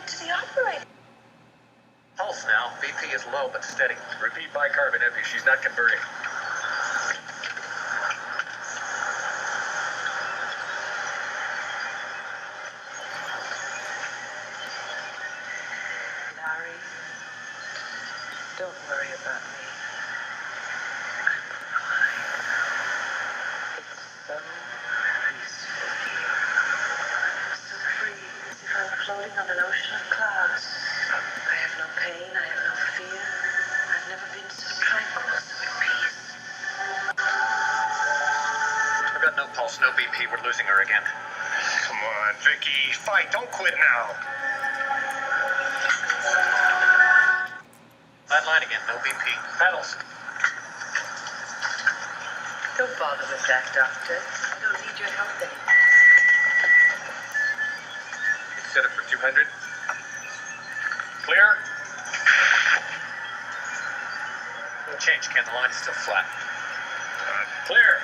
happened to the operator? Pulse now. BP is low but steady. Repeat bicarb and epi. She's not converting. Larry, don't worry about me. I'm fine. It's so peaceful here. I'm so free, as if I'm floating on an ocean of clouds. I have no pain, I have no fear. I've never been so tranquil, so at peace. I've got no pulse, no BP. We're losing her again. Come on, Viki. Fight. Don't quit now. Flat line again, no BP. Paddles. Don't bother with that, Doctor. I don't need your help anymore. Set it for 200. Clear. No change, Ken. The line is still flat. Clear.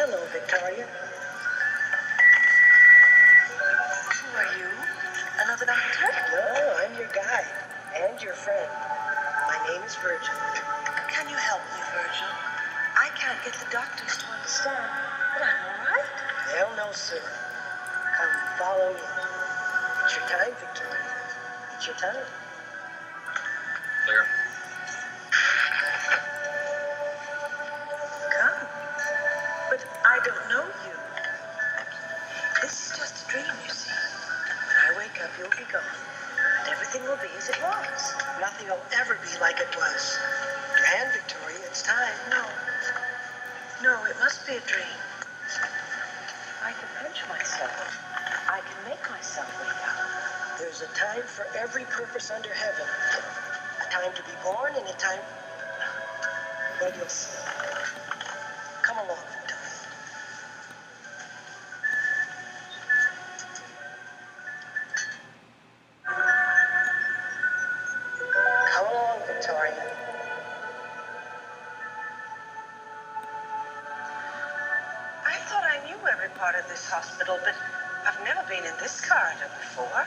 Hello, Victoria. Who are you? Another doctor? No, I'm your guide and your friend. My name is Virgil. Can you help me, Virgil? I can't get the doctors to understand, but I'm all right. They'll know soon. Come, follow me. It's your time, Victoria. It's your time. Clear. Come. But I don't know you. This is just a dream, you see. When I wake up, you'll be gone. And everything will be as it was. Nothing will ever be like it was. And, Victoria, it's time. No. No, it must be a dream. I can pinch myself. I can make myself wake up. There's a time for every purpose under heaven. A time to be born and a time... Well, you'll see. Come along, Victoria. Come along, Victoria. I thought I knew every part of this hospital, but I've never been in this corridor before.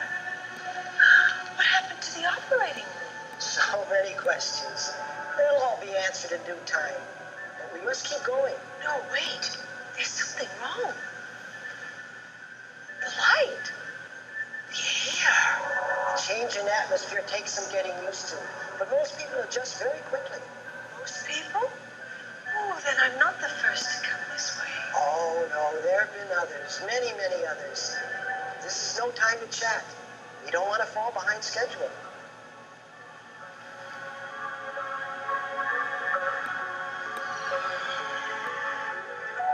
What happened to the operating room? So many questions. They'll all be answered in due time. But we must keep going. No, wait. There's something wrong. The light. The air. A change in atmosphere takes some getting used to. But most people adjust very quickly. Most people? Oh, then I'm not the first to come this way. Oh, no, there have been others. Many, many others. This is no time to chat. We don't want to fall behind schedule.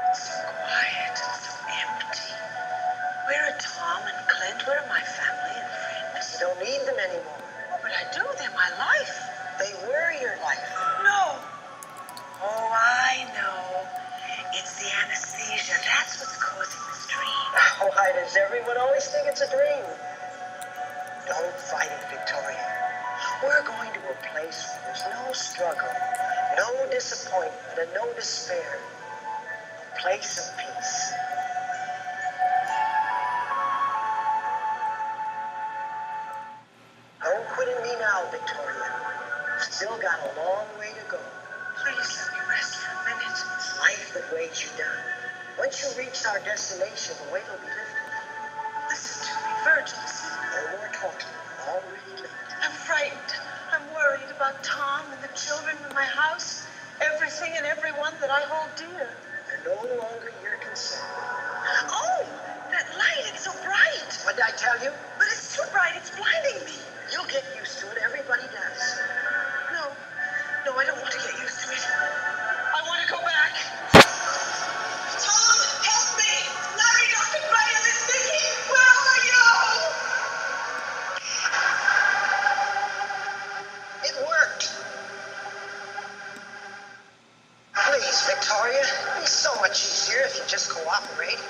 It's so quiet and so empty. Where are Tom and Clint? Where are my family and friends? You don't need them anymore. Oh, but I do. They're my life. They were your life. No. Oh, I know. It's the anesthesia. That's what's causing this dream. Why does everyone always think it's a dream? Don't fight it, Victoria. We're going to a place where there's no struggle, no disappointment, and no despair. A place of peace. Don't quit in me now, Victoria. You've still got a long way to go. Please let me rest for a minute. It's life that weighs you down. Once you reach our destination, the weight will be lifted. Listen to me, Virgil. No more talking. Already late. I'm frightened. I'm worried about Tom and the children in my house. Everything and everyone that I hold dear. They're no longer your concern. Oh, that light, it's so bright. What did I tell you? But it's too bright, it's blinding me. You'll get used to it. Everybody does. No, I don't want to get used to it. I want to go back. Tom, help me! Larry, Dr. Graham, it's Viki! Where are you? It worked. Please, Victoria. It'd be so much easier if you just cooperate.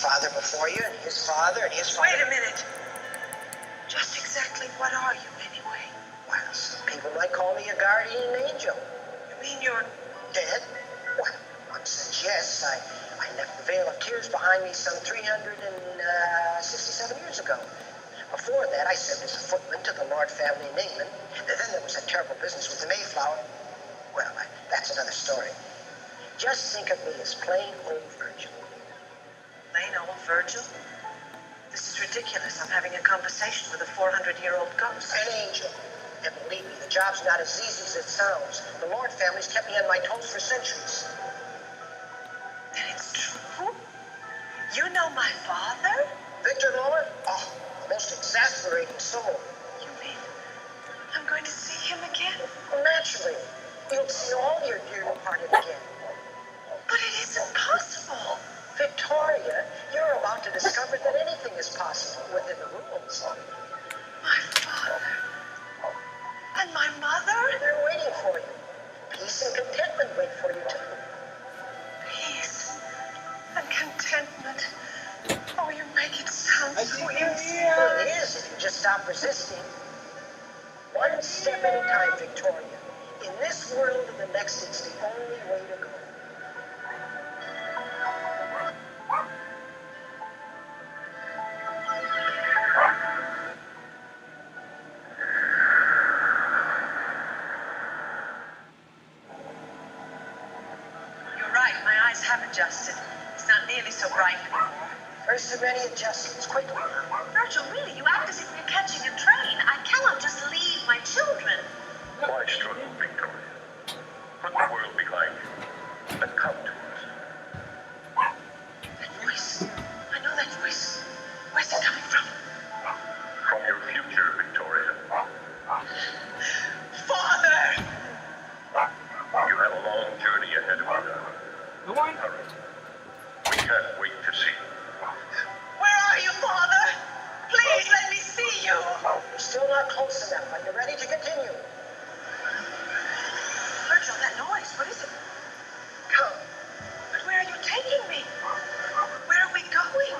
father before you, and his father, and his father. Wait a minute. Just exactly what are you, anyway? Well, some people might call me a guardian angel. You mean you're... Dead? Well, one says yes. I left the Vale of Tears behind me some 367 years ago. Before that, I served as a footman to the Lord family in England. Then there was that terrible business with the Mayflower. Well, that's another story. Just think of me as plain old Virgil. Plain old Virgil? This is ridiculous. I'm having a conversation with a 400-year-old ghost. An angel. And believe me, the job's not as easy as it sounds. The Lord family's kept me on my toes for centuries. Then it's true? You know my father? Victor Lower? Oh, the most exasperating soul. You mean I'm going to see him again? Well, naturally. You'll see all your dear departed again. But it isn't possible. Victoria, you're about to discover that anything is possible within the rules. My father. And my mother? They're waiting for you. Peace and contentment wait for you, too. Peace and contentment. Oh, you make it sound so easy. Well, it is if you just stop resisting. One step at a time, Victoria. In this world and the next, it's the only way to go. You're right, my eyes have adjusted. It's not nearly so bright anymore. First of many adjustments, quickly. Virgil, really, you act as if you're catching a train. I cannot just leave my children. Why struggle, Victoria? Put the world behind you and come to us. That voice. I know that voice. Where's it coming from? From your future, Victoria. Father! You have a long journey ahead of you now. Hurry. We can't wait to see you. Where are you, Father? Please let me see you. You're still not close enough. Are you ready to continue? Virgil, that noise. What is it? Come. But where are you taking me? Where are we going?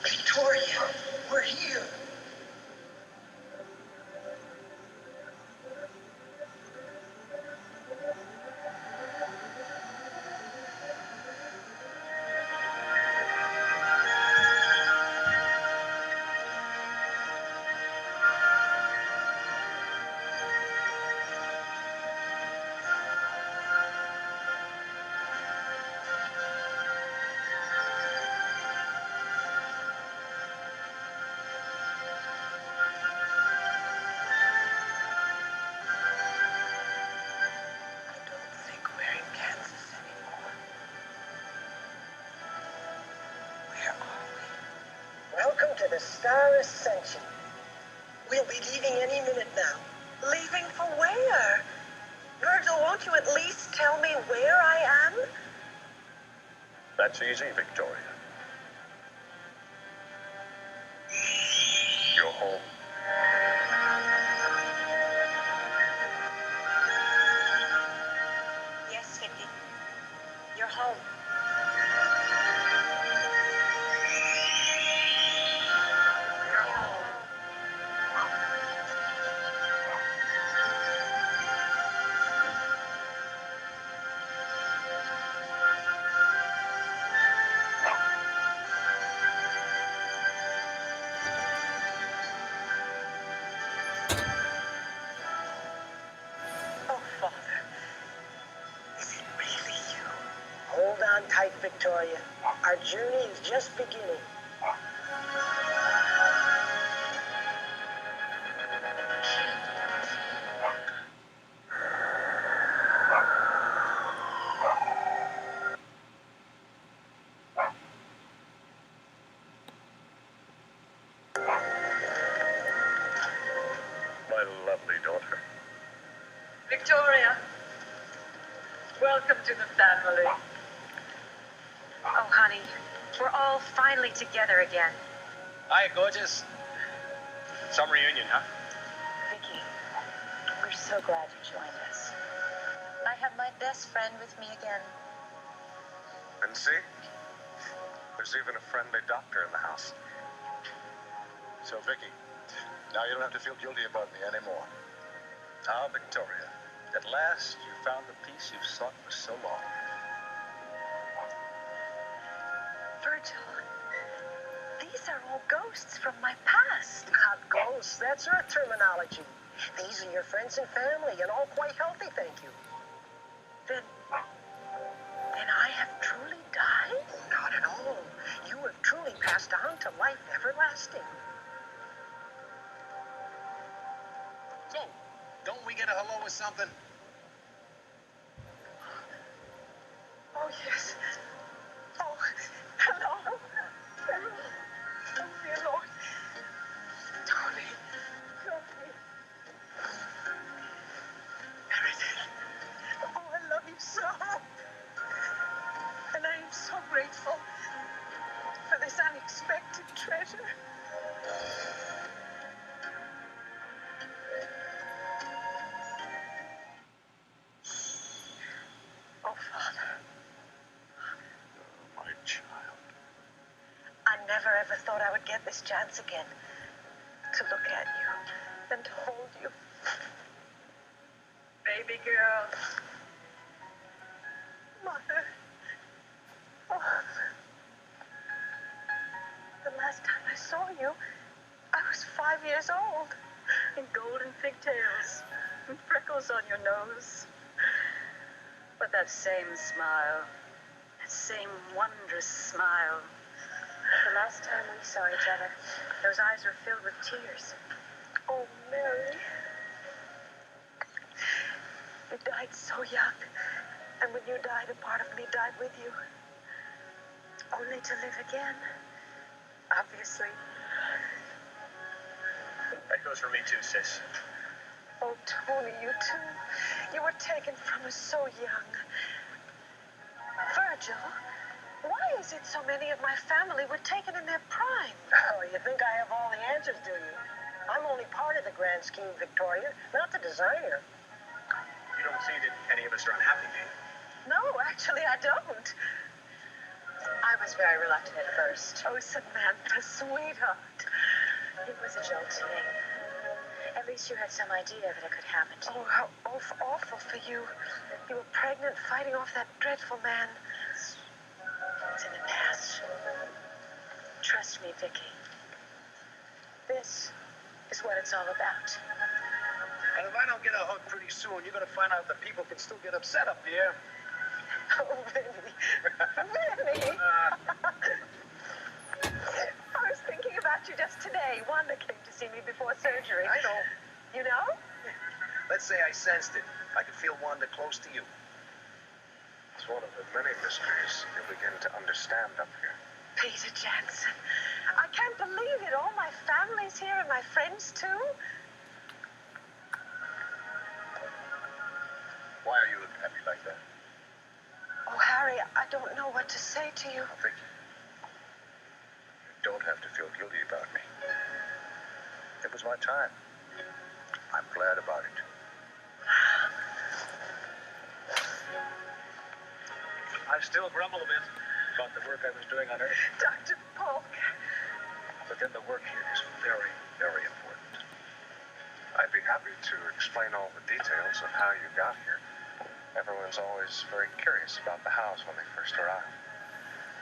Victoria, we're here. I don't think we're in Kansas anymore. Where are we? Welcome to the Star Ascension. We'll be leaving any minute now. Leaving for where? Virgil, won't you at least tell me where I am? That's easy, Victoria. You're home. Yes, Viki. You're home. on tight, Victoria. Our journey is just beginning. My lovely daughter. Victoria, welcome to the family. Oh, honey, we're all finally together again. Hi, gorgeous. Some reunion, huh? Viki, we're so glad you joined us. I have my best friend with me again. And see? There's even a friendly doctor in the house. So, Vicky, now you don't have to feel guilty about me anymore. Ah, Victoria, at last you found the peace you've sought for so long. Virgil, these are all ghosts from my past. Not ghosts, that's our terminology. These are your friends and family, and all quite healthy, thank you. Then I have truly died? Not at all. You have truly passed on to life everlasting. So, don't we get a hello or something? Oh, yes. Oh, hello. Oh, dear Lord. Tony. Tony. Meredith. Oh, I love you so. And I am so grateful for this unexpected treasure. Oh, Father. My child. I never ever thought I would get this chance again to look at you and to hold you. Baby girl. Mother. Oh. The last time I saw you, I was 5 years old. And golden pigtails and freckles on your nose. But that same smile, that same wondrous smile. The last time we saw each other, those eyes were filled with tears. Oh, Mary. You died so young. And when you died, a part of me died with you. Only to live again. Obviously. That goes for me too, sis. Oh, Tony, you too. You were taken from us so young. Virgil, why is it so many of my family were taken in their prime? Oh, you think I have all the answers, do you? I'm only part of the grand scheme, Victoria, not the designer. You don't see that any of us are unhappy, do you? No, actually, I don't. I was very reluctant at first. Oh, Samantha, sweetheart. It was a joke to me. At least you had some idea that it could happen to you. Oh, how awful for you. You were pregnant, fighting off that dreadful man. It's in the past. Trust me, Vicky. This is what it's all about. And if I don't get a hug pretty soon, you're going to find out that people can still get upset up here. Oh, Vinny. Vinny! I was thinking about you just today. Wanda came to see me before surgery. I know. You know? Let's say I sensed it. I could feel Wanda close to you. It's one of the many mysteries you'll begin to understand up here. Peter Jansen. I can't believe it. All my family's here and my friends, too. Why are you looking at me like that? Oh, Harry, I don't know what to say to you. Vicky, you don't have to feel guilty about me. It was my time. I'm glad about it. I still grumble a bit about the work I was doing on Earth. Dr. Polk. But then the work here is very, very important. I'd be happy to explain all the details of how you got here. Everyone's always very curious about the house when they first arrive.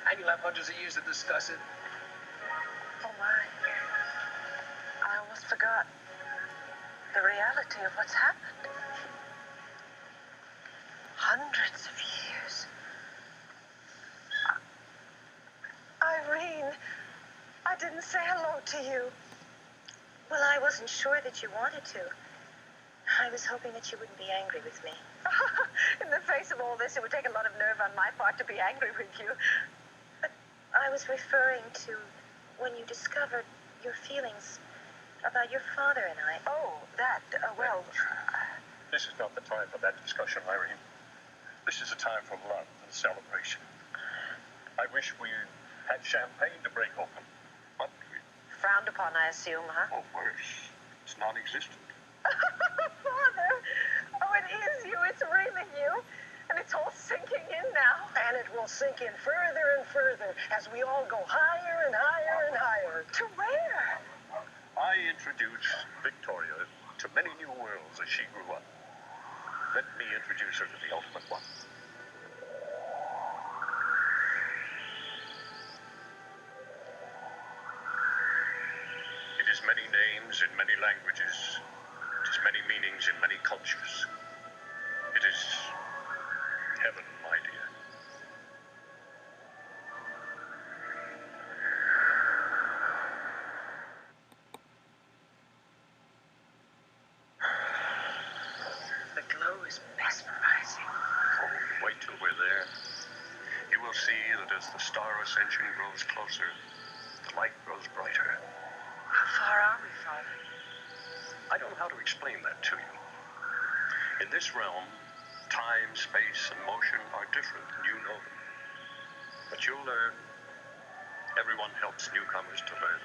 And you'll have hundreds of years to discuss it. Oh, my. I almost forgot the reality of what's happened. Hundreds of years. didn't say hello to you. Well, I wasn't sure that you wanted to. I was hoping that you wouldn't be angry with me. In the face of all this, it would take a lot of nerve on my part to be angry with you. But I was referring to when you discovered your feelings about your father and I. Oh, that, well... This is not the time for that discussion, Irene. This is a time for love and celebration. I wish we had champagne to break open, but we... Frowned upon, I assume, huh? Oh, worse. It's non-existent. Father! Oh, it is you. It's really you. And it's all sinking in now. And it will sink in further and further as we all go higher and higher and higher. To where? I introduce Victoria to many new worlds as she grew up. Let me introduce her to the ultimate one. It is many names in many languages. It is many meanings in many cultures. It is heaven, my dear. The glow is mesmerizing. Oh, wait till we're there. You will see that as the star ascension grows closer, the light grows brighter. How far are we, Father? I don't know how to explain that to you. In this realm, time, space, and motion are different, and you know them. But you'll learn. Everyone helps newcomers to learn.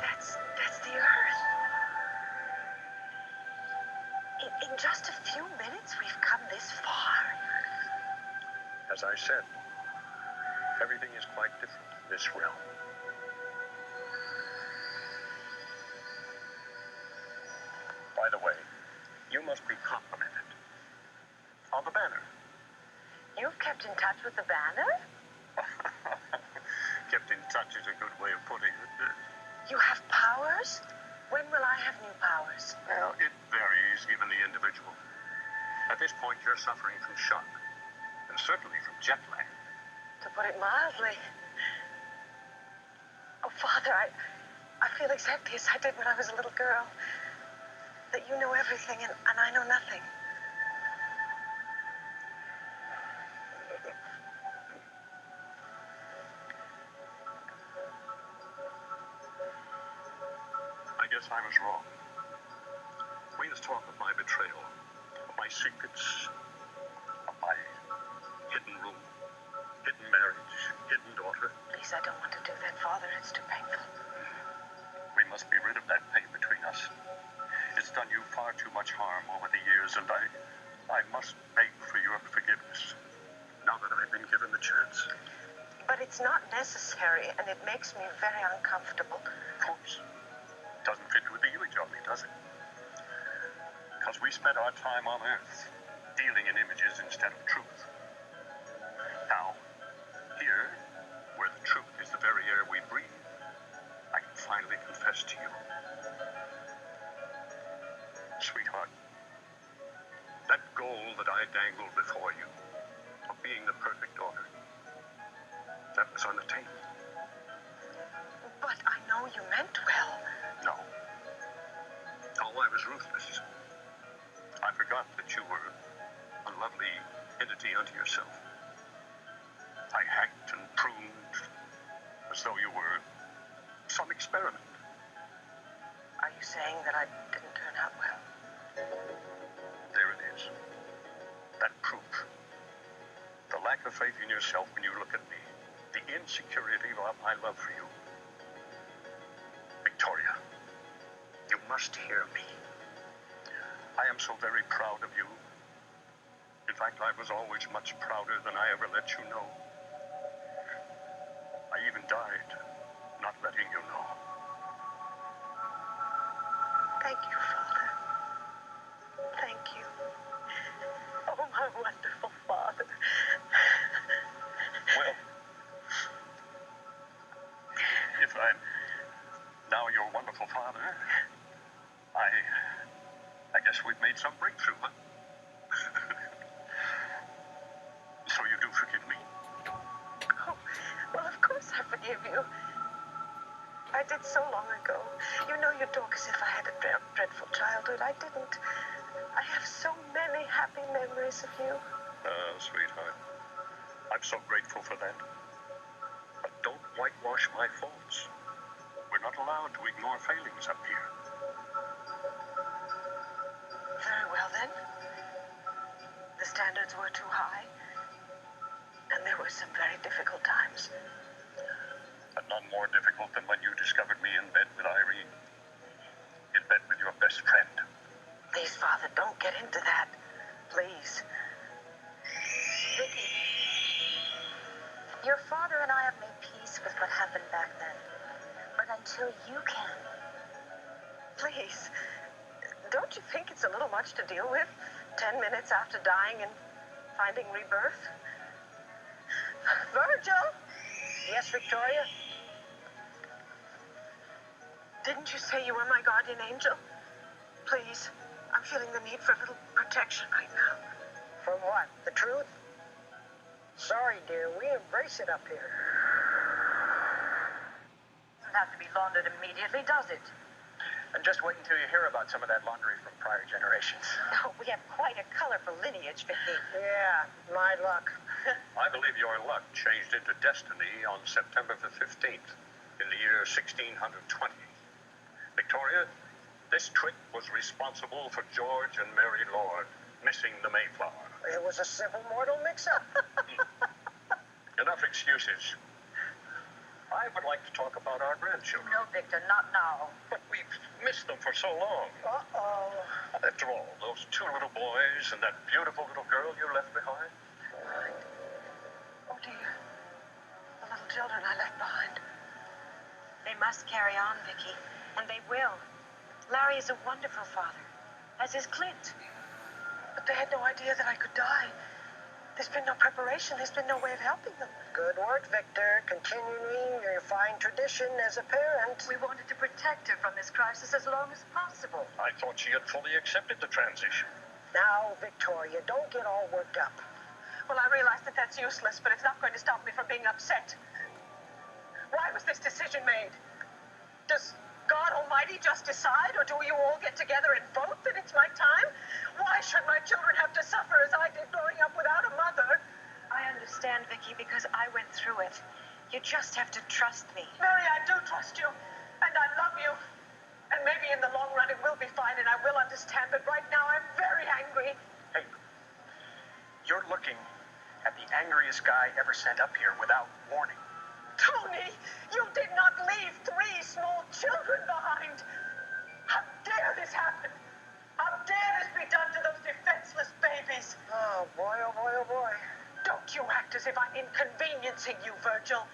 That's the Earth. In just a few minutes, we've come this far. As I said, everything is quite different in this realm. By the way, you must be complimented on the banner. You've kept in touch with the banner? Kept in touch is a good way of putting it. You have powers? When will I have new powers? Well, it varies given the individual. At this point, you're suffering from shock, and certainly from jet lag. To put it mildly. Oh, Father, I feel exactly as I did when I was a little girl. That you know everything and I know nothing. I guess I was wrong. We must talk of my betrayal, of my secrets, of my hidden room, hidden marriage, hidden daughter. Please, I don't want to do that, Father. It's too painful. We must be rid of that pain between us. It's done you far too much harm over the years, and I must beg for your forgiveness, now that I've been given the chance. But it's not necessary, and it makes me very uncomfortable. Of course. Doesn't fit with the image of me, does it? Because we spent our time on Earth dealing in images instead of truth. Now, here, where the truth is the very air we breathe, I can finally confess to you. Sweetheart, that goal that I dangled before you, of being the perfect daughter, that was unattainable. But I know you meant well. No. No, I was ruthless. I forgot that you were a lovely entity unto yourself. I hacked and pruned as though you were some experiment. Are you saying that I didn't turn out well? There it is. That proof. The lack of faith in yourself when you look at me. The insecurity of my love for you. Victoria, you must hear me. I am so very proud of you. In fact, I was always much prouder than I ever let you know. I even died not letting you know. Thank you, Father. Thank you. Oh, my wonderful Father. Well, if I'm now your wonderful father, forgive you. I did so long ago. You know you talk as if I had a dreadful childhood. I didn't. I have so many happy memories of you. Oh, sweetheart. I'm so grateful for that. But don't whitewash my faults. We're not allowed to ignore failings up here. Very well, then. The standards were too high. And there were some very difficult times. But none more difficult than when you discovered me in bed with Irene. In bed with your best friend. Please, Father, don't get into that. Please. Viki, your father and I have made peace with what happened back then. But until you can, Please. Don't you think it's a little much to deal with? 10 minutes after dying and finding rebirth? Virgil? Yes, Victoria? Didn't you say you were my guardian angel? Please. I'm feeling the need for a little protection right now. From what? The truth? Sorry, dear. We embrace it up here. doesn't have to be laundered immediately, does it? And just wait until you hear about some of that laundry from prior generations. Oh, we have quite a colorful lineage, Viki. Yeah, my luck. I believe your luck changed into destiny on September the 15th in the year 1620. Victoria, this trick was responsible for George and Mary Lord missing the Mayflower. It was a simple mortal mix-up. Enough excuses. I would like to talk about our grandchildren. No, Victor, not now. But we've missed them for so long. Uh-oh. After all, those two little boys and that beautiful little girl you left behind. Oh, dear. The little children I left behind. They must carry on, Viki, and they will. Larry is a wonderful father, as is Clint. But they had no idea that I could die. There's been no preparation. There's been no way of helping them. Good work, Victor. Continuing your fine tradition as a parent. We wanted to protect her from this crisis as long as possible. I thought she had fully accepted the transition. Now, Victoria, don't get all worked up. Well, I realize that that's useless, but it's not going to stop me from being upset. Why was this decision made? Does God Almighty just decide, or do you all get together and vote that it's my time? Why should my children have to suffer as I did growing up without a mother? I understand, Viki, because I went through it. You just have to trust me. Mary, I do trust you, and I love you. And maybe in the long run it will be fine, and I will understand, but right now I'm very angry. Hey, you're looking at the angriest guy ever sent up here without warning. Tony, you did not leave 3 small children behind. How dare this happen? How dare this be done to those defenseless babies? Oh, boy, oh, boy, oh, boy. Don't you act as if I'm inconveniencing you, Virgil.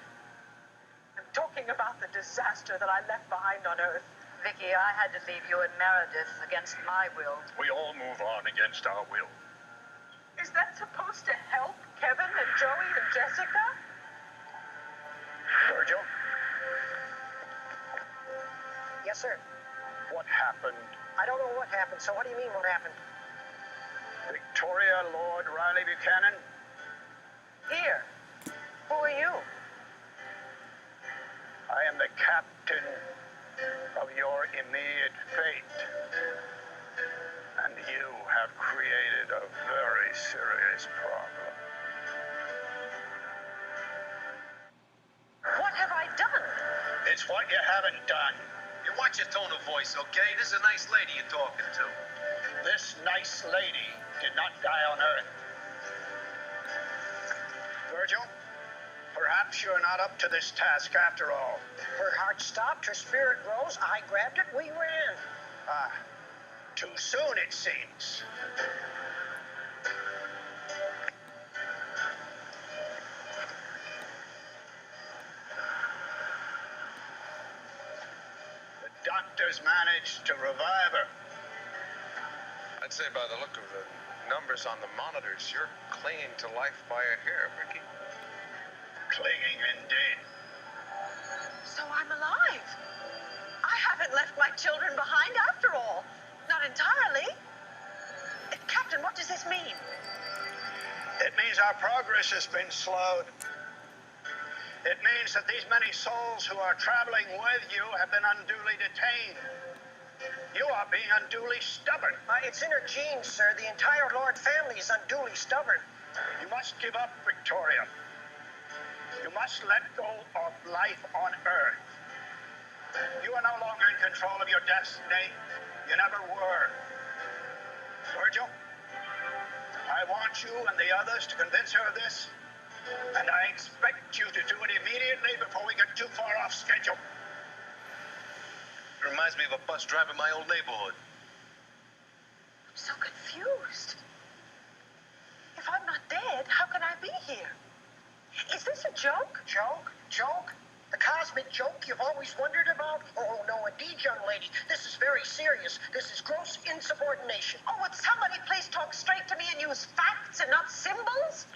I'm talking about the disaster that I left behind on Earth. Viki, I had to leave you and Meredith against my will. We all move on against our will. Is that supposed to help Kevin and Joey and Jessica? Virgil, Yes, sir. what happened? I don't know what happened, so what do you mean what happened? Victoria Lord Riley Buchanan? Here. Who are you? I am the captain of your immediate fate. And you have created a very serious problem. What have I done? It's what you haven't done. You watch your tone of voice, okay? This is a nice lady you're talking to. This nice lady did not die on Earth. Virgil, perhaps you're not up to this task after all. Her heart stopped, her spirit rose, I grabbed it, we ran. Ah, too soon it seems. The doctors managed to revive her. I'd say by the look of the numbers on the monitors, you're clinging to life by a hair, Viki. Clinging indeed. So I'm alive. I haven't left my children behind after all. Not entirely. Captain, what does this mean? It means our progress has been slowed. It means that these many souls who are traveling with you have been unduly detained. You are being unduly stubborn. It's in her genes, sir. The entire Lord family is unduly stubborn. You must give up, Victoria. You must let go of life on Earth. You are no longer in control of your destiny. You never were. Virgil, I want you and the others to convince her of this, and I expect you to do it immediately before we get too far off schedule. It reminds me of a bus driver in my old neighborhood. I'm so confused. If I'm not dead, how can I be here? Is this a joke? Joke? Joke? The cosmic joke you've always wondered about? Oh, no, indeed, young lady. This is very serious. This is gross insubordination. Oh, would somebody please talk straight to me and use facts and not symbols?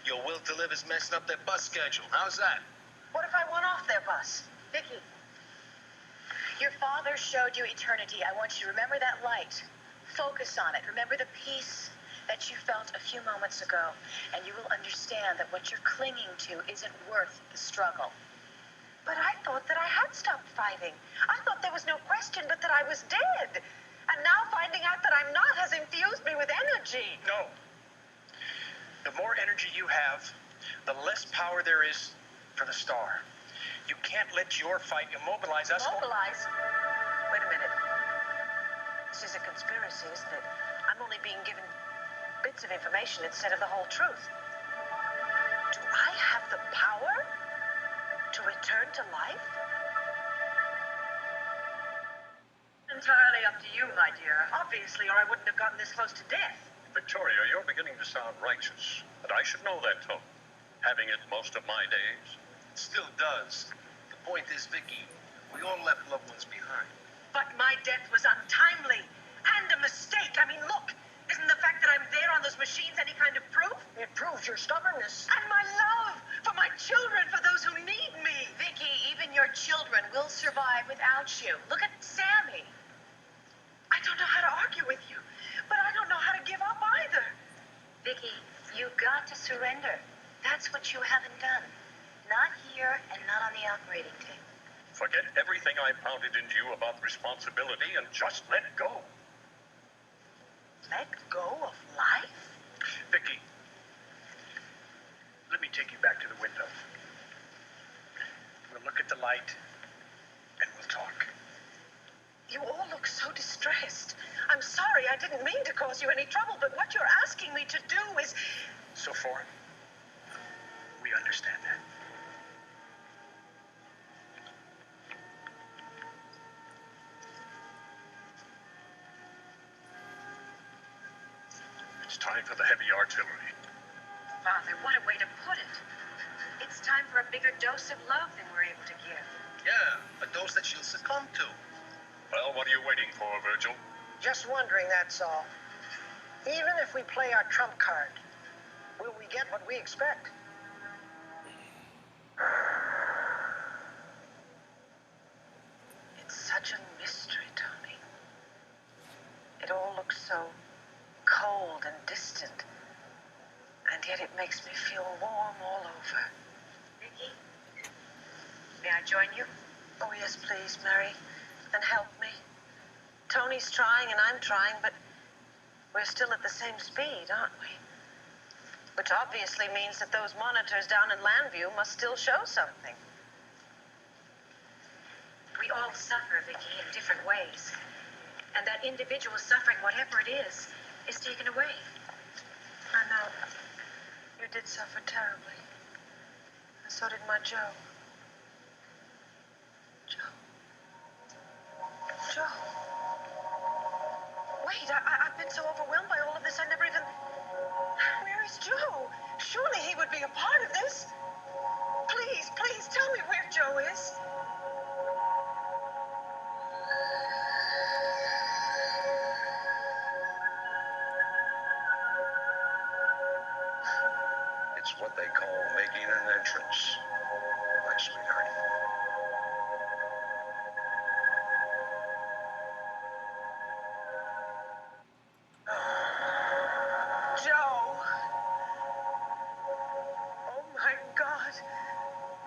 Your will to live is messing up their bus schedule. How's that? What if I want off their bus? Viki, your father showed you eternity. I want you to remember that light. Focus on it. Remember the peace that you felt a few moments ago, and you will understand that what you're clinging to isn't worth the struggle. But I thought that I had stopped fighting. I thought there was no question but that I was dead. And now finding out that I'm not has infused me with energy. No. The more energy you have, the less power there is for the star. You can't let your fight immobilize us. Mobilize? Wait a minute. This is a conspiracy, isn't it? I'm only being given bits of information instead of the whole truth. Do I have the power to return to life? Entirely up to you, my dear. Obviously, or I wouldn't have gotten this close to death. Victoria, you're beginning to sound righteous, but I should know that tone. Having it most of my days. It still does. The point is, Viki, we all left loved ones behind. But my death was untimely and a mistake. I mean, look, isn't the fact that I'm there on those machines any kind of proof? It proves your stubbornness. And my love for my children, for those who need me. Viki, even your children will survive without you. Look at Sammy. I don't know how to argue with you, but I don't know how to give up either. Viki, you've got to surrender. That's what you haven't done. Not here and not on the operating table. Forget everything I pounded into you about responsibility and just let go. Let go of life? Viki, let me take you back to the window. We'll look at the light and we'll talk. You all look so distressed. I'm sorry, I didn't mean to cause you any trouble, but what you're asking me to do is... So far, we understand that. It's time for the heavy artillery. Father, what a way to put it. It's time for a bigger dose of love than we're able to give. Yeah, a dose that she'll succumb to. Well, what are you waiting for, Virgil? Just wondering, that's all. Even if we play our trump card, will we get what we expect? It's such a mystery, Tony. It all looks so cold and distant, and yet it makes me feel warm all over. Viki, may I join you? Oh, yes, please, Mary, and help me. Tony's trying and I'm trying, but we're still at the same speed, aren't we? Which obviously means that those monitors down in Landview must still show something. We all suffer, Viki, in different ways. And that individual suffering, whatever it is taken away. I know. You did suffer terribly. And so did my Joe. Joe. Wait, I've been so overwhelmed by all of this, I never even... Where is Joe? Surely he would be a part of this. Please, please tell me where Joe is. It's what they call making an entrance, my sweetheart. Joe. Oh, my God.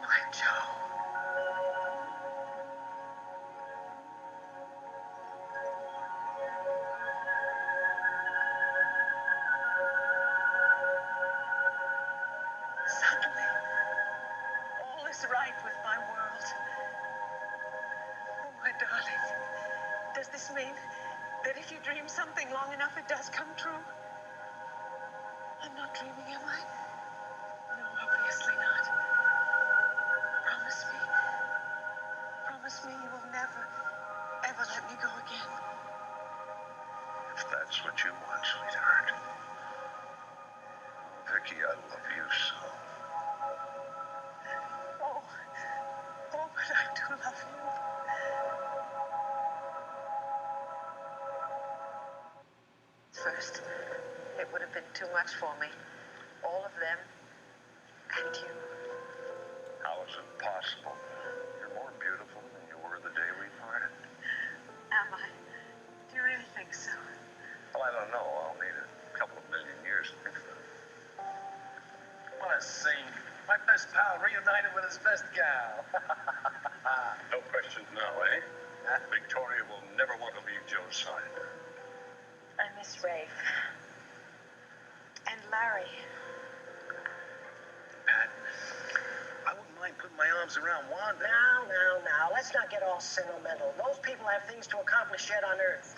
My Joe. life with my world. Oh, my darling, does this mean that if you dream something long enough, it does come true? I'm not dreaming, am I? No, obviously not. Promise me. Promise me you will never, ever let me go again. If that's what you want, sweetheart. Vicky, I love you so. Oh, but I do love you. First, it would have been too much for me. All of them, and you. How is it possible? You're more beautiful than you were the day we parted. Am I? Do you really think so? Well, I don't know. I'll need a couple of million years to think about it. What a scene. My best pal reunited with his best gal. No questions now, eh? Victoria will never want to leave Joe's side. I miss Rafe. And Larry. Pat, I wouldn't mind putting my arms around Wanda. Now, let's not get all sentimental. Those people have things to accomplish yet on Earth.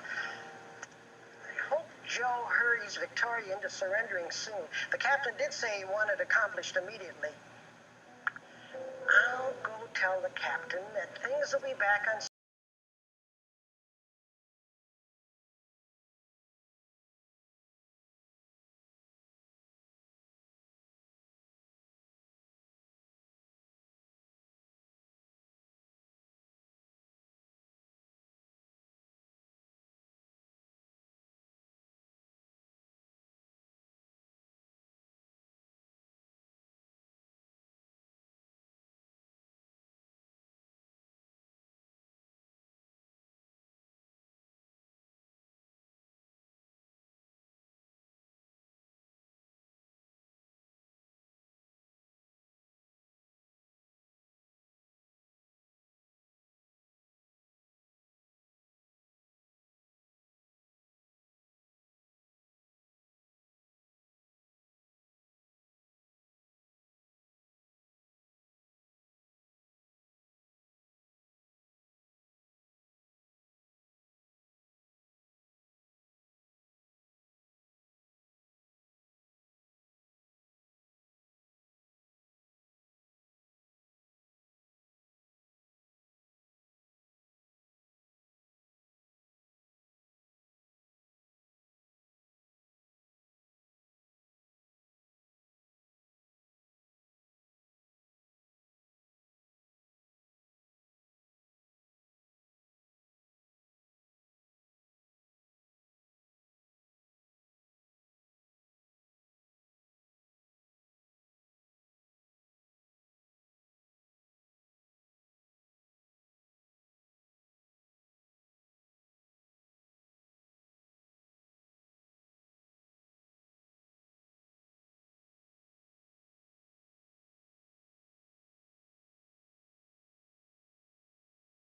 I hope Joe hurries Victoria into surrendering soon. The captain did say he wanted accomplished immediately. I'll go tell the captain that things will be back on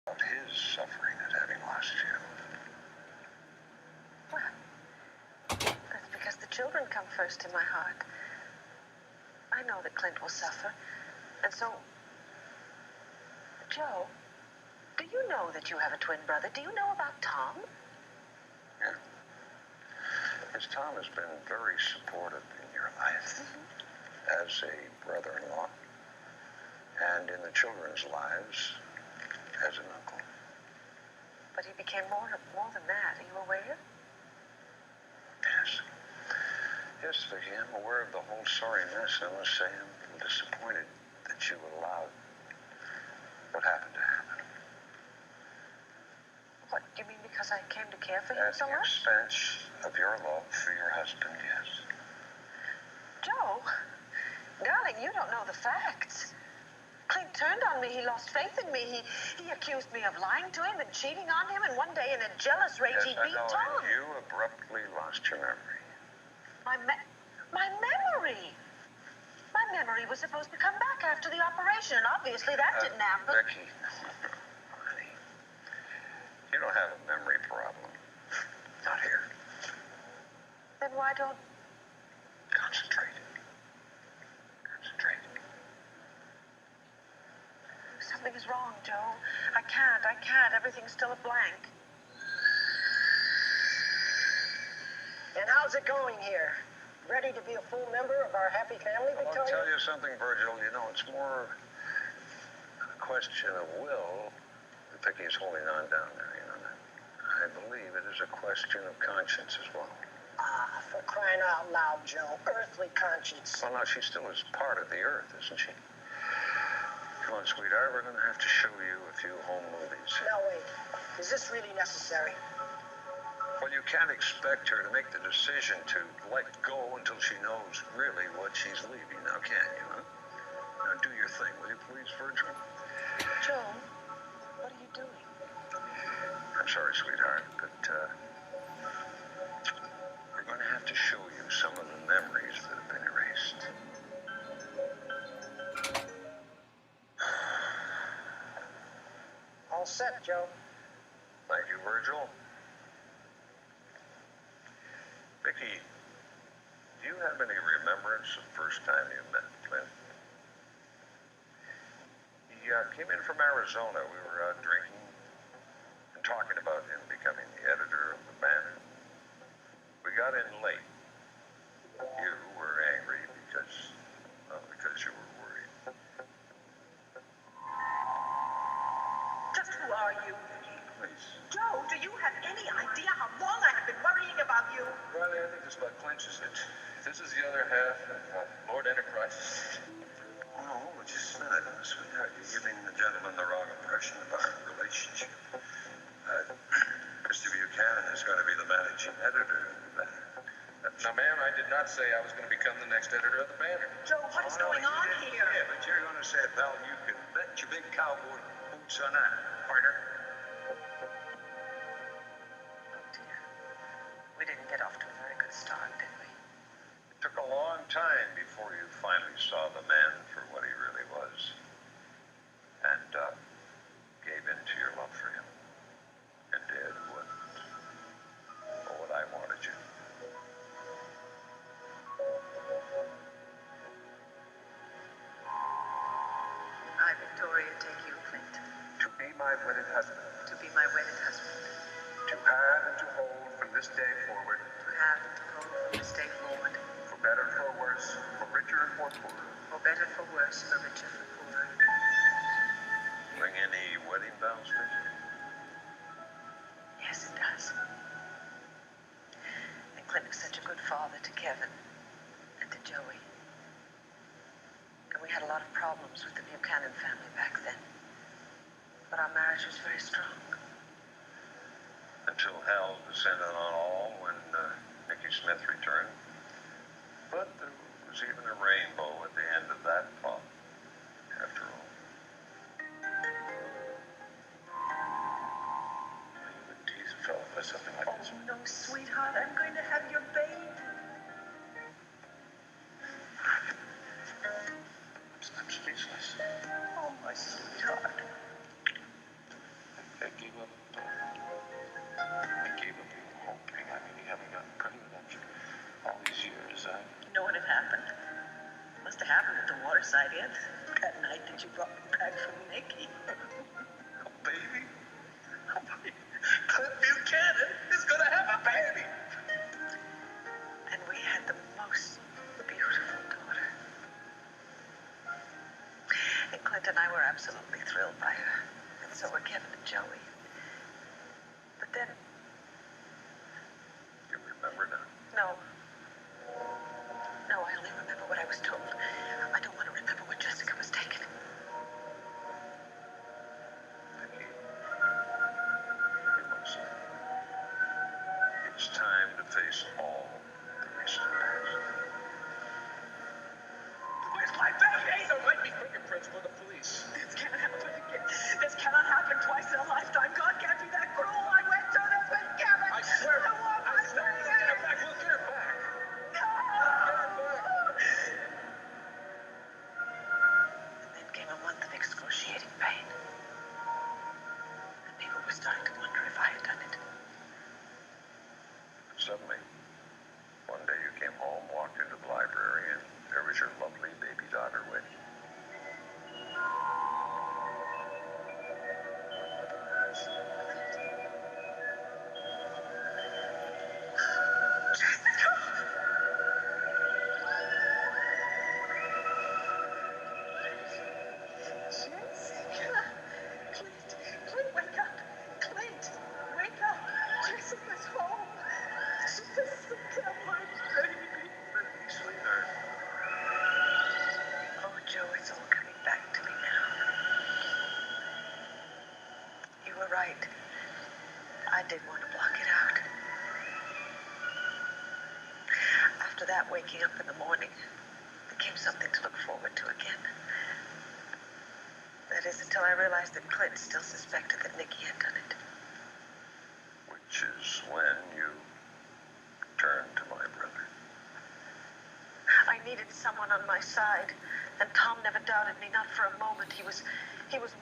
his suffering at having lost you. That's because the children come first in my heart. I know that Clint will suffer. And so, Joe, do you know that you have a twin brother? Do you know about Tom? Yeah. Yes, Tom has been very supportive in your life as a brother-in-law and in the children's lives as an uncle. But he became more than that. Are you aware? Yes. Yes, Vicky, I'm aware of the whole sorry mess. I must say I'm disappointed that you allowed what happened to happen. What, you mean because I came to care for him At so the much? expense of your love for your husband, yes. Joe, darling, you don't know the facts. Clint turned on me. He lost faith in me. He accused me of lying to him and cheating on him. And one day, in a jealous rage, Yes, he I beat know. Tom. And you abruptly lost your memory. My memory. My memory was supposed to come back after the operation, and obviously that didn't happen. Vicky, honey, you don't have a memory problem. Not here. Then why don't... Concentrate. Concentrate. Something is wrong, Joe. I can't. Everything's still a blank. And how's it going here? Ready to be a full member of our happy family, Well, Victoria? I'll tell you something, Virgil. You know, it's more a question of will that Vicky's holding on down there, you know. I believe it is a question of conscience as well. Ah, for crying out loud, Joe. Earthly conscience. Well, now, she still is part of the earth, isn't she? Come on, sweetheart, we're going to have to show you a few home movies. Now, wait. Is this really necessary? Well, you can't expect her to make the decision to let go until she knows really what she's leaving, now can you, huh? Now, do your thing, will you please, Virgil? Joe, what are you doing? I'm sorry, sweetheart, but, we're going to have to show you some of the memories that have been erased. All set, Joe. Thank you, Virgil. Vicky, do you have any remembrance of the first time you met Clint? He came in from Arizona. We were out drinking and talking about him becoming the editor of the Banner. We got in late. You were angry because you were worried. Just who are you? Please. Joe, do you have any idea how long I have been worrying about you? Riley, I think this about clinches it. This is the other half of Lord Enterprises. Oh, well, just a minute, sweetheart. You're giving the gentleman the wrong impression about our relationship. Mr. Buchanan is going to be the managing editor of the Banner. Now, ma'am, I did not say I was going to become the next editor of the Banner. Joe, what is going on here? Yeah, but you're going to say, pal, you can bet your big cowboy boots on that, partner. Oh, dear. We didn't get off to a very good start, did we? It took a long time before you finally saw the man for what he really was and gave in to your love for him and did what I wanted you. I, Victoria, take you, Clint, To be my wedded husband, to be my wedded husband, to have and to hold from this day forward, to have and to hold from this day forward, for better, for worse, for richer, for poorer, for better, for worse, for richer, for poorer. Ring any wedding bells, Vicky? Yes, it does. And Clint was such a good father to Kevin and to Joey. And we had a lot of problems with the Buchanan family back then. But our marriage was very strong. Until hell descended on all when Mickey Smith returned. But there was even a rainbow at the end of that fog, after all. You would tease a fellow for something like this. Oh, no, sweetheart, I'm going to have your baby. I'm speechless. Oh, my sweetheart. I gave up. I gave up even hoping. I mean, you haven't gotten pregnant after all these years. You know what had happened? It must have happened at the Waterside Inn that night that you brought me back from Mickey. A baby? A baby? Clint Buchanan is going to have a baby. And we had the most beautiful daughter. And Clint and I were absolutely thrilled by her. And so were Kevin and Joey. But then, You remember now? no. No, I only remember what I was told. I don't want to remember when Jessica was taken. Vicky, you must. It's time to face all the recent past. Where's my baby? There might be fingerprints for the police. This can't happen again. This cannot happen twice in a lifetime. God can't be that cruel. I went through this with Kevin. I swear. I want my We'll get her back. We'll get her back. No! And then came a month of excruciating pain. And people were starting to wonder if I had done it. Suddenly, right. I did want to block it out. After that, waking up in the morning became something to look forward to again. That is, until I realized that Clint still suspected that Nikki had done it. Which is when you turned to my brother. I needed someone on my side, and Tom never doubted me, not for a moment. He was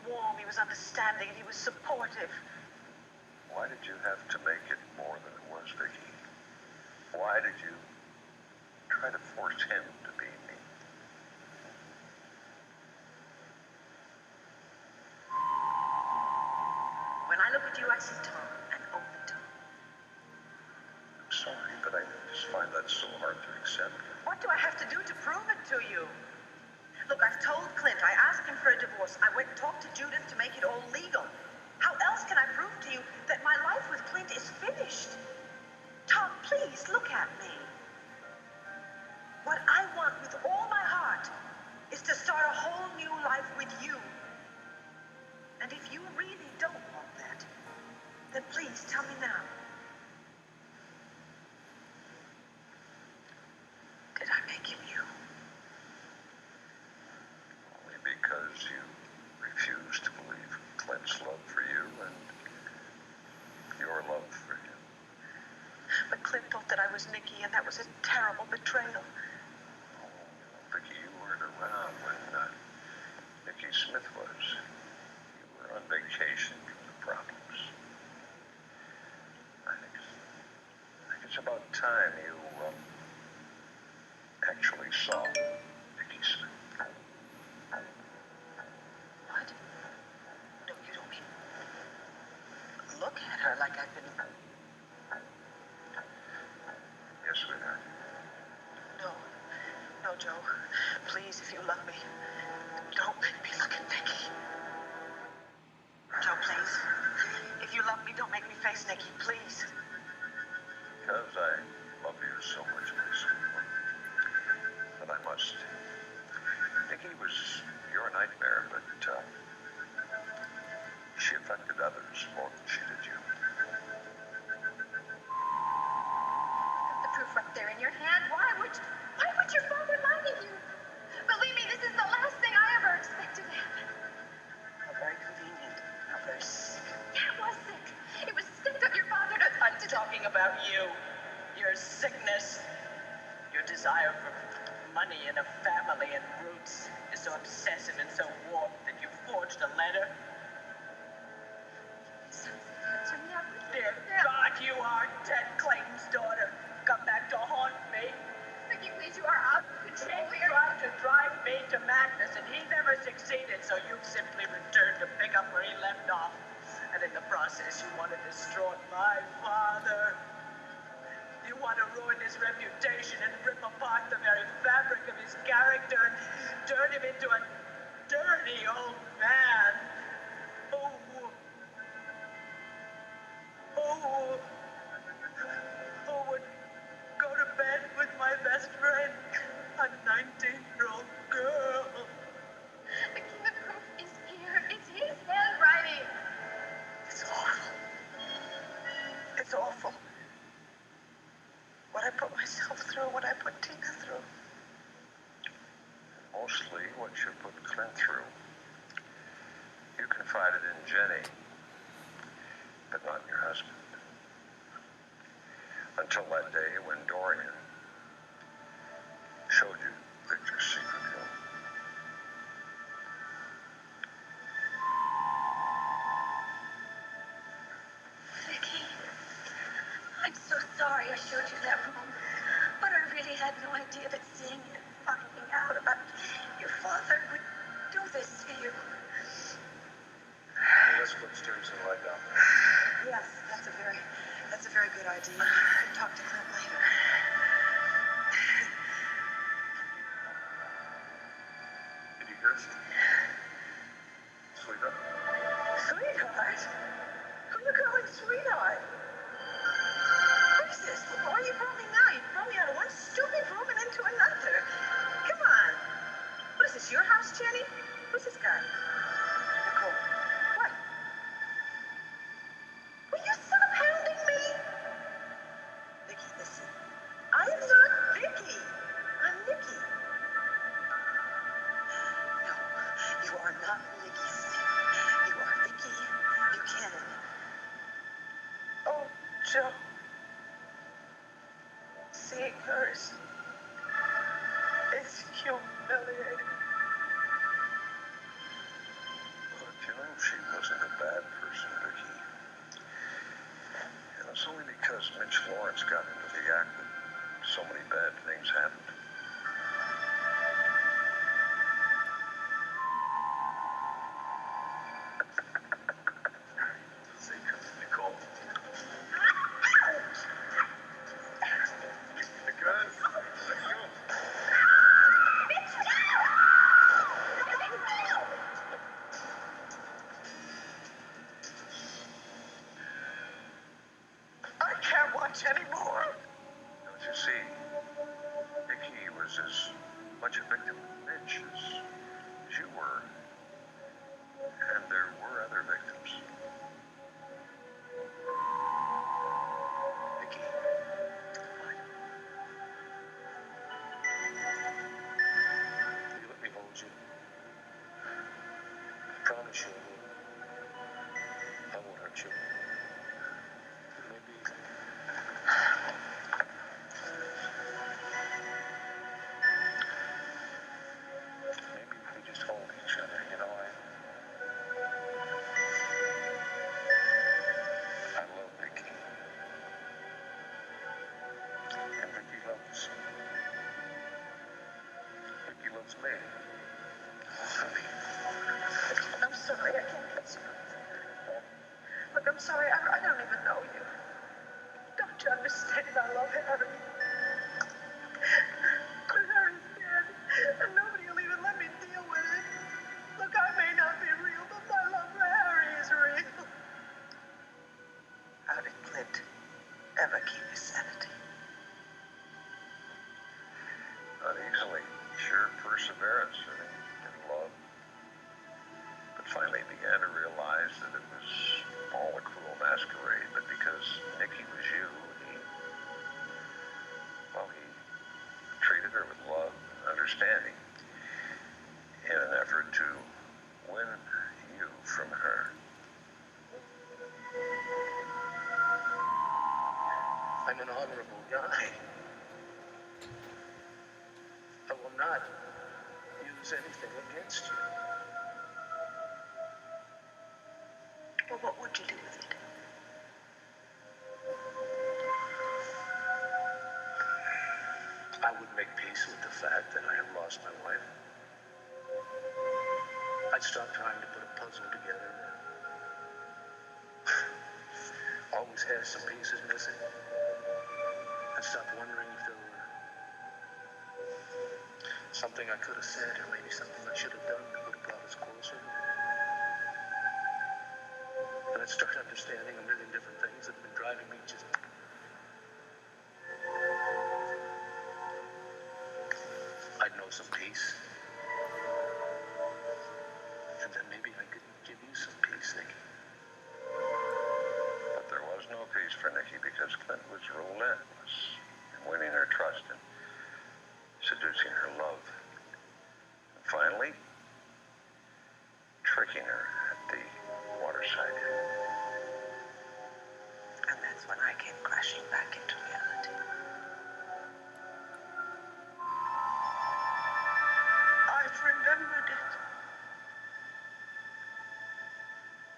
warm, he was understanding, and he was supportive. Why did you have to make it more than it was, Viki? Why did you try to force him to be me? When I look at you, I see Tom, and only Tom. I'm sorry, but I just find that so hard to accept. What do I have to do to prove it to you? Look, I've told Clint. I asked him for a divorce. I went and talked to Judith to make it all legal. How else can I prove to you that my life with Clint is finished? Tom, please look at me. What I want with all my heart is to start a whole new life with you. And if you really don't want that, then please tell me now. Did I make him you? Only because you refuse to believe Clint's love for you and your love for him. But Clint thought that I was Nikki, and that was a terrible betrayal. Oh, Viki, you weren't around when Nikki Smith was. You were on vacation from the problems. I think it's about time you actually saw Nikki Smith. What? No, you don't mean look at her like I've been... Yes, sweetheart. No. No, Joe. Please, if you love me, don't make me look at Nikki. Joe, please. If you love me, don't make me face Nikki, please. Because I love you so much, my sweet one. But I must. Nikki was your nightmare, but she affected others more than she did you. The proof right there in your hand. Why would your father lie to you? Believe me, this is the last thing I ever expected to happen. How very convenient. How very sick. Yeah, it was sick. It was sick of your father to... I'm talking about you. Your sickness. Your desire for money and a family and roots is so obsessive and so warped that you forged a letter. Dear God, you are Ted Clayton's daughter. Come back to haunt me. Viki, please, you are out of control He here. tried to drive me to madness, and he never succeeded, so you've simply returned to pick up where he left off. And in the process, you want to destroy my father. You want to ruin his reputation and rip apart the very fabric of his character and turn him into a dirty old man who would go to bed with my best friend, a 19-year-old girl. Viki, the proof is here. It's his handwriting. It's awful. It's awful. What I put myself through, what I put Tina through. Mostly what you put Clint through. You confided in Jenny, but not in your husband. Until that day when Dorian showed you Victor's secret room. Viki, I'm so sorry I showed you that room, but I really had no idea that seeing it and finding out about your father would do this to you. Let's flip stairs and lie down. Yes, that's a very good idea. I could talk to Clint later. Did you hear us? Sweetheart? Sweetheart? Who are you calling sweetheart? What is this? Why you brought me now? You brought me out of one stupid room and into another. Come on. What is this, your house, Jenny? Who's this guy? Nicole. What? Joe. Seeing her is humiliating. Look, you know, she wasn't a bad person, Viki. And it's only because Mitch Lawrence got into the act that so many bad things happened. I can't watch anymore. Don't you see? Viki was as much a victim of Mitch as you were. And there were other victims. Viki. Will you let me hold you? I promise you I won't hurt you. Maybe. Maybe we just hold each other, you know, I love Viki. And Viki loves me. Honey. I'm sorry, I can't kiss you. Look, I'm sorry, I don't even know you. Don't you understand? I love Harry. But Harry's dead, and nobody will even let me deal with it. Look, I may not be real, but my love for Harry is real. How did Clint ever keep his sanity? Not easily. Sheer perseverance in love. But finally began to realize that it was all a cruel masquerade. But because Nikki was you, he treated her with love and understanding in an effort to win you from her. I'm an honorable guy. I will not use anything against you. Well, what would you do with it? I would make peace with the fact that I have lost my wife. I'd stop trying to put a puzzle together that always has some pieces missing. I'd stop wondering if there were something I could have said or maybe something I should have done that would have brought us closer. And I'd start understanding a million different things that have been driving me just... I'd know some peace. And then maybe I could give you some peace, Nikki. But there was no peace for Nikki because Clint was relentless in winning her trust and seducing her love. And finally, tricking her at the waterside. And that's when I came crashing back into reality. I've remembered it.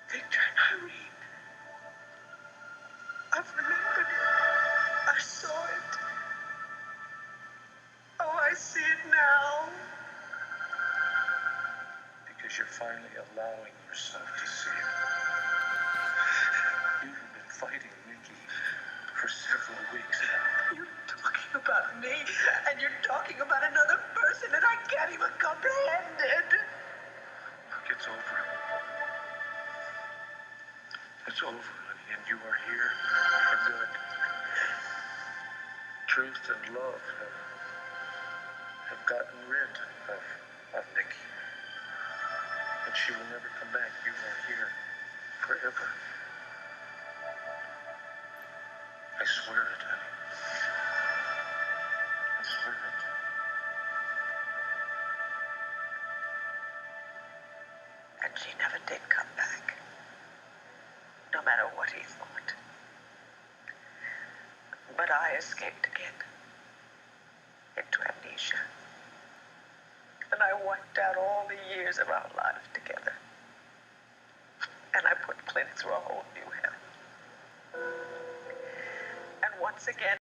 Victor and Irene. I've remembered it. I saw it. Oh, I see it now. Because you're finally allowing yourself to see it. You've been fighting Nikki for several weeks now. You're talking about me, and you're talking about another person, and I can't even comprehend it. Look, it's over. It's over, honey, and you are here for good. Truth and love have gotten rid of Nikki. And she will never come back. You are here forever. I swear it, honey. I swear it. And she never did come back. No matter what he thought. But I escaped again into amnesia. And I wiped out all the years of our lives together. And I put Clint through a whole new hell. And once again,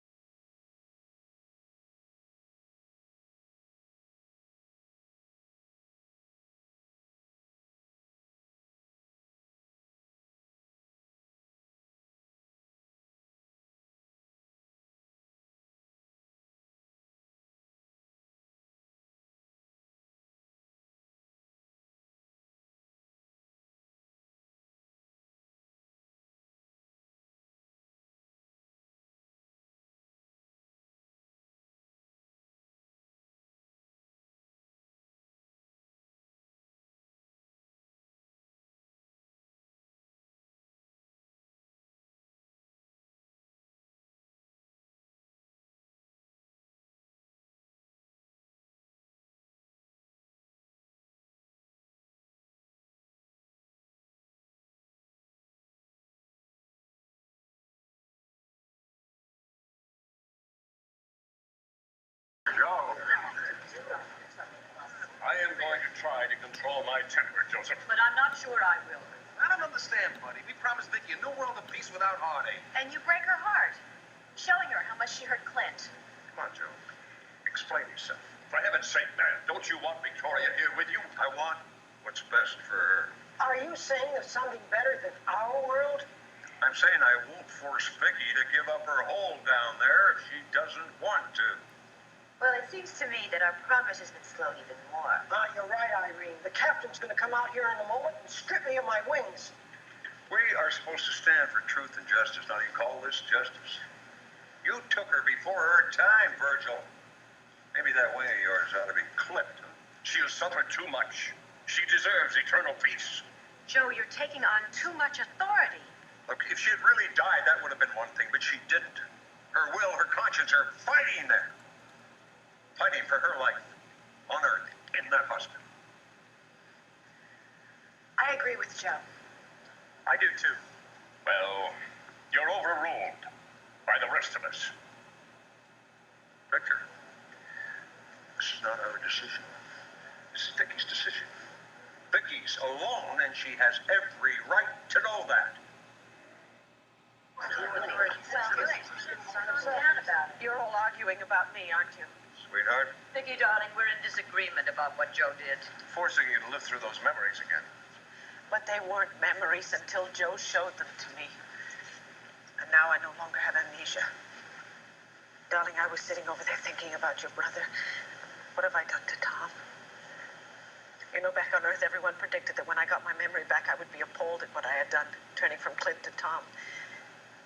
Joe, I am going to try to control my temper, Joseph. But I'm not sure I will. I don't understand, buddy. We promised Viki a new world of peace without heartache. And you break her heart, showing her how much she hurt Clint. Come on, Joe. Explain yourself. For heaven's sake, man, don't you want Victoria here with you? I want what's best for her. Are you saying there's something better than our world? I'm saying I won't force Viki to give up her hold down there if she doesn't want to. Well, it seems to me that our progress has been slowed even more. You're right, Irene. The captain's going to come out here in a moment and strip me of my wings. We are supposed to stand for truth and justice. Now, you call this justice? You took her before her time, Virgil. Maybe that wing of yours ought to be clipped. She has suffered too much. She deserves eternal peace. Joe, you're taking on too much authority. Look, if she had really died, that would have been one thing, but she didn't. Her will, her conscience are fighting there. Fighting for her life on Earth in that hospital. I agree with Joe. I do too. Well, you're overruled by the rest of us. Victor, this is not our decision. This is Vicki's decision. Vicki's alone, and she has every right to know that. You're all arguing about me, aren't you? Sweetheart, Viki, darling, we're in disagreement about what Joe did. Forcing you to live through those memories again. but they weren't memories until Joe showed them to me. And now I no longer have amnesia. Darling, I was sitting over there thinking about your brother. What have I done to Tom? You know, back on Earth, everyone predicted that when I got my memory back, I would be appalled at what I had done, turning from Clint to Tom.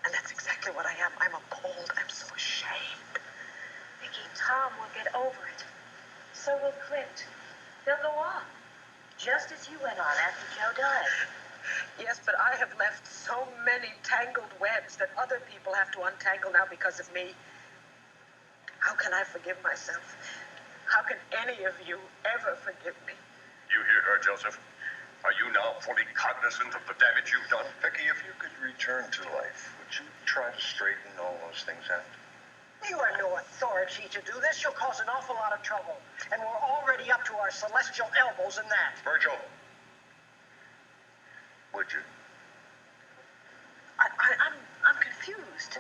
And that's exactly what I am. I'm appalled. I'm so ashamed. Viki, Tom will get over it. So will Clint. They'll go on. Just as you went on after Joe died. Yes, but I have left so many tangled webs that other people have to untangle now because of me. How can I forgive myself? How can any of you ever forgive me? You hear her, Joseph? Are you now fully cognizant of the damage you've done? Vicky, if you could return to life, would you try to straighten all those things out? You have no authority to do this. You'll cause an awful lot of trouble. And we're already up to our celestial elbows in that. Virgil, would you? I'm confused.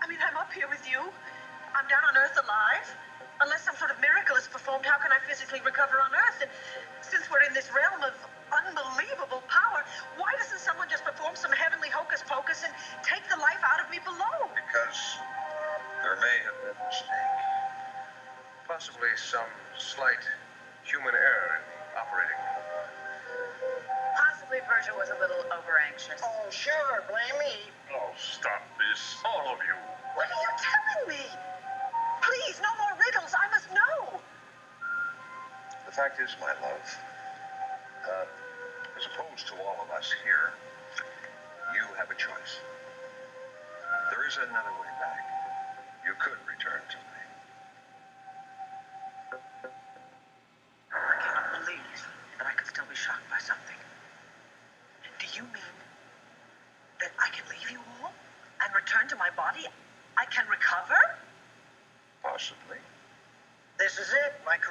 I mean, I'm up here with you. I'm down on Earth alive. Unless some sort of miracle is performed, how can I physically recover on Earth? And since we're in this realm of unbelievable power, why doesn't someone just perform some heavenly hocus pocus and take the life out of me below? Because there may have been a mistake. Possibly some slight human error in the operating room. Possibly Virgil was a little over-anxious. Oh, sure. Blame me. Oh, stop this, all of you. What are you telling me? Please, no more riddles. I must know. The fact is, my love, as opposed to all of us here, you have a choice. There is another way back. You could return to me. I cannot believe that I could still be shocked by something. Do you mean that I can leave you all and return to my body? I can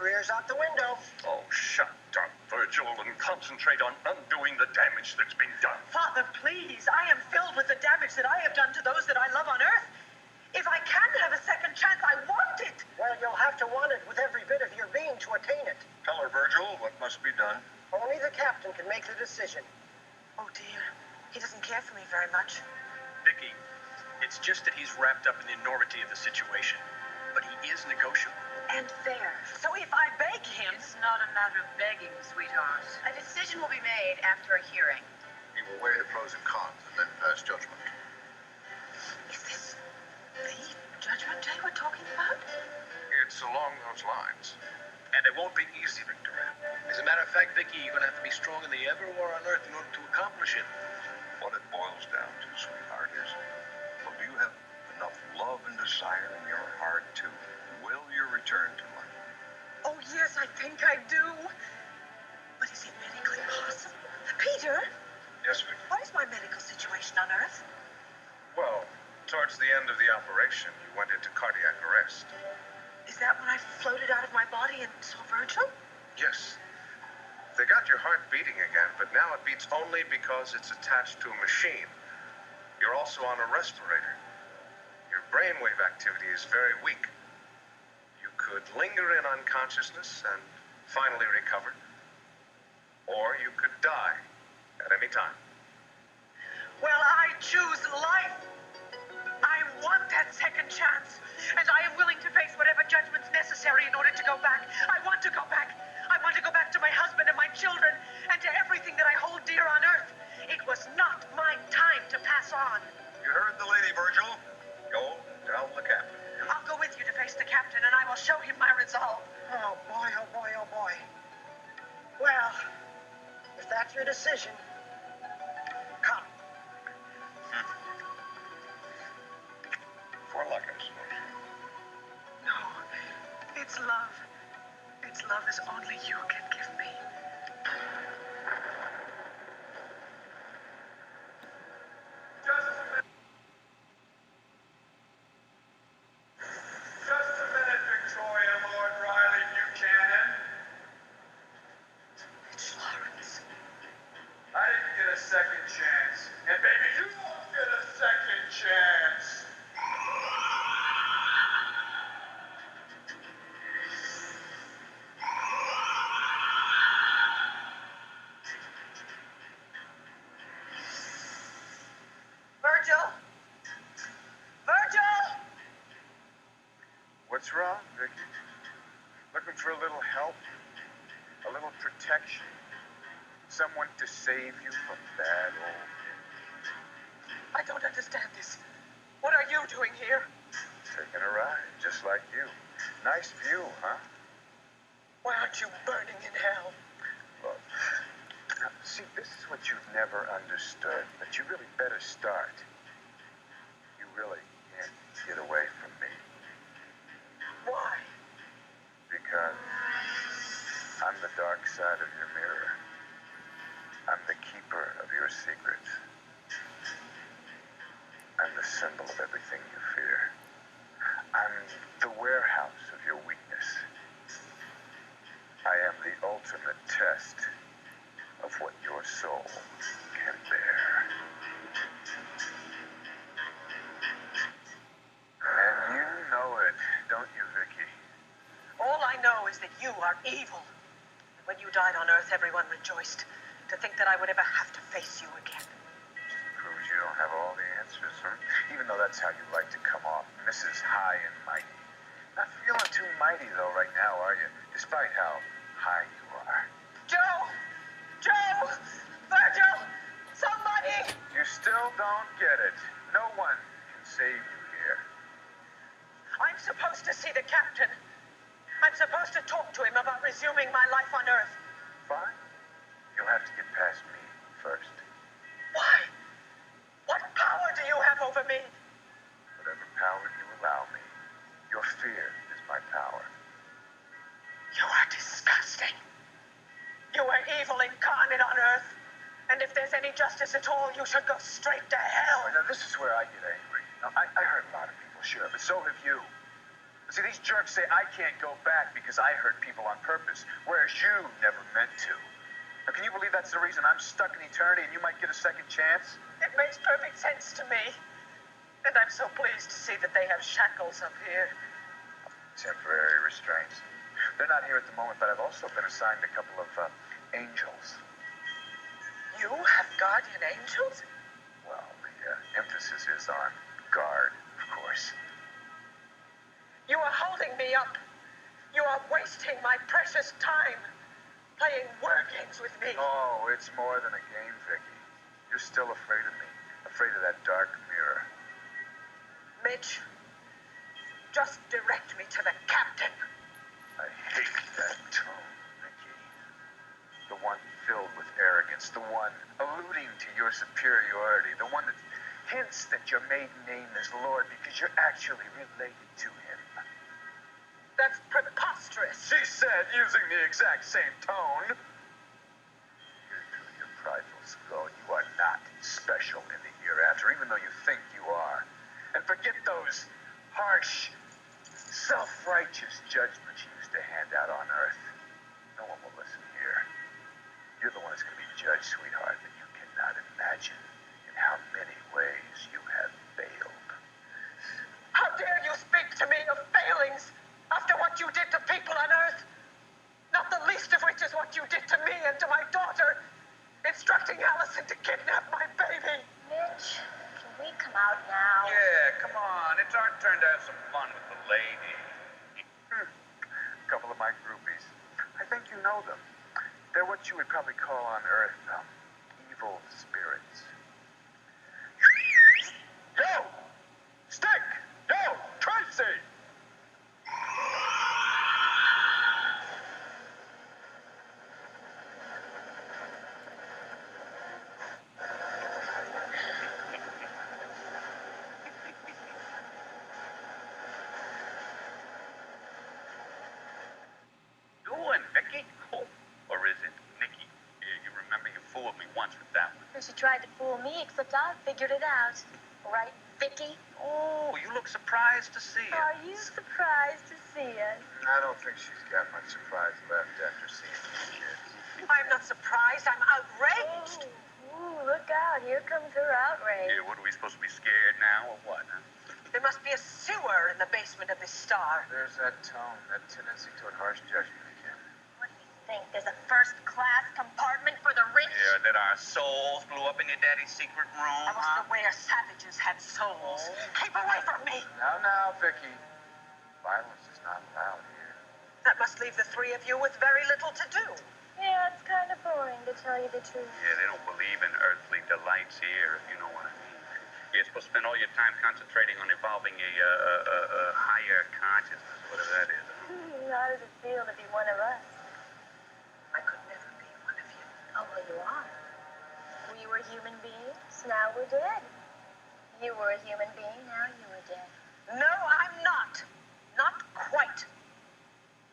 career's out the window. Oh, shut up, Virgil, and concentrate on undoing the damage that's been done. Father, please. I am filled with the damage that I have done to those that I love on Earth. If I can have a second chance, I want it. Well, you'll have to want it with every bit of your being to attain it. Tell her, Virgil, what must be done. Only the captain can make the decision. Oh, dear. He doesn't care for me very much. Viki, it's just that he's wrapped up in the enormity of the situation. But he is negotiable. And fair. So if I beg him... It's not a matter of begging, sweetheart. A decision will be made after a hearing. He will weigh the pros and cons and then pass judgment. Is this the judgment day we're talking about? It's along those lines. And it won't be easy, Victoria. As a matter of fact, Viki, you're going to have to be strong in the ever war on Earth in order to accomplish it. What it boils down to, sweetheart, is, well, do you have enough love and desire in your heart to will your return to life? Oh, yes, I think I do. But is it medically possible? Peter, Yes, Vicky. what is my medical situation on Earth? Well, towards the end of the operation, you went into cardiac arrest. Is that when I floated out of my body and saw Virgil? Yes. They got your heart beating again, but now it beats only because it's attached to a machine. You're also on a respirator. Your brainwave activity is very weak. You could linger in unconsciousness and finally recover. Or you could die at any time. Well, I choose life. I want that second chance. And I am willing to face whatever judgment's necessary in order to go back. I want to go back. I want to go back to my husband and my children and to everything that I hold dear on Earth. It was not my time to pass on. You heard the lady, Virgil. Go tell the captain. I'll go with you to face the captain and I will show him my resolve. Oh, boy, oh, boy, oh, boy. Well, if that's your decision, come. For luck, I suppose. No, it's love. It's love as only you can give me. Just a minute, Victoria, Lord Riley Buchanan. It's Lawrence. I didn't get a second chance. And baby, you won't get a second chance. Virgil! Virgil! What's wrong, Vicky? Looking for a little help? A little protection? Someone to save you from bad old... I don't understand this. What are you doing here? Taking a ride, just like you. Nice view, huh? Why aren't you burning in hell? Look, now, see, this is what you've never understood, but you really better start. You really can't get away from me. Why? Because I'm the dark side of your mirror. I'm the keeper of your secrets. I'm the symbol of everything you fear. I'm the warehouse of your weakness. I am the ultimate test of what your soul can bear. And you know it, don't you, Vicky? All I know is that you are evil. When you died on Earth, everyone rejoiced. To think that I would ever have to face you again. Proves you don't have all the answers, huh? Even though that's how you like to come off, Mrs. High and Mighty. Not feeling too mighty, though, right now, are you? Despite how high you are. Joe! Joe! Virgil! Somebody! You still don't get it. No one can save you here. I'm supposed to see the captain. I'm supposed to talk to him about resuming my life on Earth. Fine. You'll have to get past me first. Why? What power do you have over me? Whatever power you allow me. Your fear is my power. You are disgusting. You are evil incarnate on Earth. And if there's any justice at all, you should go straight to hell. Now, this is where I get angry. Now, I hurt a lot of people, sure, but so have you. See, these jerks say I can't go back because I hurt people on purpose, whereas you never meant to. Now, can you believe that's the reason I'm stuck in eternity and you might get a second chance? It makes perfect sense to me. And I'm so pleased to see that they have shackles up here. Temporary restraints. They're not here at the moment, but I've also been assigned a couple of angels. You have guardian angels? Well, the emphasis is on guard, of course. You are holding me up. You are wasting my precious time playing word games with me. Oh, it's more than a game, Viki. You're still afraid of me, afraid of that dark mirror. Mitch, just direct me to the captain. I hate that tone, Viki. The one filled with arrogance, the one alluding to your superiority, the one that hints that your maiden name is Lord because you're actually related to him. That's preposterous. She said, using the exact same tone. Here through your prideful skull, you are not special in the hereafter, even though you think you are. And forget those harsh, self-righteous judgments you used to hand out on Earth. No one will listen here. You're the one that's going to be judged, sweetheart, and you cannot imagine in how many ways you have failed. How dare you speak to me of failings after what you did to people on Earth? Not the least of which is what you did to me and to my daughter, instructing Allison to kidnap my baby. Mitch, can we come out now? Yeah, come on. It's our turn to have some fun with the lady. A couple of my groupies. I think you know them. They're what you would probably call on Earth, evil spirits. Yo! Stick! Yo! Tracy! Doing, Vicky? Oh, or is it Nikki? Yeah, you remember you fooled me once with that one. She tried to fool me, except I figured it out. Right, Vicky? Oh, you look surprised to see her. Are you surprised to see us? I don't think she's got much surprise left after seeing these kids. I'm not surprised. I'm outraged. Ooh, look out. Here comes her outrage. Yeah, what are we supposed to be scared now or what? Huh? There must be a sewer in the basement of this star. There's that tone, that tendency toward harsh judgment again. What do you think? There's a first-class compartment for the rich? Yeah, that our souls blew up in your daddy's secret room, I wasn't aware savages had souls. Keep away from me. Now, Viki. Violence is not allowed here. That must leave the three of you with very little to do. Yeah, it's kind of boring, to tell you the truth. Yeah, they don't believe in earthly delights here, if you know what I mean. You're supposed to spend all your time concentrating on evolving a higher consciousness, whatever that is. How does it feel to be one of us? I could never be one of you. Oh, well, you are. We were human beings, now we're dead. You were a human being, now you are dead. No, I'm not. Not quite.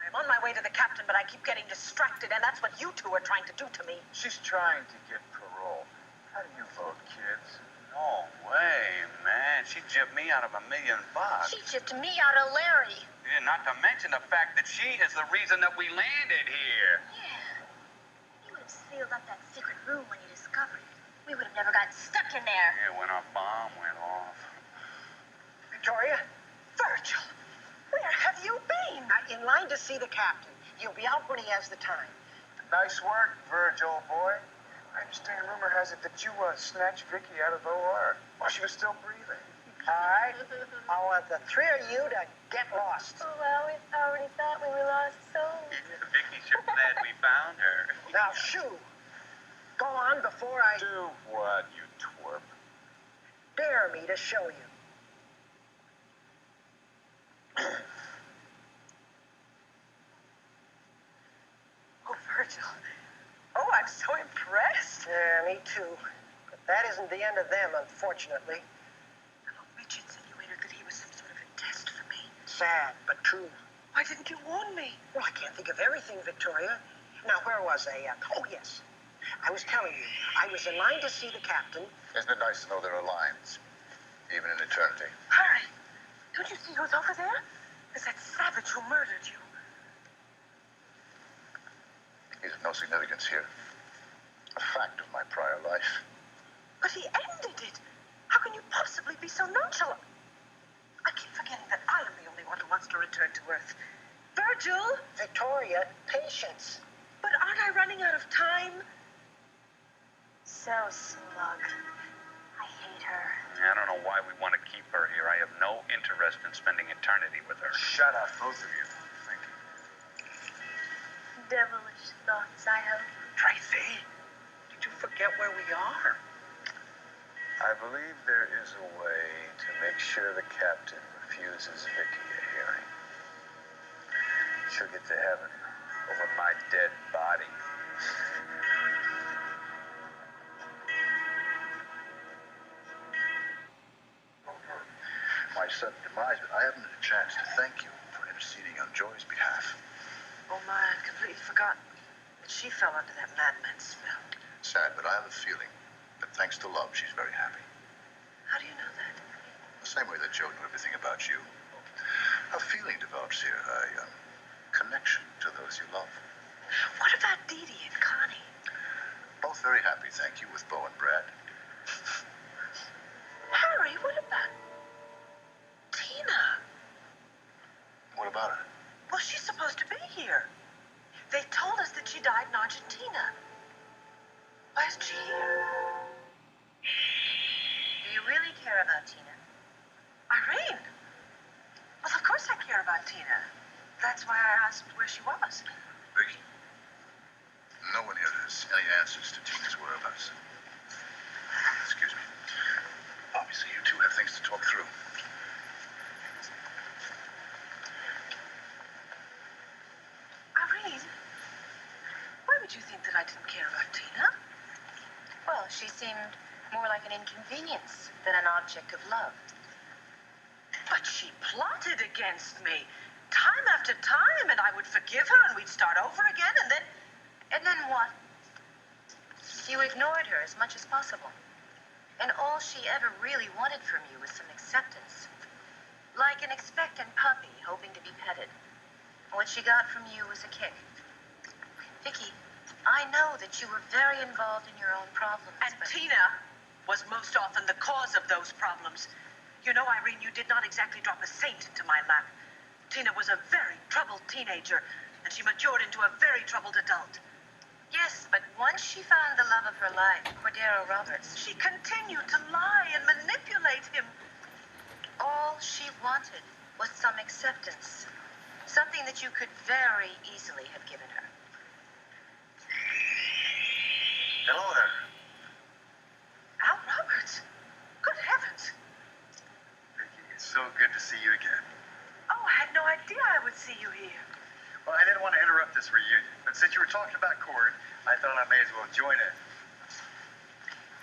I'm on my way to the captain, but I keep getting distracted, and that's what you two are trying to do to me. She's trying to get parole. How do you vote, kids? No way, man. She gypped me out of $1 million. She gypped me out of Larry. Yeah, not to mention the fact that she is the reason that we landed here. Yeah. You would have sealed up that secret room when you discovered it. We would have never gotten stuck in there. Yeah, when our bomb went off. Victoria? Virgil? Where have you been? In line to see the captain. He'll be out when he has the time. Nice work, Virgil, boy. I understand rumor has it that you snatched Viki out of OR while she was still breathing. All right. I want the three of you to get lost. Oh, well, we already thought we were lost souls. Vicky's sure glad we found her. Now, shoo. Go on before I Do what, you twerp? dare me to show you. Oh, Virgil. Oh, I'm so impressed. Yeah, me too. But that isn't the end of them, unfortunately. Oh, Mitch insinuated that he was some sort of a test for me. Sad, but true. Why didn't you warn me? Well, I can't think of everything, Victoria. Now, where was I? Oh, yes. I was telling you, I was in line to see the captain. Isn't it nice to know there are lines, even in eternity? Hurry. Don't you see who's over there? is that savage who murdered you. He's of no significance here. A fact of my prior life. But he ended it. How can you possibly be so nonchalant? I keep forgetting that I am the only one who wants to return to Earth. Virgil? Victoria, patience. But aren't I running out of time? So smug. I hate her. I don't know why we want to keep her here. I have no interest in spending eternity with her. Shut up, both of you. Devilish thoughts, I hope. Tracy, did you forget where we are? I believe there is a way to make sure the captain refuses Viki a hearing. She'll get to heaven over my dead body. My sudden demise, but I haven't had a chance to thank you for interceding on Joy's behalf. Oh my, I'd completely forgotten that she fell under that madman's spell. Sad, but I have a feeling that thanks to love, she's very happy. How do you know that? The same way that Joe knew everything about you. A feeling develops here, a connection to those you love. What about Dee Dee and Connie? Both very happy, thank you, with Bo and Brad. Harry, what about Tina? What about her? Well, she's supposed to be here. They told us that she died in Argentina. Why isn't she here? Do you really care about Tina? Irene? Well, of course I care about Tina. That's why I asked where she was. Viki, no one here has any answers to Tina's whereabouts. Excuse me. Obviously, you two have things to talk through. Irene, why would you think that I didn't care about Tina? Well, she seemed more like an inconvenience than an object of love. But she plotted against me time after time, and I would forgive her, and we'd start over again, and then... And then what? You ignored her as much as possible. And all she ever really wanted from you was some acceptance. Like an expectant puppy hoping to be petted. What she got from you was a kick. Viki, I know that you were very involved in your own problems. And but... Tina was most often the cause of those problems. You know, Irene, you did not exactly drop a saint into my lap. Tina was a very troubled teenager, and she matured into a very troubled adult. Yes, but once she found the love of her life, Cordero Roberts, She continued to lie and manipulate him. all she wanted was some acceptance. Something that you could very easily have given her. Hello there. Al Roberts? Good heavens. Viki, it's so good to see you again. Oh, I had no idea I would see you here. Well, I didn't want to interrupt this reunion, but since you were talking about Cord, I thought I may as well join in.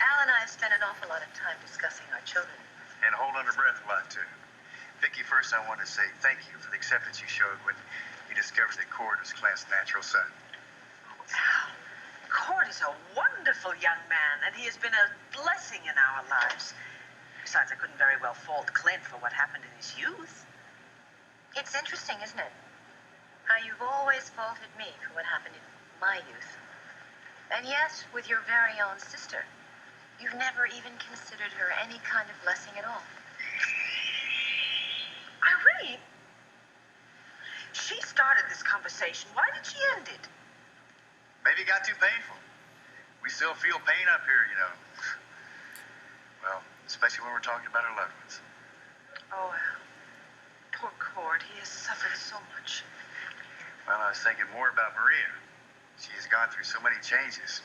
Al and I have spent an awful lot of time discussing our children. And holding her breath a lot, too. Viki, first I want to say thank you for the acceptance you showed when you discovered that Cord was Clint's natural son. Al, Cord is a wonderful young man, and he has been a blessing in our lives. Besides, I couldn't very well fault Clint for what happened in his youth. It's interesting, isn't it? How you've always faulted me for what happened in my youth. And yet, with your very own sister, you've never even considered her any kind of blessing at all. Irene? She started this conversation. Why did she end it? Maybe it got too painful. We still feel pain up here, you know. Well, especially when we're talking about our loved ones. Oh, Al. Poor Cord. He has suffered so much. Well, I was thinking more about Maria. She has gone through so many changes.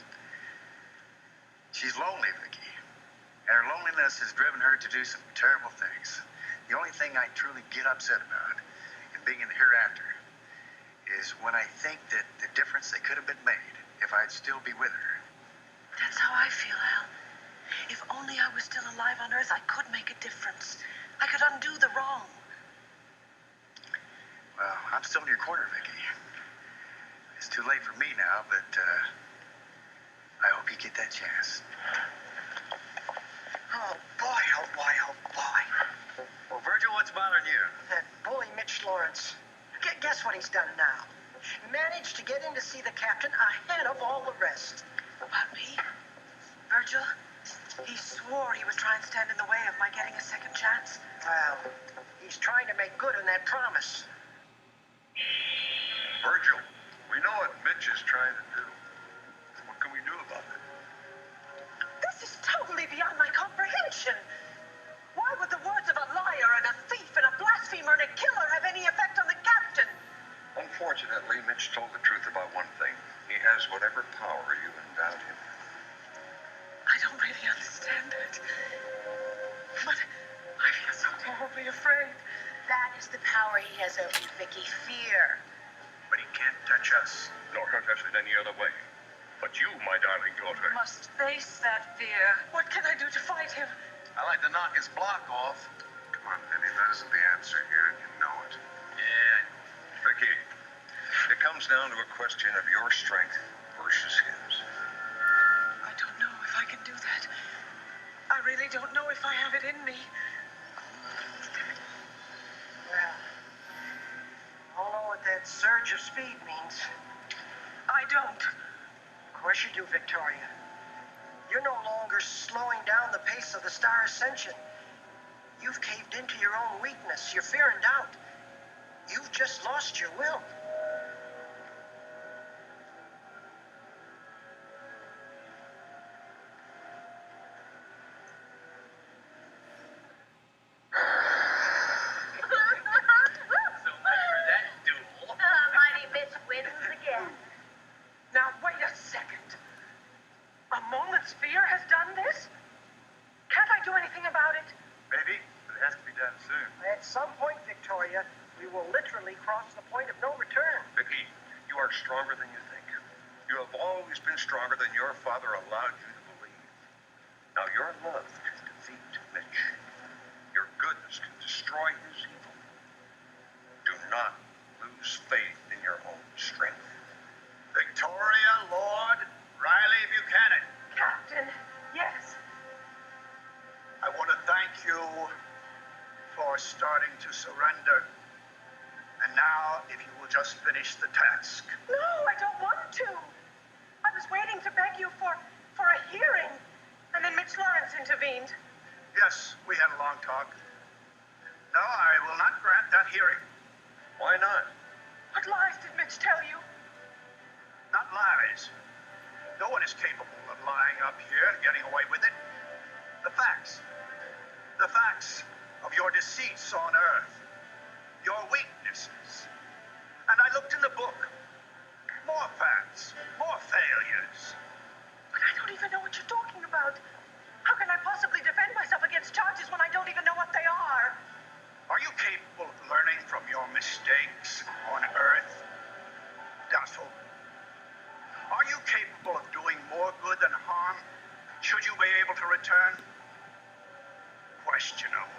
She's lonely, Viki. And her loneliness has driven her to do some terrible things. The only thing I truly get upset about in being in the hereafter is when I think that the difference that could have been made if I'd still be with her. That's how I feel, Al. If only I was still alive on Earth, I could make a difference. I could undo the wrong. Well, I'm still in your corner, Viki. It's too late for me now, but I hope you get that chance. Oh, boy, oh, boy, oh, boy. Well, Virgil, what's bothering you? That bully Mitch Lawrence. see the captain ahead of all the rest. About me? Virgil? He swore he would try and stand in the way of my getting a second chance. Well, he's trying to make good on that promise. Virgil, we know what Mitch is trying to do. What can we do about it? This is totally beyond my comprehension. Why would the words of a liar and a thief and a blasphemer and a killer have any effect on the captain? Unfortunately, Mitch told the truth about one thing. He has whatever power you endowed him. I don't really understand it. But I feel so terribly afraid. That is the power he has over you, Viki. Fear. But he can't touch us. Nor hurt us in any other way. But you, my darling daughter. Must face that fear. What can I do to fight him? I like to knock his block off. Come on, Vinny, that isn't the answer here, and you know it. Yeah. Vicky, it comes down to a question of your strength versus his. I don't know if I can do that. I really don't know if I have it in me. Well, I don't know what that surge of speed means. I don't. Of course you do, Victoria. You're no longer slowing down the pace of the Star Ascension. You've caved into your own weakness, your fear and doubt. You've just lost your will. So much for that duel. Mighty Mitch wins again. Now, wait a second. A moment's fear has done this? Can't I do anything about it? Maybe, but it has to be done soon. At some point, Victoria, we will literally cross the point of no return. Vicky, you are stronger than you think. You have always been stronger than your father allowed you to believe. Now, your love can defeat Mitch. Your goodness can destroy his evil. Do not lose faith in your own strength. Victoria Lord Riley Buchanan, Captain, yes. I want to thank you for starting to surrender. And now, if you will just finish the task. No, I don't want to. I was waiting to beg you for a hearing. And then Mitch Lawrence intervened. Yes, we had a long talk. No, I will not grant that hearing. Why not? What lies did Mitch tell you? Not lies. No one is capable of lying up here and getting away with it. The facts. The facts of your deceits on Earth. Your weaknesses. And I looked in the book. More facts. More failures. But I don't even know what you're talking about. How can I possibly defend myself against charges when I don't even know what they are? Are you capable of learning from your mistakes on Earth? Doubtful. Are you capable of doing more good than harm? Should you be able to return? Questionable.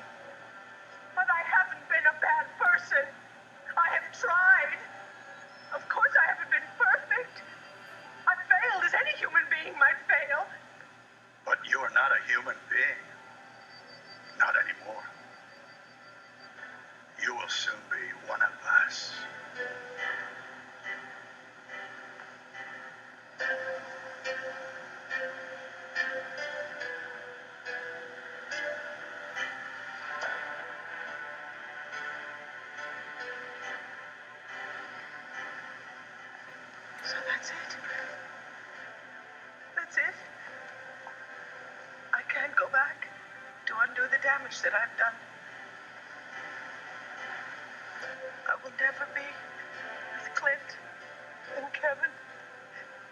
But I haven't been a bad person. I have tried. Of course I haven't been perfect. I've failed as any human being might fail. But you are not a human being. Not anymore. You will soon be one of us. So that's it. That's it. I can't go back to undo the damage that I've done. I will never be with Clint and Kevin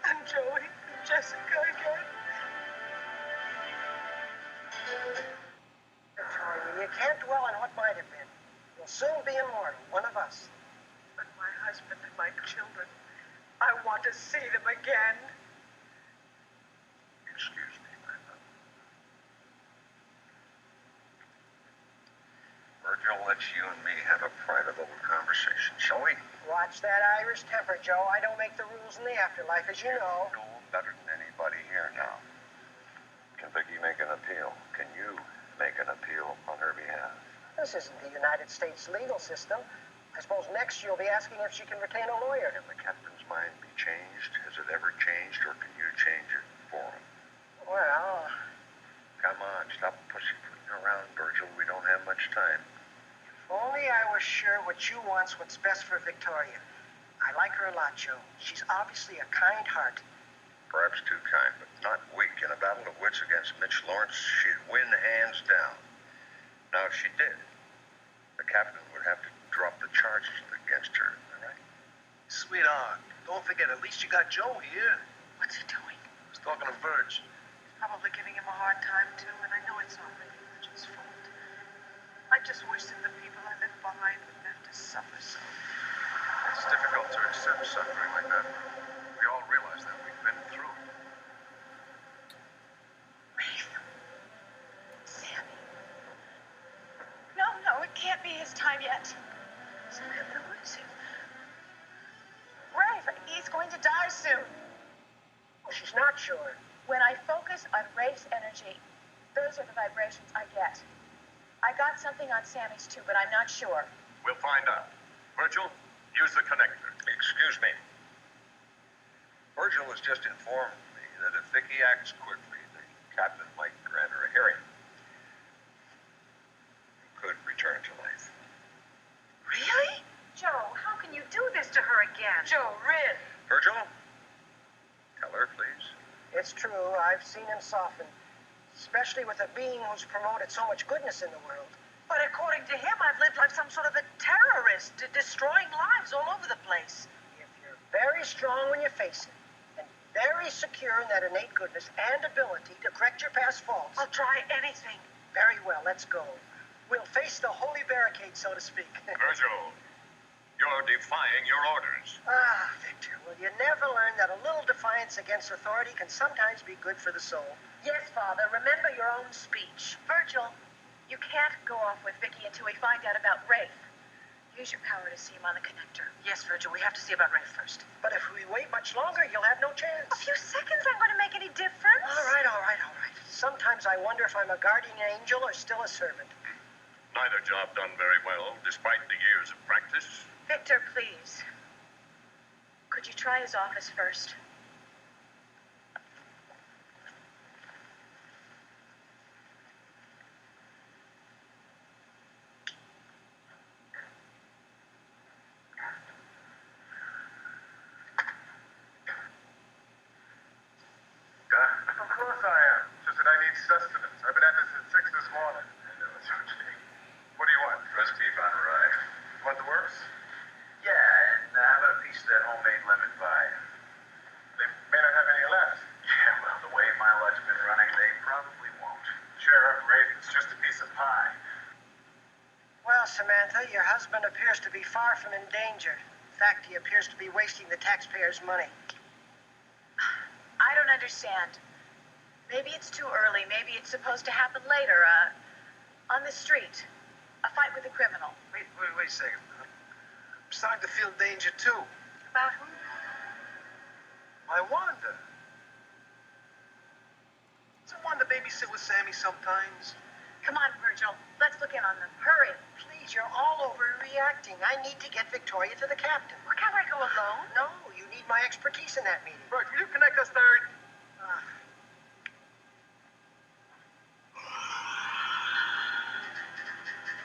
and Joey and Jessica again. Victoria, you can't dwell on what might have been. You'll soon be immortal, one of us. But my husband and my children, I want to see them again. Excuse me, my love. Virgil, let's you and me have a private little conversation, shall we? Watch that Irish temper, Joe. I don't make the rules in the afterlife, as you know. No better than anybody here now. Can Vicky make an appeal? Can you make an appeal on her behalf? This isn't the United States legal system. I suppose next you'll be asking if she can retain a lawyer. Can the captain's mind be changed changed, or can you change it for him? Well, Come on, stop pussyfooting around, Virgil. We don't have much time. if only I was sure what you want's what's best for Victoria. I like her a lot, Joe. She's obviously a kind heart. Perhaps too kind, but not weak. In a battle of wits against Mitch Lawrence, she'd win hands down. Now, if she did, the captain would have to drop the charges against her. Am I right? Sweetheart, don't forget, at least you got Joe here. What's he doing? He's talking to Virg. Probably giving him a hard time, too, and I know it's not really Virgil's fault. I just wish that the people I left behind wouldn't have to suffer so. It's difficult to accept suffering like that. We all realize that. We've been through it. Rafe. Sammy. No, it can't be his time yet. Samantha, what is it? Rafe, he's going to die soon. Well, she's not sure. When I focus on Rafe's energy, those are the vibrations I get. I got something on Sammy's too, but I'm not sure. We'll find out. Virgil, use the connector. Excuse me. Virgil has just informed me that if Viki acts quickly, the captain might grant her a hearing. You could return to life. Really? Joe, how can you do this to her again? Joe, really? Virgil? Tell her, please. It's true, I've seen him soften. Especially with a being who's promoted so much goodness in the world. But according to him, I've lived like some sort of a terrorist, destroying lives all over the place. If you're very strong when you face it, and very secure in that innate goodness and ability to correct your past faults. I'll try anything. Very well, let's go. We'll face the holy barricade, so to speak. Virgil, you're defying your orders. Ah, Victor, will you never learn that a little defiance against authority can sometimes be good for the soul? Yes, Father, remember your own speech. Virgil, you can't go off with Viki until we find out about Rafe. Use your power to see him on the connector. Yes, Virgil, we have to see about Rafe first. But if we wait much longer, you'll have no chance. A few seconds aren't going to make any difference. All right. Sometimes I wonder if I'm a guardian angel or still a servant. Neither job done very well, despite the years of practice. Victor, please. Could you try his office first? Of course I am. Just that I need sustenance. I've been at this at 6 this morning. I know it's okay. What do you want? Roast beef on rye. Want the works? Yeah, and how about a piece of that homemade lemon pie? They may not have any left. Yeah, well, the way my luck's been running, they probably won't. Sheriff, Rafe, it's just a piece of pie. Well, Samantha, your husband appears to be far from endangered. In fact, he appears to be wasting the taxpayers' money. I don't understand. Maybe it's too early. Maybe it's supposed to happen later. On the street. A fight with a criminal. Wait a second. I'm starting to feel danger, too. About who? My Wanda. Doesn't Wanda babysit with Sammy sometimes? Come on, Virgil. Let's look in on them. Hurry. Please, you're all overreacting. I need to get Victoria to the captain. Well, can't I go alone? No, you need my expertise in that meeting. Bert, will you connect us third?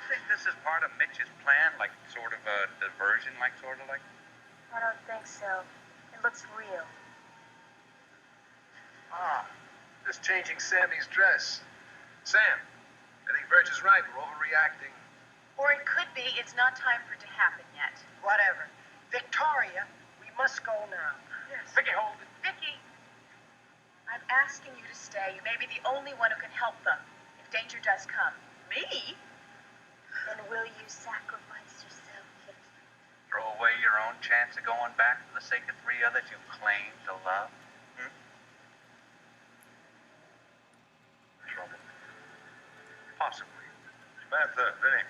Think this is part of Mitch's plan, like sort of a diversion, like? I don't think so. It looks real. Just changing Sammy's dress. Sam, I think Virg is right. We're overreacting. Or it could be it's not time for it to happen yet. Whatever. Victoria, we must go now. Yes. Viki, hold it. Viki, I'm asking you to stay. You may be the only one who can help them if danger does come. Me? Then will you sacrifice yourself, Viki? Throw away your own chance of going back for the sake of 3 others you claim to love? Trouble? Possibly. Samantha, Vinny,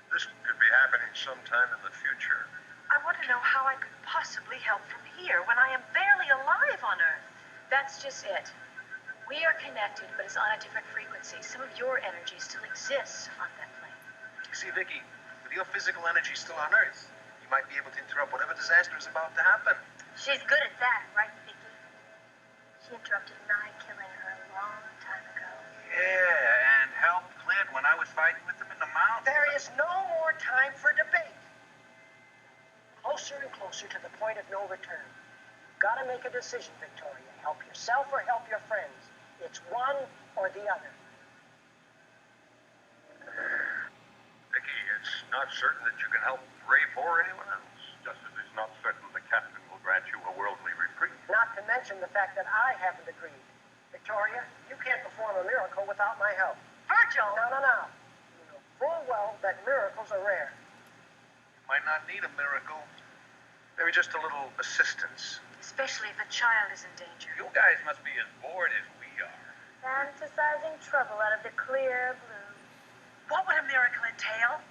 this could be happening sometime in the future. I want to know how I could possibly help from here when I am barely alive on Earth. That's just it. We are connected, but it's on a different frequency. Some of your energy still exists on that plane. See, Viki, with your physical energy still on Earth, you might be able to interrupt whatever disaster is about to happen. She's good at that, right, Viki? She interrupted my killing her a long time ago. Yeah, and helped Clint when I was fighting with him in the mountains. There is no more time for debate. Closer and closer to the point of no return. Gotta make a decision, Victoria. Help yourself or help your friends. It's one or the other. Viki, it's not certain that you can help Rafe or anyone else, just as it's not certain the captain will grant you a worldly reprieve. Not to mention the fact that I haven't agreed. Victoria, you can't perform a miracle without my help. Virgil! No. You know full well that miracles are rare. Might not need a miracle. Maybe just a little assistance. Especially if a child is in danger. You guys must be as bored as we are. Fantasizing trouble out of the clear blue. What would a miracle entail?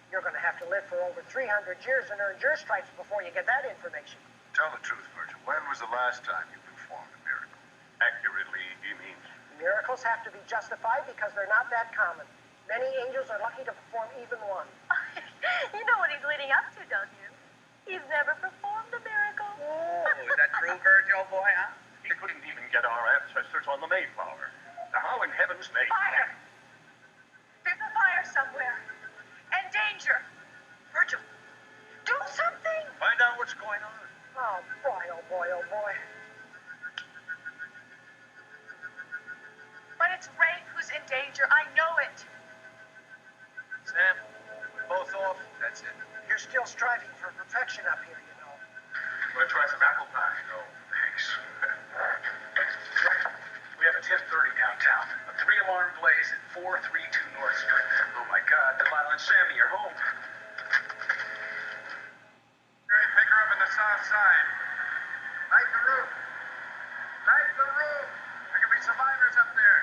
You're going to have to live for over 300 years and earn your stripes before you get that information. Tell the truth, Virgil. When was the last time you performed a miracle? Accurately, he means. Miracles have to be justified because they're not that common. Many angels are lucky to perform even one. You know what he's leading up to, don't you? He's never performed a miracle. Oh, is that true, Virgil, boy, huh? He couldn't even get our ancestors on the Mayflower. Now, how in heaven's name? Fire! There's a fire somewhere. And danger. Virgil, do something. Find out what's going on. Oh, boy. But it's Rafe who's in danger. I know it. Sam, both off. That's it. You're still striving for perfection up here, you know. Want to try some apple pie? No, thanks. We have a 10:30 downtown. A 3-alarm blaze at 432 North Street. Oh my God, Delilah and Sammy are home. Mary, pick her up in the south side. Light the roof. Light the roof. There could be survivors up there.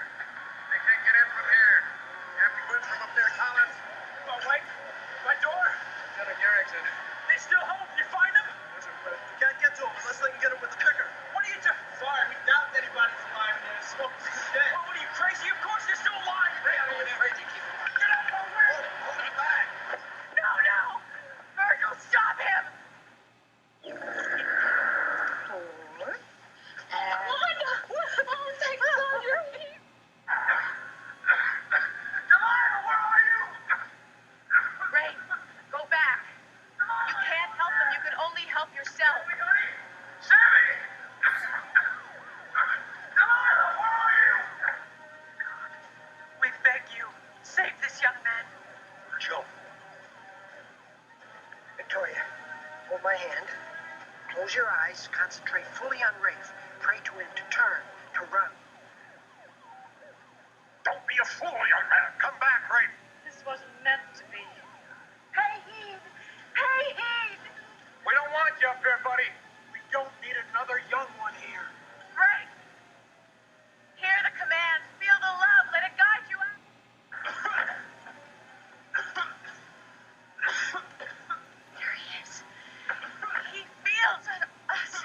They can't get in from here. You have to go in from up there, Collins. Oh, wait. My door? Lieutenant Garrison. They still home. You find them? Listen, Fred. We can't get to them unless they can get them with the picker. What are you doing? Sorry, we doubt anybody's alive in there. Smoke is dead. Oh, what are you, crazy? Of course they're still alive. Hey, I mean, crazy. Get out of my way. Hold it back. No. Virgil, stop him. Wanda! Oh, thank God you're here. Delilah, where are you? Ray, go back. You can't help them. You can only help yourself. Sammy! Delilah, where are you? We beg you, save this young man. Joe. Victoria, hold my hand. Close your eyes. Concentrate fully on Rafe. Pray to him to turn, to run. Don't be a fool, young man. Come back, Rafe. This wasn't meant to be. Hey, Heed! We don't want you up here, buddy. We don't need another young one here. Ray! Hear the command. Feel the love. Let it guide you out. There he is. He feels us.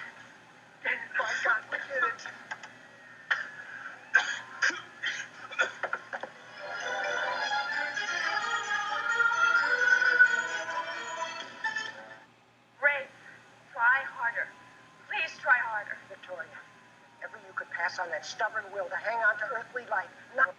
My God, we did it. Ray, try harder. Please try harder. Victoria, ever you could pass on that stubborn will to hang on to earthly life. Not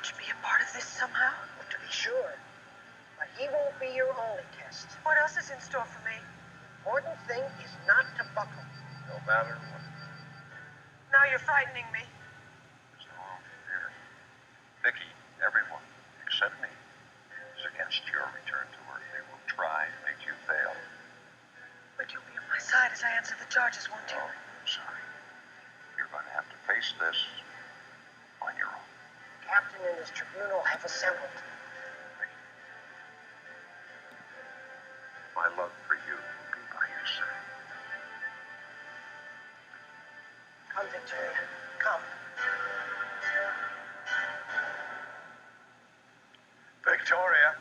Mitch be a part of this somehow? Well, to be sure. But he won't be your only test. What else is in store for me? Important thing is not to buckle. No matter what. Now you're frightening me. There's no fear. Viki, everyone, except me, is against your return to Earth. They will try to make you fail. But you'll be on my side as I answer the charges, won't you? Oh, I'm sorry. You're going to have to face this on your own. Captain and his tribunal have assembled. My love for you will be by your side. Come, Victoria. Come. Victoria,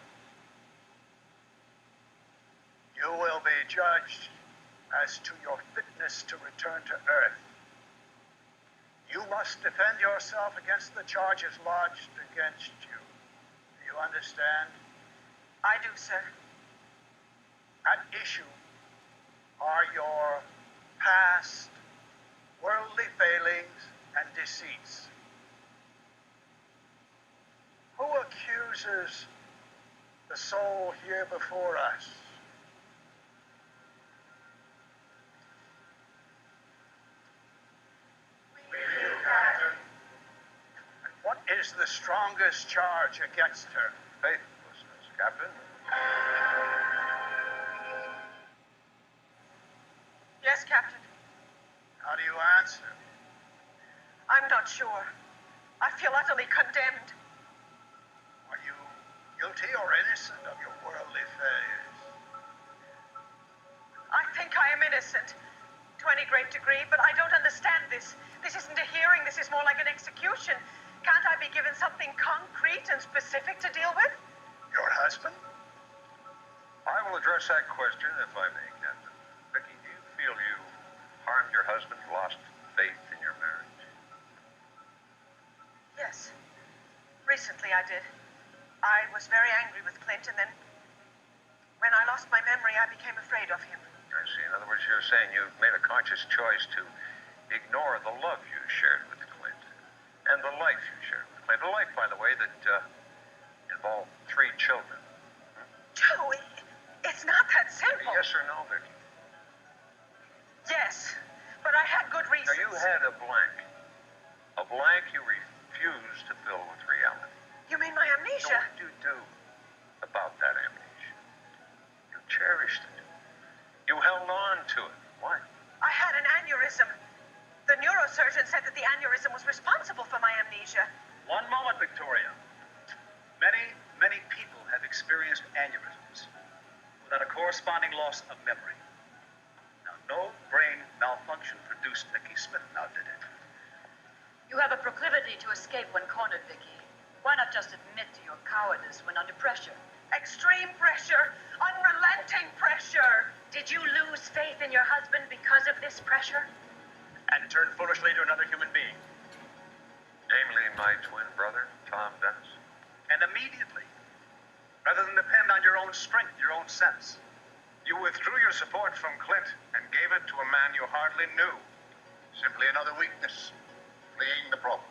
you will be judged as to your fitness to return to Earth. You must defend yourself against the charges lodged against you. Do you understand? I do, sir. At issue are your past worldly failings and deceits. Who accuses the soul here before us? And what is the strongest charge against her? Faithlessness, Captain. Yes, Captain. How do you answer? I'm not sure. I feel utterly condemned. Are you guilty or innocent of your worldly failures? I think I am innocent to any great degree, but I don't understand this. This isn't a hearing. This is more like an execution. Can't I be given something concrete and specific to deal with? Your husband? I will address that question, if I may, Captain. Viki, do you feel you harmed your husband, lost faith in your marriage? Yes. Recently I did. I was very angry with Clint, and then when I lost my memory, I became afraid of him. I see. In other words, you're saying you've made a conscious choice to ignore the love you shared with Clint and the life you shared with Clint. A life, by the way, that involved 3 children. Joe, it's not that simple. Yes or no, Viki? Yes, but I had good reasons. Now, you had a blank. A blank you refused to fill with reality. You mean my amnesia? So what did you do about that amnesia? You cherished it. You held on to it. Why? I had an aneurysm. The neurosurgeon said that the aneurysm was responsible for my amnesia. One moment, Victoria. Many, many people have experienced aneurysms without a corresponding loss of memory. Now, no brain malfunction produced Viki Smith, now did it? You have a proclivity to escape when cornered, Viki. Why not just admit to your cowardice when under pressure? Extreme pressure, unrelenting pressure. Did you lose faith in your husband because of this pressure? And turn foolishly to another human being. Namely, my twin brother, Tom Dennis. And immediately, rather than depend on your own strength, your own sense, You withdrew your support from Clint and gave it to a man you hardly knew. Simply another weakness, fleeing the problem.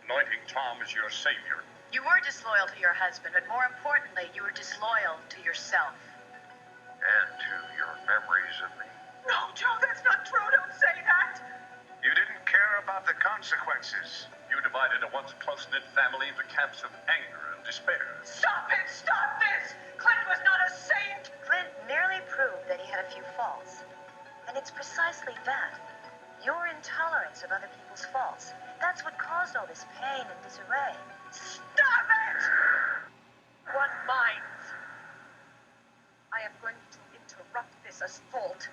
Anointing Tom as your savior. You were disloyal to your husband, but more importantly, you were disloyal to yourself. And to your memories of me. No, Joe, that's not true. Don't say that. You didn't care about the consequences. You divided a once close-knit family into camps of anger and despair. Stop it! Stop this! Clint was not a saint! Clint merely proved that he had a few faults. And it's precisely that, your intolerance of other people's faults, that's what caused all this pain and disarray. Stop it! One minds. I am going to interrupt this assault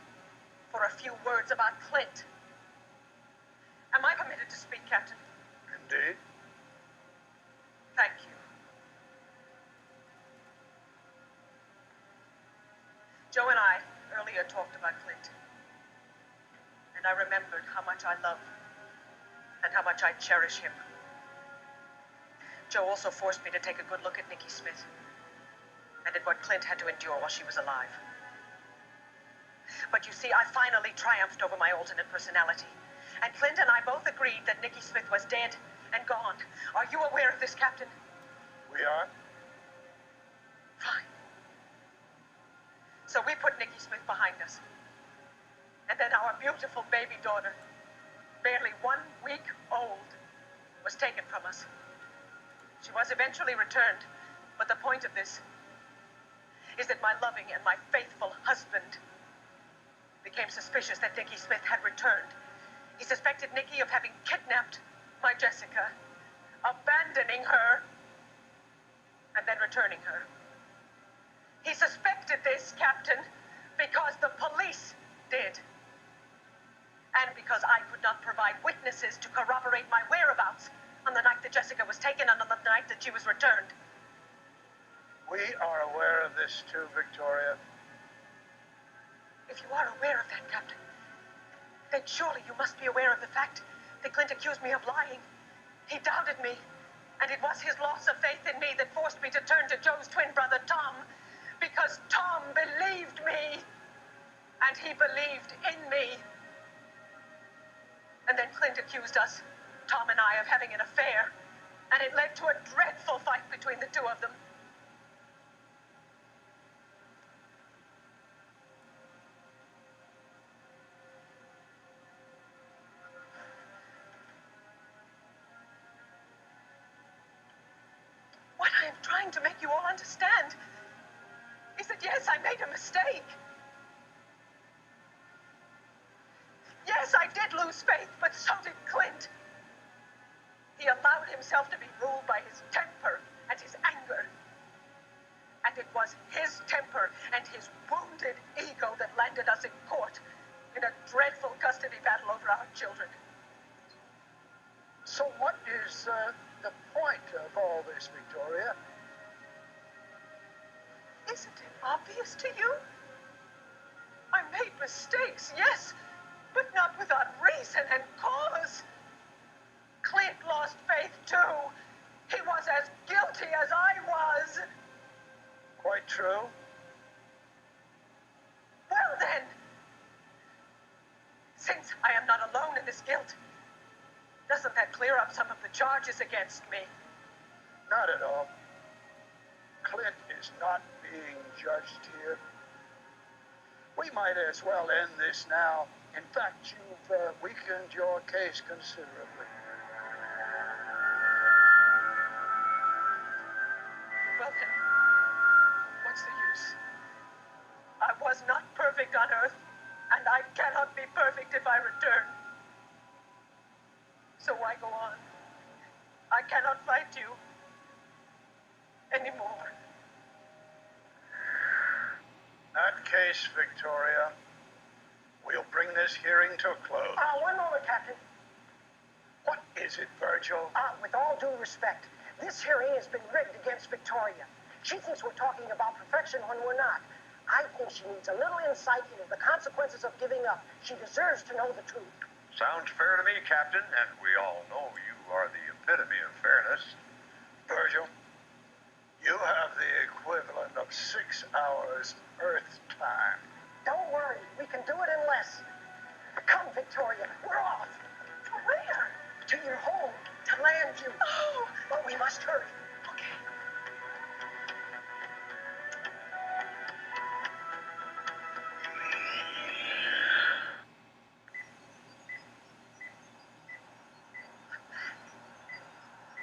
for a few words about Clint. Am I permitted to speak, Captain? Indeed. Thank you. Joe and I earlier talked about Clint. And I remembered how much I love and how much I cherish him. Joe also forced me to take a good look at Nikki Smith and at what Clint had to endure while she was alive. But you see, I finally triumphed over my alternate personality. And Clint and I both agreed that Nikki Smith was dead and gone. Are you aware of this, Captain? We are? Fine. So we put Nikki Smith behind us. And then our beautiful baby daughter, barely 1 week old, was taken from us. She was eventually returned, but the point of this is that my loving and my faithful husband became suspicious that Nikki Smith had returned. He suspected Nikki of having kidnapped my Jessica, abandoning her, and then returning her. He suspected this, Captain, because the police did. And because I could not provide witnesses to corroborate my whereabouts on the night that Jessica was taken and on the night that she was returned. We are aware of this too, Victoria. If you are aware of that, Captain, then surely you must be aware of the fact that Clint accused me of lying. He doubted me, and it was his loss of faith in me that forced me to turn to Joe's twin brother, Tom, because Tom believed me, and he believed in me. And then Clint accused us, Tom and I, of having an affair, and it led to a dreadful fight between the two of them. What I am trying to make you all understand is that, yes, I made a mistake. Yes, I did lose faith, but so did Clint. He allowed himself to be ruled by his temper and his anger. And it was his temper and his wounded ego that landed us in court in a dreadful custody battle over our children. So what is the point of all this, Victoria? Isn't it obvious to you? I made mistakes, yes, but not without reason and cause. Clint lost faith too. He was as guilty as I was. Quite true. Well then, since I am not alone in this guilt, doesn't that clear up some of the charges against me? Not at all. Clint is not being judged here. We might as well end this now. In fact, you've weakened your case considerably. Well then, what's the use? I was not perfect on Earth, and I cannot be perfect if I return. So why go on? I cannot fight you anymore. In that case, Victoria, we'll bring this hearing to a close. One moment, Captain. What is it, Virgil? With all due respect, this hearing has been rigged against Victoria. She thinks we're talking about perfection when we're not. I think she needs a little insight into the consequences of giving up. She deserves to know the truth. Sounds fair to me, Captain, and we all know you are the epitome of fairness. Virgil, you have the equivalent of 6 hours Earth time. Don't worry, we can do it in less. Come, Victoria, we're off. Where? To your home, to land you. Oh! But we must hurry. Okay.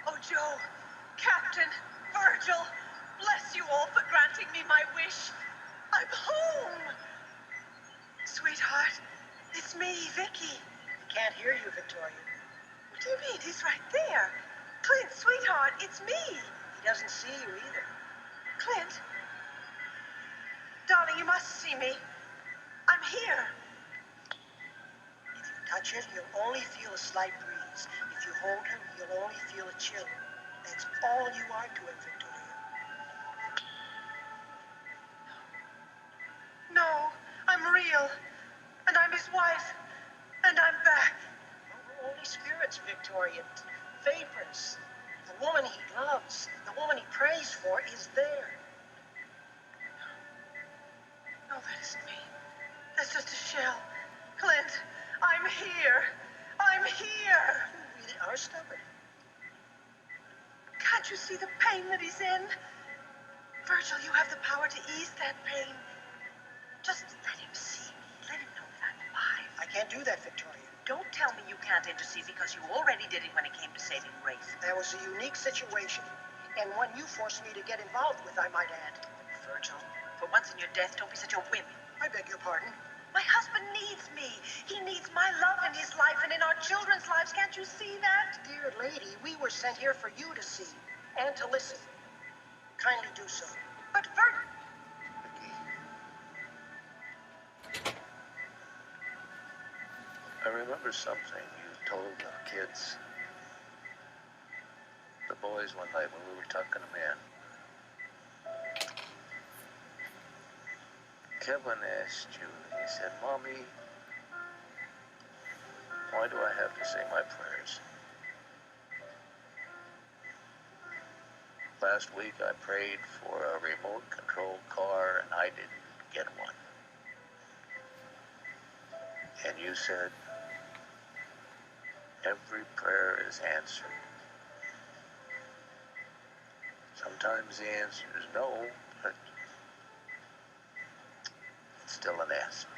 Oh, Joe, Captain, Virgil, bless you all for granting me my wish. I'm home. Sweetheart, it's me, Viki. Can't hear you, Victoria. What do you mean? He's right there. Clint, sweetheart, it's me. He doesn't see you either. Clint? Darling, you must see me. I'm here. If you touch him, you'll only feel a slight breeze. If you hold him, you'll only feel a chill. That's all you are to him, Victoria. No, I'm real. And I'm his wife. And I'm back. No, we're only spirits, Victoria. Vapors. The woman he loves, the woman he prays for, is there. No, that isn't me. That's just a shell. Clint, I'm here. I'm here. You really are stubborn. Can't you see the pain? pain that he's in. Virgil, you have the power to ease that pain. Just let him see me. Let him know that I'm alive. I can't do that, Victoria. Don't tell me you can't intercede because you already did it when it came to saving Rafe. That was a unique situation, and one you forced me to get involved with, I might add. Virgil, for once in your death, don't be such a wimp. I beg your pardon. My husband needs me. He needs my love in his life and in our children's lives. Can't you see that? Dear lady, we were sent here for you to see and to listen. Kindly do so. But Virgil... I remember something you told the kids, the boys, one night when we were tucking them in. Kevin asked you, he said, Mommy, why do I have to say my prayers? Last week I prayed for a remote controlled car and I didn't get one. And you said, every prayer is answered. Sometimes the answer is no, but it's still an answer.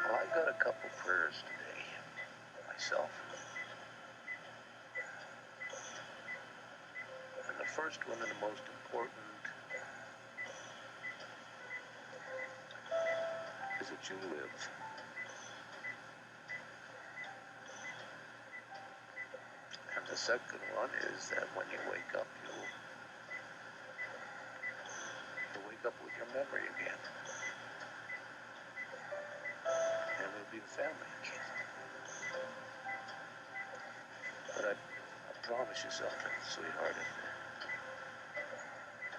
Well, I got a couple prayers today, myself. And the first one and the most important is that you live. And the second one is that when you wake up, you'll wake up with your memory again. And we'll be a family again. But I promise you something, sweetheart.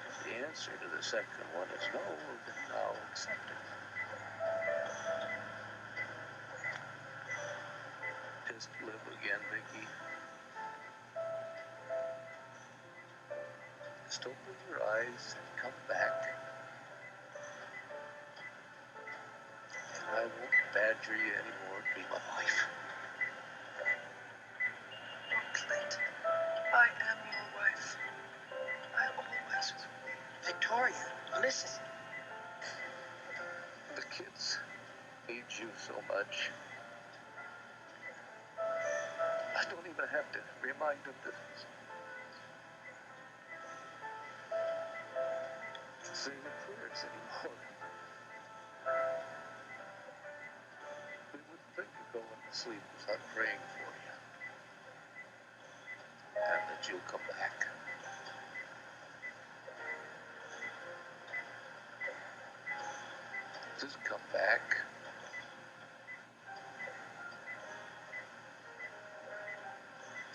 If the answer to the second one is no, then I'll accept it. Just live again, Viki. Just open your eyes and come back. And I won't badger you anymore. Be my wife. Oh, Clint, I am your wife. I always will be. Victoria, listen. The kids need you so much. I don't even have to remind them to say the prayers anymore. They wouldn't think of going to sleep without praying for you. And that you'll come back. Just come back.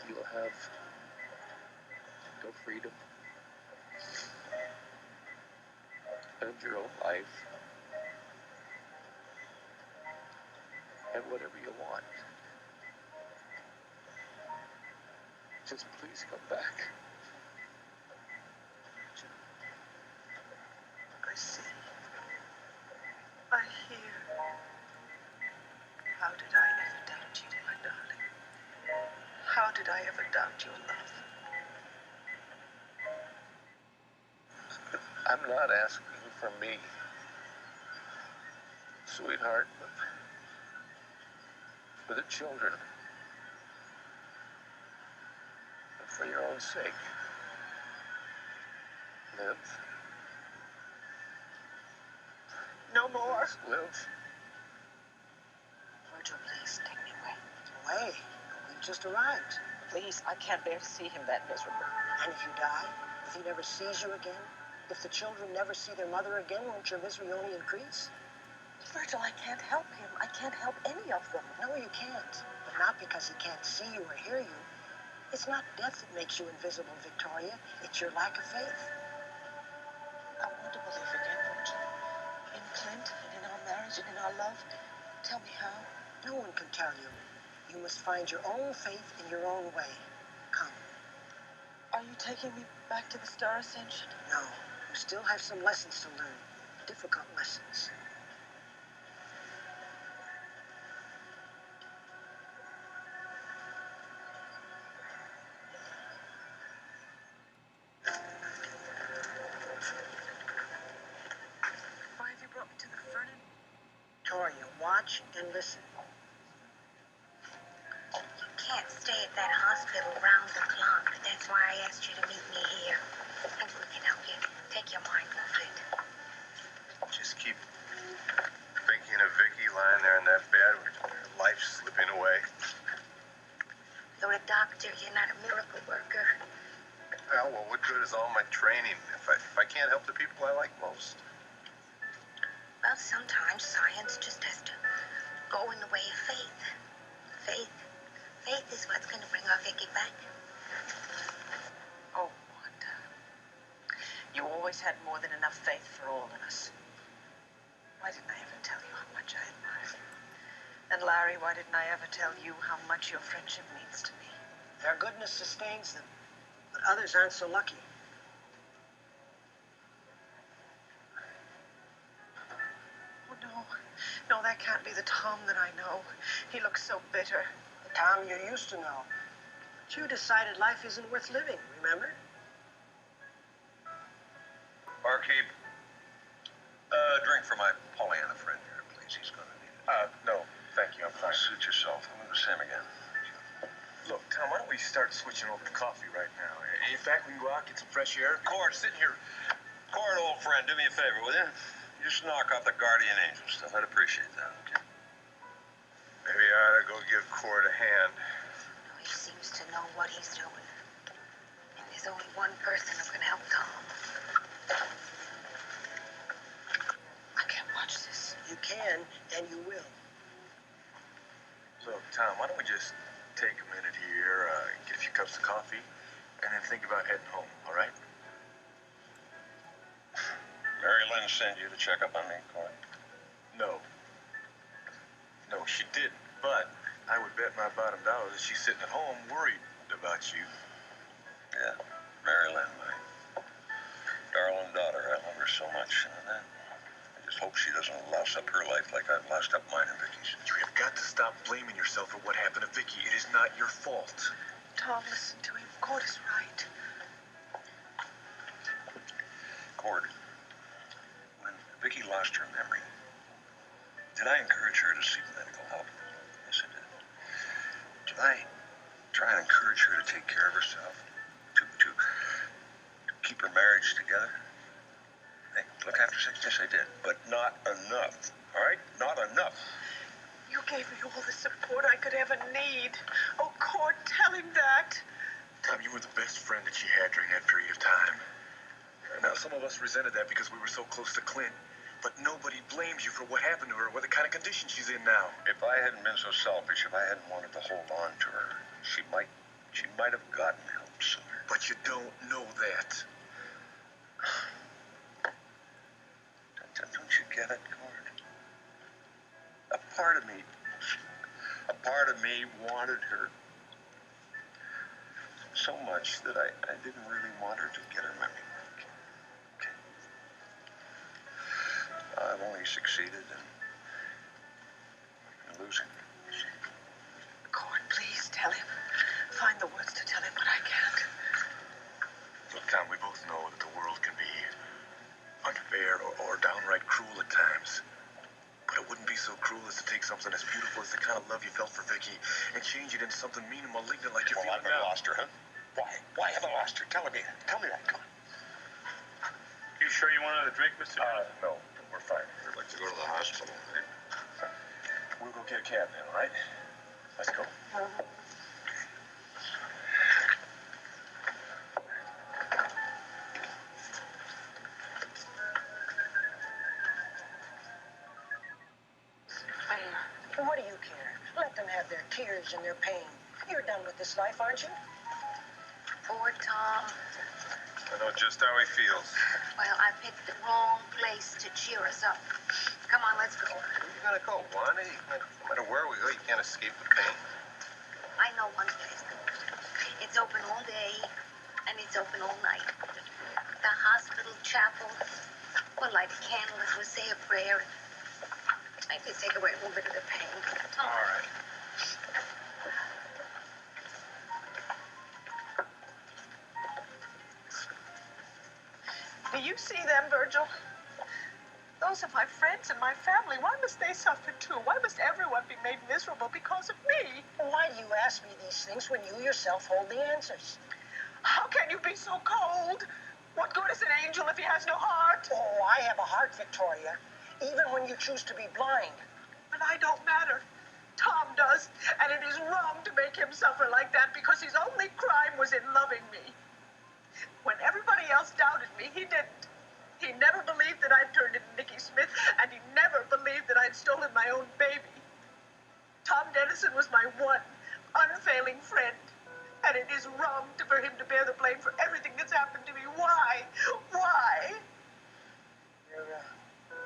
You'll have your freedom and your own life and whatever you want. Just please come back. I see. I hear. How did I ever doubt you, my darling? How did I ever doubt your love? I'm not asking for me, sweetheart, but for the children and for your own sake. Live. No more. Just live. Virgil, please take me away. Away. We just arrived. Please, I can't bear to see him that miserable. And if you die, if he never sees you again, if the children never see their mother again, won't your misery only increase? Virgil, I can't help him. I can't help any of them. No, you can't. But not because he can't see you or hear you. It's not death that makes you invisible, Victoria. It's your lack of faith. I want to believe again, Virgil. In Clint, and in our marriage, and in our love. Tell me how. No one can tell you. You must find your own faith in your own way. Come. Are you taking me back to the Star Ascension? No, you still have some lessons to learn. Difficult lessons. Why have you brought me to the Fernin? Victoria, watch and listen. You can't stay at that hospital round the clock. That's why I asked you to meet me here. Maybe we can help you take your mind off it. Just keep thinking of Viki lying there in that bed with her life slipping away. You're a doctor. You're not a miracle worker. Well, what good is all my training if I can't help the people I like most? Well, sometimes science just has to go in the way of faith. Faith is what's going to bring our Viki back. Oh, Wanda. You always had more than enough faith for all of us. Why didn't I ever tell you how much I admire you? And Larry, why didn't I ever tell you how much your friendship means to me? Their goodness sustains them, but others aren't so lucky. Oh, no. No, that can't be the Tom that I know. He looks so bitter. The Tom you used to know. But you decided life isn't worth living, remember? Barkeep, drink for my Pollyanna friend here, please. He's gonna need it. No, thank you. I'm fine. Suit yourself. I'm gonna Sam again. Look, Tom, why don't we start switching over to coffee right now? In fact, we can go out, get some fresh air. Cord, sit here. Cord, old friend, do me a favor, will you? Just knock off the guardian angel stuff. I'd appreciate that, okay? Maybe I ought to go give Cord a hand. He seems to know what he's doing. And there's only one person who can help Tom. I can't watch this. You can, and you will. Look, Tom, why don't we just take a minute here, get a few cups of coffee, and then think about heading home, all right? Mary Lynn sent you to check up on me, Cord? No. No, she didn't. But I would bet my bottom dollar that she's sitting at home worried about you. Yeah, Mary Lynn, my darling daughter. I love her so much. And I just hope she doesn't louse up her life like I've loused up mine and Vicky's. You have got to stop blaming yourself for what happened to Viki. It is not your fault. Tom, listen to him. Cord is right. Cord, when Vicky lost her memory, did I encourage her to seek medical help? Yes, I did. Did I try and encourage her to take care of herself? To keep her marriage together? Hey, look after sex? Yes, I did. But not enough. All right? Not enough. You gave me all the support I could ever need. Oh, Cord, tell him that. Tom, you were the best friend that she had during that period of time. Now, some of us resented that because we were so close to Clint, but nobody blames you for what happened to her or what the kind of condition she's in now. If I hadn't been so selfish, if I hadn't wanted to hold on to her, she might have gotten help sooner. But you don't know that. Don't you get it, Cord? A part of me wanted her so much that I didn't really want her to get her memory back. Okay. I've only succeeded in losing. Cord, please tell him. Find the words to tell him, but I can't. Look, Tom, we both know that the world can be unfair or downright cruel at times. But it wouldn't be so cruel as to take something as beautiful as the kind of love you felt for Viki and change it into something mean and malignant like you're feeling now. I've lost her, huh? Why? Why have I lost her? Tell me that. Come on. You sure you want another drink, Mr. No, we're fine. I'd like to go to the hospital. We'll go get a cab then, all right? Let's go. What do you care? Let them have their tears and their pain. You're done with this life, aren't you? Poor Tom. I know just how he feels. Well, I picked the wrong place to cheer us up. Come on, let's go. Where you gonna go, Wanda? No matter where we go, you can't escape the pain. I know one place. It's open all day and it's open all night. The hospital, chapel, we'll light a candle as we say a prayer. Maybe take away a little bit of the pain. All right. Do you see them, Virgil? Those are my friends and my family. Why must they suffer too? Why must everyone be made miserable because of me? Why do you ask me these things when you yourself hold the answers? How can you be so cold? What good is an angel if he has no heart? Oh, I have a heart, Victoria, even when you choose to be blind. But I don't matter. Tom does, and it is wrong to make him suffer like that because his only crime was in loving me. When everybody else doubted me, he didn't. He never believed that I'd turned into Nicky Smith, and he never believed that I'd stolen my own baby. Tom Dennison was my one unfailing friend, and it is wrong for him to bear the blame for everything that's happened to me. Why? Why? Your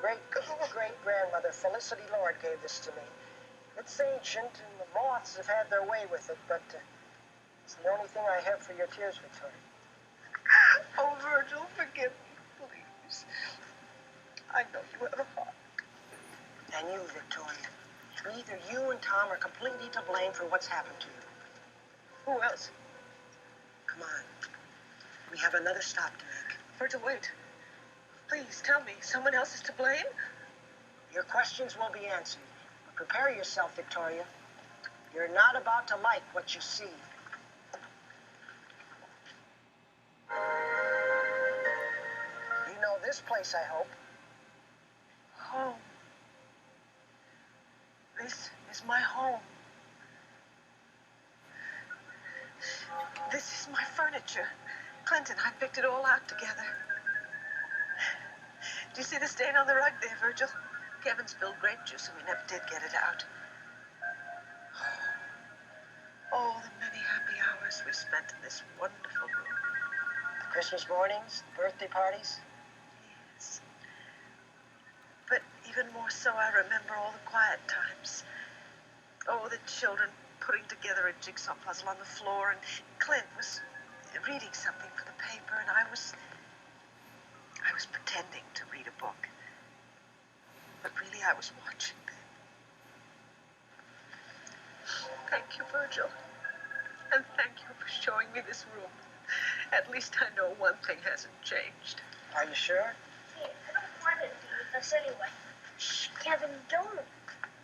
great-great-grandmother, Felicity Lord, gave this to me. It's ancient, and the moths have had their way with it, but it's the only thing I have for your tears, Victoria. Oh, Virgil, forgive me, please. I know you have a heart. And you, Victoria. Neither you and Tom are completely to blame for what's happened to you. Who else? Come on. We have another stop to make. Virgil, wait. Please, tell me, someone else is to blame? Your questions will be answered. But prepare yourself, Victoria. You're not about to like what you see. You know this place, I hope. Home. This is my home. This is my furniture. Clinton, I picked it all out together. Do you see the stain on the rug there, Virgil? Kevin spilled grape juice and we never did get it out. Oh, the many happy hours we spent in this wonderful room. The Christmas mornings, the birthday parties. Yes. But even more so, I remember all the quiet times. Oh, the children putting together a jigsaw puzzle on the floor, and Clint was reading something for the paper, and I was pretending to read a book. But really, I was watching them. Thank you, Virgil. And thank you for showing me this room. At least I know one thing hasn't changed. Are you sure? Hey, I don't want it to be with us anyway. Shh, Kevin, don't.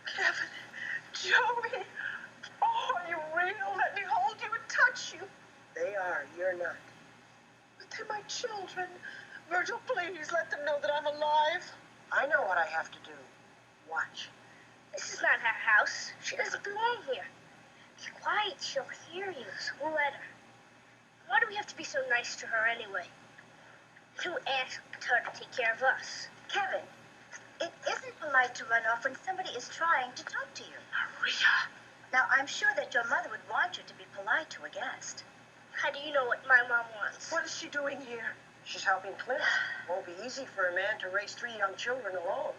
Kevin, Joey, oh, are you real? Let me hold you and touch you. They are. You're not. But they're my children. Virgil, please let them know that I'm alive. I know what I have to do. Watch. This is not her house. She doesn't belong here. Be quiet. She'll hear you, so we'll let her. Why do we have to be so nice to her anyway? You asked her to take care of us. Kevin, it isn't polite to run off when somebody is trying to talk to you. Maria. Now, I'm sure that your mother would want you to be polite to a guest. How do you know what my mom wants? What is she doing here? She's helping Clint. Won't be easy for a man to raise 3 young children alone.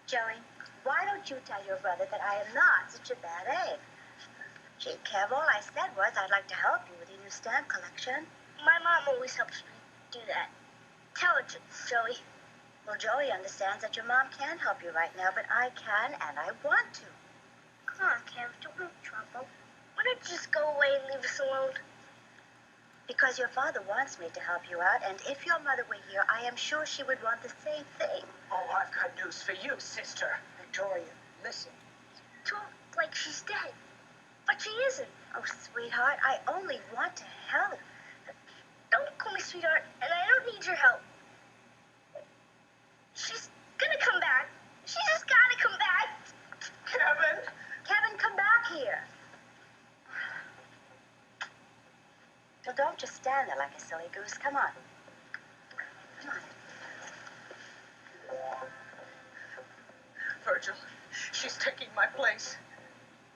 Joey, why don't you tell your brother that I am not such a bad egg? Gee, Kev, all I said was I'd like to help you with your new stamp collection. My mom always helps me do that. Tell her to, Joey. Well, Joey understands that your mom can't help you right now, but I can and I want to. Come on, Kev, don't make trouble. Why don't you just go away and leave us alone? Because your father wants me to help you out, and if your mother were here, I am sure she would want the same thing. Oh, I've got news for you, sister. Victoria, listen. Talk like she's dead. But she isn't. Oh, sweetheart, I only want to help. Don't call me sweetheart, and I don't need your help. She's gonna come back. She just gotta come back. Kevin! Kevin, come back here. So don't just stand there like a silly goose. Come on. Come on. Virgil, she's taking my place.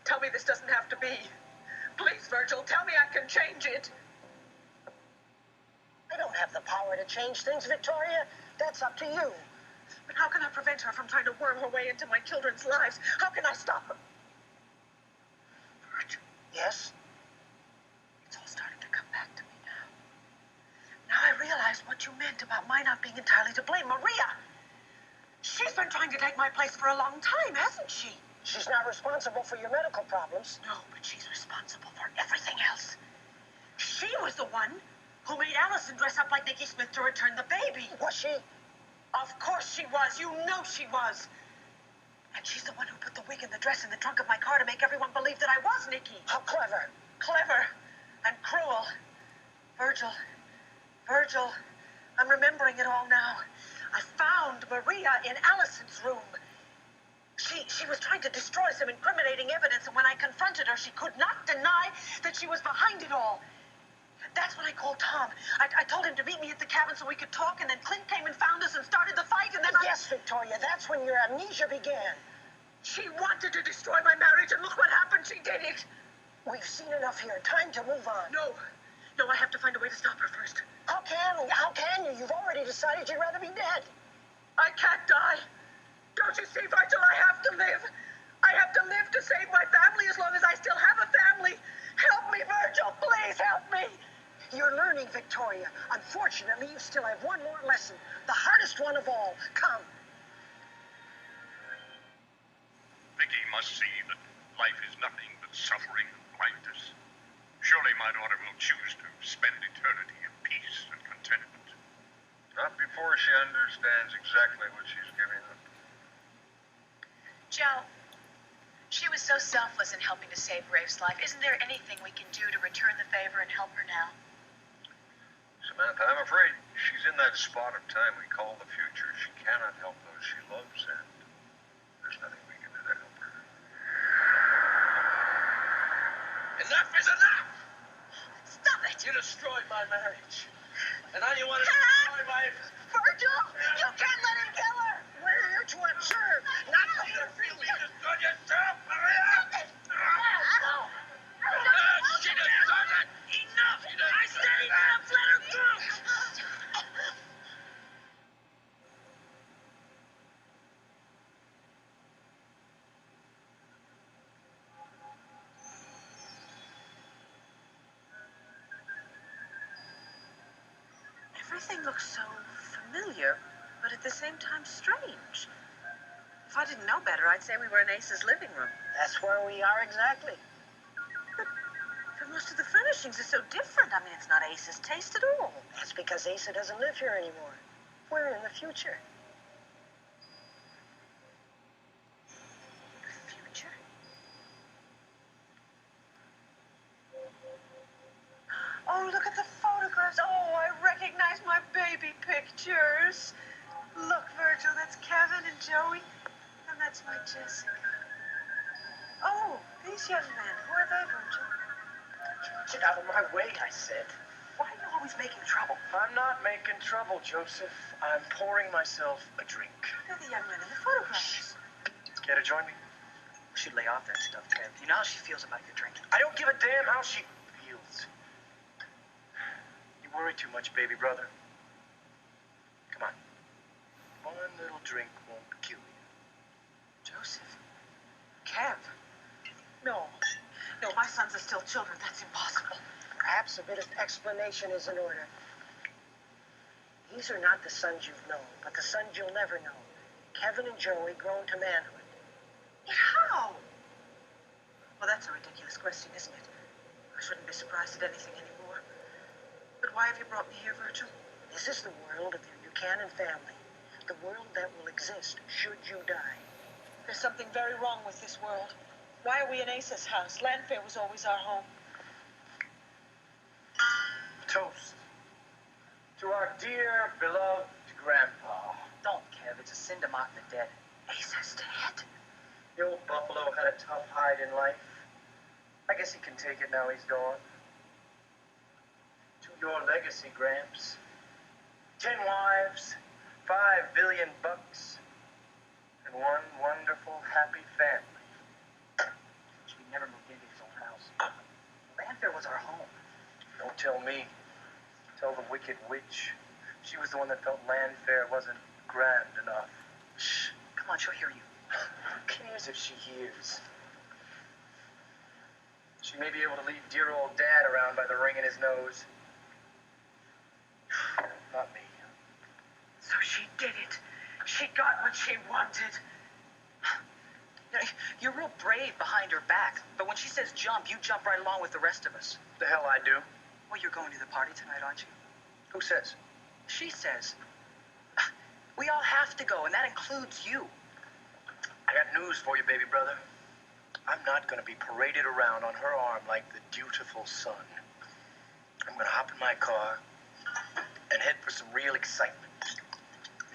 Tell me this doesn't have to be. Please, Virgil, tell me I can change it. I don't have the power to change things, Victoria. That's up to you. But how can I prevent her from trying to worm her way into my children's lives? How can I stop her? Virgil. Yes? It's all starting to come back to me now. what you meant about my not being entirely to blame. Maria! She's been trying to take my place for a long time, hasn't she? She's not responsible for your medical problems. No, but she's responsible for everything else. She was the one who made Allison dress up like Nikki Smith to return the baby. Was she? Of course she was. You know she was. And she's the one who put the wig and the dress in the trunk of my car to make everyone believe that I was Nikki. How clever. Clever and cruel. Virgil, I'm remembering it all now. I found Maria in Allison's room. She was trying to destroy some incriminating evidence, and when I confronted her, she could not deny that she was behind it all. That's when I called Tom. I told him to meet me at the cabin so we could talk, and then Clint came and found us and started the fight, and then Yes, Victoria, that's when your amnesia began. She wanted to destroy my marriage, and look what happened. She did it. We've seen enough here. Time to move on. No, I have to find a way to stop her first. How can you? You've already decided you'd rather be dead. I can't die. Don't you see, Virgil? I have to live. I have to live to save my family as long as I still have a family. Help me, Virgil. Please help me. You're learning, Victoria. Unfortunately, you still have one more lesson. The hardest one of all. Come. Viki must see that life is nothing but suffering and blindness. Surely my daughter will choose to spend eternity in peace and contentment. Not before she understands exactly what she's giving up. Joe, she was so selfless in helping to save Rafe's life. Isn't there anything we can do to return the favor and help her now? Samantha, I'm afraid she's in that spot of time we call the future. She cannot help those she loves, and there's nothing we can do to help her. Enough is enough! Stop it! You destroyed my marriage. And now you want to destroy my... Virgil! You can't let him kill her! We're here to observe, not to You destroyed yourself, Maria! She deserves it! Enough! I said enough! Let her go! Everything looks so familiar, but at the same time strange. If I didn't know better, I'd say we were in Ace's living room. That's where we are exactly. But most of the furnishings are so different. I mean, it's not Ace's taste at all. That's because Asa doesn't live here anymore. We're in the future. The future? Oh, look at the photographs. Oh, I recognize my baby pictures. Look, Virgil, that's Kevin and Joey. And that's my Jessica. Oh, these young men. Who are they, Virgil? Get out of my way, I said. Why are you always making trouble? I'm not making trouble, Joseph. I'm pouring myself a drink. They're the young men in the photographs. Care to join me? We should lay off that stuff, Kev. You know how she feels about your drinking. I don't give a damn how she feels. You worry too much, baby brother. Come on. One little drink won't kill you. Joseph. Kev. No, my sons are still children. That's impossible. Perhaps a bit of explanation is in order. These are not the sons you've known, but the sons you'll never know. Kevin and Joey grown to manhood. But how? Well, that's a ridiculous question, isn't it? I shouldn't be surprised at anything anymore. But why have you brought me here, Virgil? This is the world of your Buchanan family. The world that will exist should you die. There's something very wrong with this world. Why are we in Asa's house? Landfair was always our home. Toast to our dear, beloved grandpa. Don't, Kev. It's a sin to mock the dead. Asa's dead. The old buffalo had a tough hide in life. I guess he can take it now he's gone. To your legacy, Gramps. 10 wives, $5 billion, and one wonderful, happy family. We never moved into his old house. Landfair was our home. Don't tell me. Tell the wicked witch. She was the one that felt Landfair wasn't grand enough. Shh. Come on, she'll hear you. Who cares if she hears? She may be able to lead dear old Dad around by the ring in his nose. Not me. So she did it. She got what she wanted. You're real brave behind her back, but when she says jump, you jump right along with the rest of us. The hell I do? Well, you're going to the party tonight, aren't you? Who says? She says. We all have to go, and that includes you. I got news for you, baby brother. I'm not going to be paraded around on her arm like the dutiful son. I'm going to hop in my car and head for some real excitement.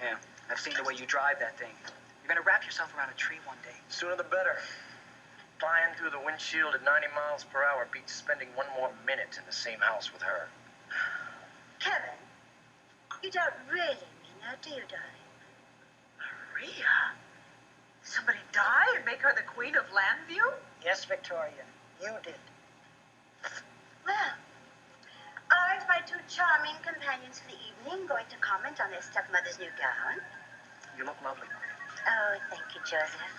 Yeah, I've seen the way you drive that thing. You're going to wrap yourself around a tree one day. Sooner the better. Flying through the windshield at 90 miles per hour beats spending one more minute in the same house with her. Kevin, you don't really mean that, do you, darling? Maria? Somebody die and make her the queen of Landview? Yes, Victoria, you did. Well, aren't my two charming companions for the evening going to comment on their stepmother's new gown? You look lovely, Maria. Oh, thank you, Joseph.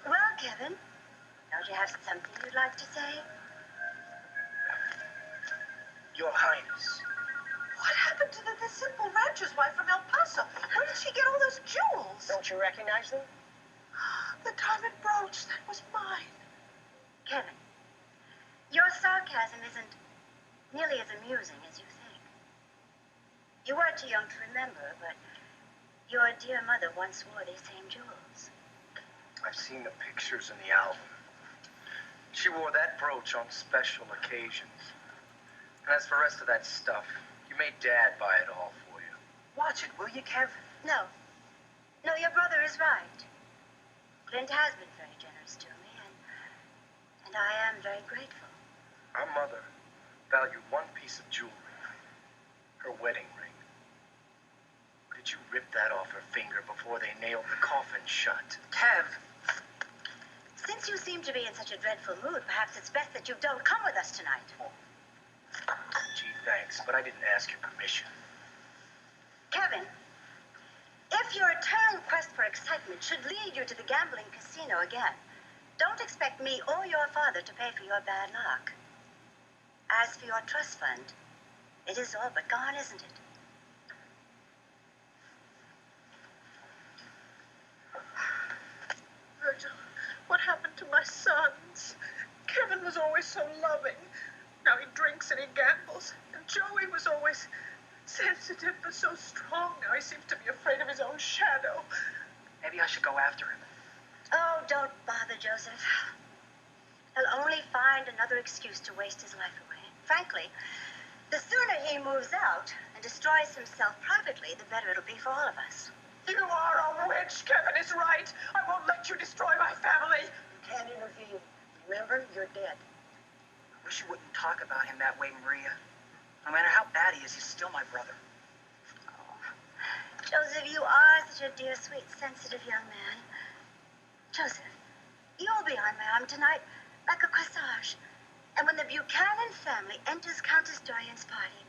Well, Kevin, don't you have something you'd like to say? Your Highness. What happened to the simple rancher's wife from El Paso? Where did she get all those jewels? Don't you recognize them? The diamond brooch, that was mine. Kevin, your sarcasm isn't nearly as amusing as you think. You were too young to remember, but your dear mother once wore these same jewels. I've seen the pictures in the album. She wore that brooch on special occasions. And as for the rest of that stuff, you made Dad buy it all for you. Watch it, will you, Kev? No. No, your brother is right. Clint has been very generous to me, and I am very grateful. Our mother valued one piece of jewelry, her wedding ring. Did you rip that off her finger before they nailed the coffin shut? Kev! Since you seem to be in such a dreadful mood, perhaps it's best that you don't come with us tonight. Gee, thanks, but I didn't ask your permission. Kevin, if your eternal quest for excitement should lead you to the gambling casino again, don't expect me or your father to pay for your bad luck. As for your trust fund, it is all but gone, isn't it? Virgil, what happened to my sons? Kevin was always so loving. Now he drinks and he gambles. And Joey was always sensitive but so strong. Now he seems to be afraid of his own shadow. Maybe I should go after him. Oh, don't bother, Joseph. He'll only find another excuse to waste his life away. Frankly, the sooner he moves out and destroys himself privately, the better it'll be for all of us. You are a witch. Kevin is right. I won't let you destroy my family. You can't intervene. Remember, you're dead. I wish you wouldn't talk about him that way, Maria. No matter how bad he is, he's still my brother. Oh, Joseph, you are such a dear, sweet, sensitive young man. Joseph, you'll be on my arm tonight like a corsage. And when the Buchanan family enters Countess Dorian's party,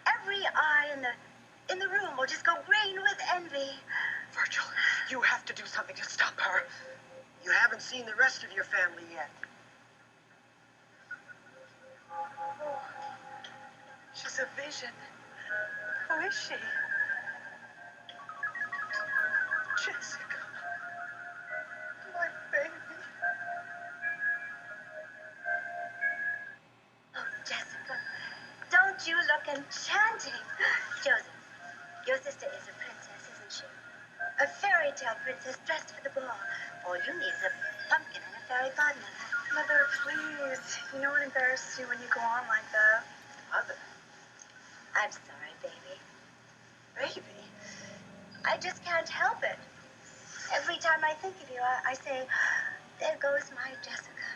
every eye in the room will just go green with envy. Virgil, you have to do something to stop her. You haven't seen the rest of your family yet. Oh, she's a vision. Who is she? Jessica. My baby. Oh, Jessica, don't you look enchanting? Joseph, your sister is a princess, isn't she? A fairy tale princess dressed for the ball. All you need is a pumpkin and a fairy godmother. Mother, please. You know it embarrasses you when you go on like that. Mother? I'm sorry, baby. Baby? I just can't help it. Every time I think of you, I say, there goes my Jessica.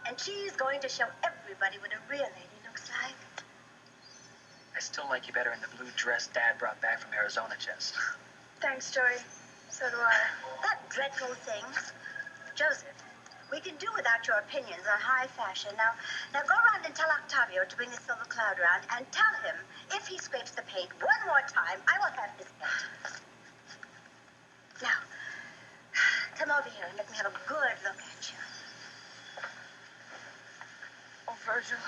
And she's going to show everybody what a real lady looks like. I still like you better in the blue dress Dad brought back from Arizona, Jess. Thanks, Joey. So do I. That dreadful thing. Joseph, we can do without your opinions on high fashion. Now go around and tell Octavio to bring the silver cloud around and tell him if he scrapes the paint one more time, I will have his head. Now, come over here and let me have a good look at you. Oh, Virgil,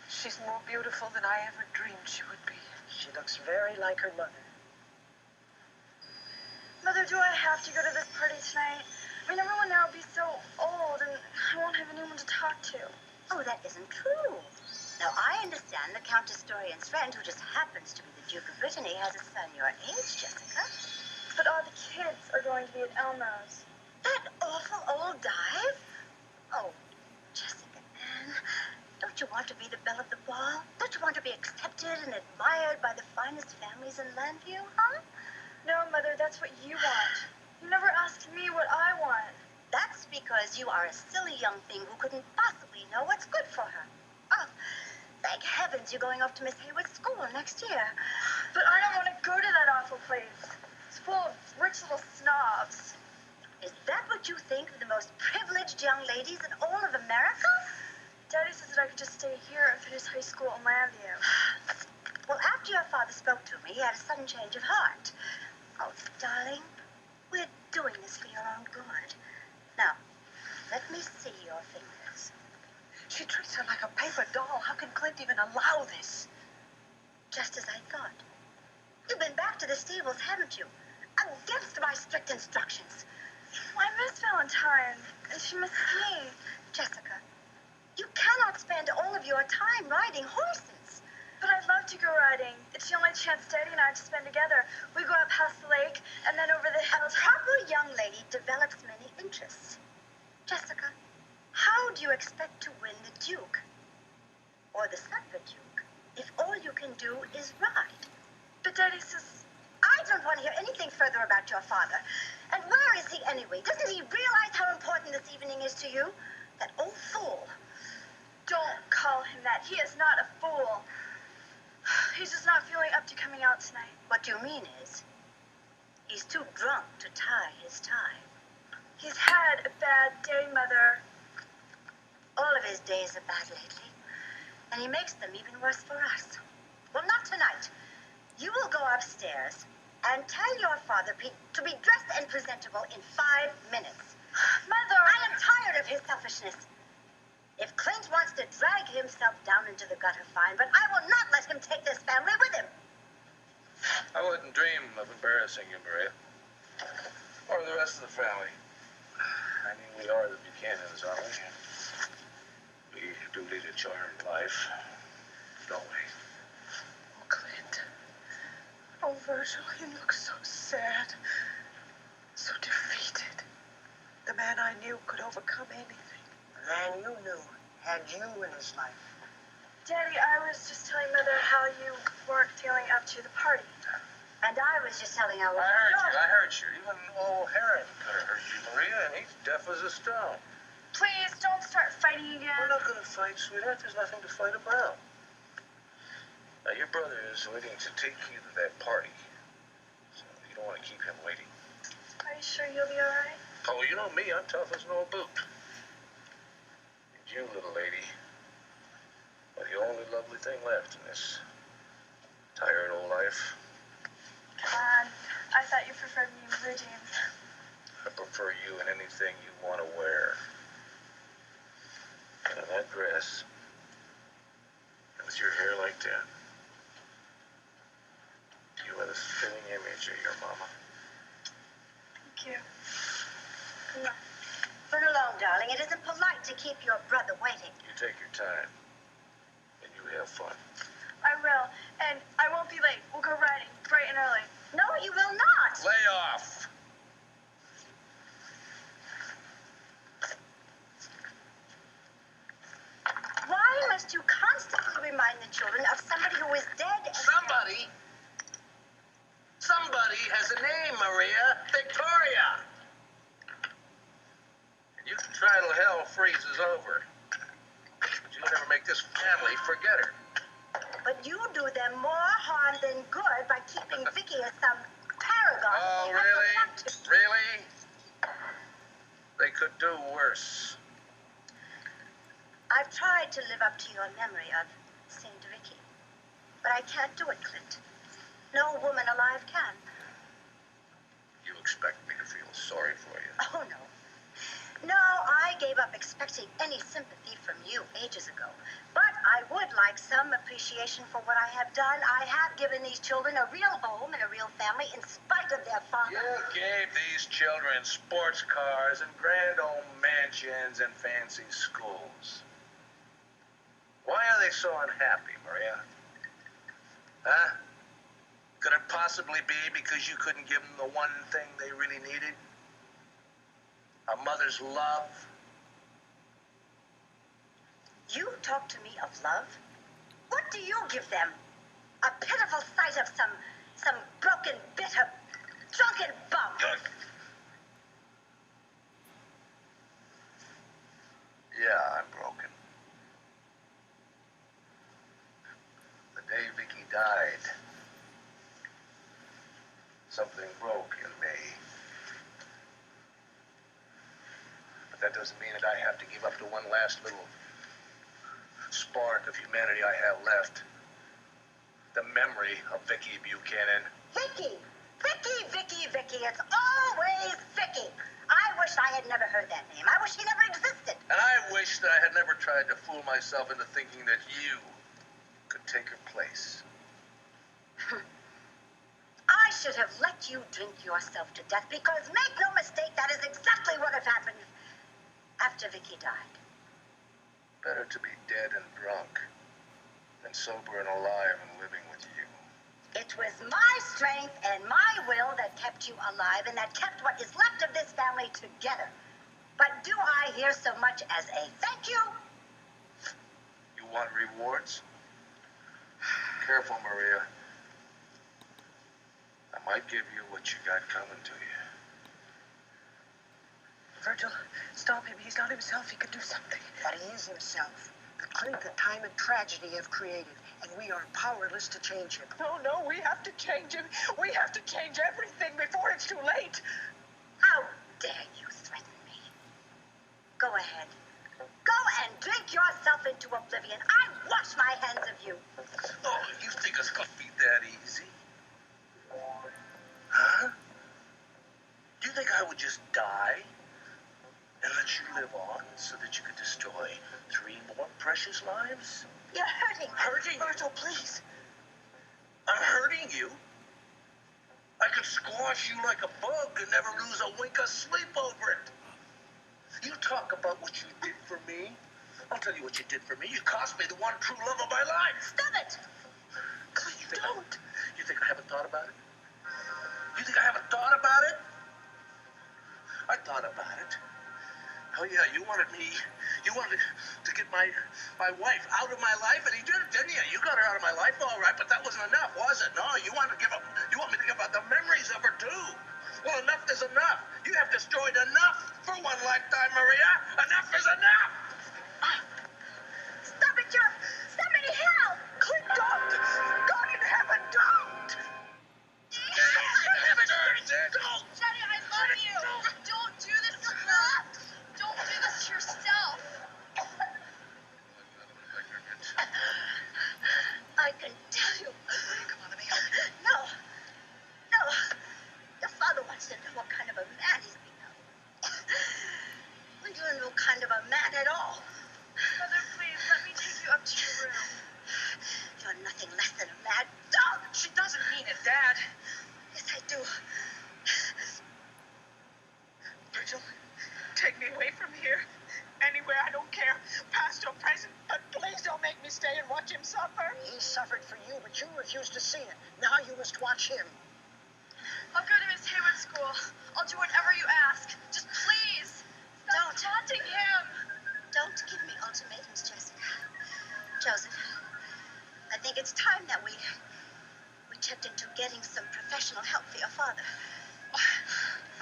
she's more beautiful than I ever dreamed she would be. She looks very like her mother. Mother, do I have to go to this party tonight? I mean, everyone there will be so old, and I won't have anyone to talk to. Oh, that isn't true. Now, I understand the Countess Dorian's friend, who just happens to be the Duke of Brittany, has a son your age, Jessica. But all the kids are going to be at Elmo's. That awful old dive? Oh, Jessica Ann, don't you want to be the belle of the ball? Don't you want to be accepted and admired by the finest families in Landview, huh? No, Mother, that's what you want. You never asked me what I want. That's because you are a silly young thing who couldn't possibly know what's good for her. Oh, thank heavens you're going off to Miss Hayward's school next year. But I don't want to go to that awful place. It's full of rich little snobs. Is that what you think of the most privileged young ladies in all of America? Daddy says that I could just stay here and finish high school in Landview. Well, after your father spoke to me, he had a sudden change of heart. Oh, darling, we're doing this for your own good. Now, let me see your fingers. She treats her like a paper doll. How can Clint even allow this? Just as I thought. You've been back to the stables, haven't you? Against my strict instructions. Well, I miss Valentine, and she misses me. Jessica, you cannot spend all of your time riding horses. But I'd love to go riding. It's the only chance Daddy and I have to spend together. We go out past the lake, and then over the hills. A proper young lady develops many interests. Jessica, how do you expect to win the Duke? Or the son of a Duke, if all you can do is ride? But Daddy says... I don't want to hear anything further about your father. And where is he anyway? Doesn't he realize how important this evening is to you? That old fool. Don't call him that. He is not a fool. He's just not feeling up to coming out tonight. What you mean is, he's too drunk to tie his tie. He's had a bad day, Mother. All of his days are bad lately, and he makes them even worse for us. Well, not tonight. You will go upstairs and tell your father, Pete, to be dressed and presentable in 5 minutes. Mother! I am tired of his selfishness. If Clint wants to drag himself down into the gutter, fine, but I will not let him take this family with him. I wouldn't dream of embarrassing you, Maria. Or the rest of the family. I mean, we are the Buchanans, aren't we? We do lead a charmed life, don't we? Oh, Clint. Oh, Virgil, you look so sad. So defeated. The man I knew could overcome anything. The man you knew had you in his life. Daddy, I was just telling Mother how you weren't feeling up to the party. And I was just telling her... I heard you. Even old Heron could have heard you, Maria, and he's deaf as a stone. Please, don't start fighting again. We're not going to fight, sweetheart. There's nothing to fight about. Now, your brother is waiting to take you to that party. So you don't want to keep him waiting. Are you sure you'll be all right? Oh, you know me. I'm tough as an old boot. And you, little lady, are the only lovely thing left in this tired old life. God, I thought you preferred me in blue jeans. I prefer you in anything you want to wear. And in that dress, and with your hair like that, you are the spitting image of your mama. Thank you. No. Run along, darling. It isn't polite to keep your brother waiting. You take your time, and you have fun. I will, and I won't be late. We'll go riding bright and early. No, you will not. Lay off. Why must you constantly remind the children of somebody who is dead? Somebody? Somebody has a name, Maria. Victoria. And you can try till hell freezes over. But you'll never make this family forget her. But you do them more harm than good by keeping Viki as some paragon. Oh, really? Really? They could do worse. I've tried to live up to your memory of Saint Viki, but I can't do it, Clint. No woman alive can. You expect me to feel sorry for you? Oh, no. No, I gave up expecting any sympathy from you ages ago. But I would like some appreciation for what I have done. I have given these children a real home and a real family in spite of their father. You gave these children sports cars and grand old mansions and fancy schools. Why are they so unhappy, Maria? Huh? Could it possibly be because you couldn't give them the one thing they really needed? A mother's love? You talk to me of love? What do you give them? A pitiful sight of some broken, bitter, drunken bum. Yeah, I'm broken. The day Viki died, something broke in me. But that doesn't mean that I have to give up the one last little spark of humanity I have left. The memory of Viki Buchanan. Viki! Viki, Viki, Viki. It's always Viki. I wish I had never heard that name. I wish he never existed. And I wish that I had never tried to fool myself into thinking that you could take her place. I should have let you drink yourself to death because, make no mistake, that is exactly what had happened after Viki died. Better to be dead and drunk than sober and alive and living with you. It was my strength and my will that kept you alive and that kept what is left of this family together. But do I hear so much as a thank you? You want rewards? Careful, Maria. I might give you what you got coming to you. Virgil, stop him. He's not himself. He can do something. But he is himself. The Clint that time and tragedy have created, and we are powerless to change him. No, we have to change him. We have to change everything before it's too late. How dare you threaten me? Go ahead. Go and drink yourself into oblivion. I wash my hands of you. Oh, you think it's gonna be that easy? Huh? Do you think I would just die and let you live on so that you could destroy 3 more precious lives? You're hurting me. Hurting? Virgil, please. I'm hurting you? I could squash you like a bug and never lose a wink of sleep over it. You talk about what you did for me. I'll tell you what you did for me. You cost me the one true love of my life. Stop it. Don't. You think I haven't thought about it? You think I haven't thought about it? I thought about it. Oh yeah, you wanted to get my wife out of my life, and he did it, didn't you? You got her out of my life, all right, but that wasn't enough, was it? No, you want me to give up the memories of her too. Well, enough is enough. You have destroyed enough for one lifetime, Maria. Enough is enough. Stop it, Joe. Somebody help. Clint, don't. God in heaven, don't. Don't. Jenny, I love you. Don't do this to her. Don't do this to yourself. I can tell you. Come on, let me help you. No. Your father wants to know what kind of a man he's become. Well, you're no kind of a man at all. Mother, please, let me take you up to your room. You're nothing less than a mad dog. She doesn't mean it, Dad. Yes, I do. Virgil, take me away from here. Anywhere, I don't care. Past or present. But please don't make me stay and watch him suffer. He suffered for you, but you refused to see it. Now you must watch him. I'll go to Miss Hayward's school. I'll do whatever you ask. Just please, stop taunting him. Don't give me ultimatums, Jessica. Joseph, I think it's time that we checked into getting some professional help for your father.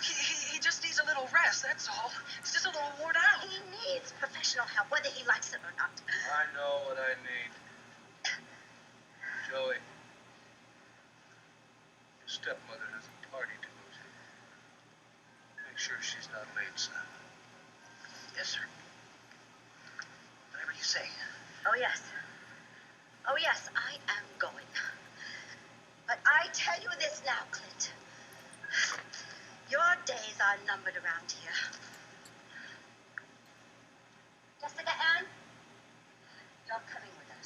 He just needs a little rest, that's all. He's just a little worn out. He needs professional help, whether he likes it or not. I know what I need. Joey, your stepmother has a party to go to. Make sure she's not late, son. Yes, sir. Whatever you say. Oh, yes. Oh, yes, I am going. But I tell you this now, Clint. Your days are numbered around here. Jessica Ann, you're coming with us.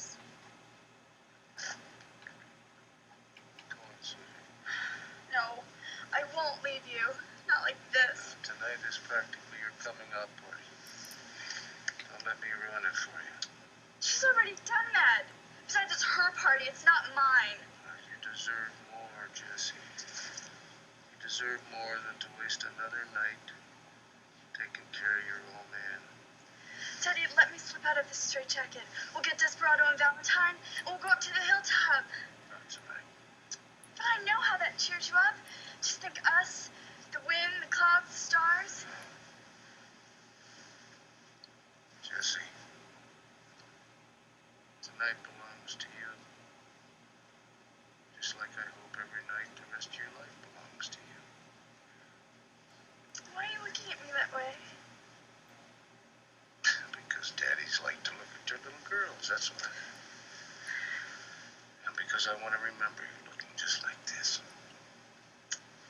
night is practically your coming out party. Don't let me ruin it for you. She's already done that. Besides, it's her party. It's not mine. You deserve more, Jessie. You deserve more than to waste another night taking care of your old man. Daddy, let me slip out of this straitjacket. We'll get Desperado and Valentine, and we'll go up to the hilltop. Not tonight. But I know how that cheers you up. Just think us, the wind, the clouds, the stars. Jessie, tonight belongs to you. Just like I hope every night the rest of your life belongs to you. Why are you looking at me that way? Because daddies like to look at their little girls, that's why. And because I want to remember you looking just like this.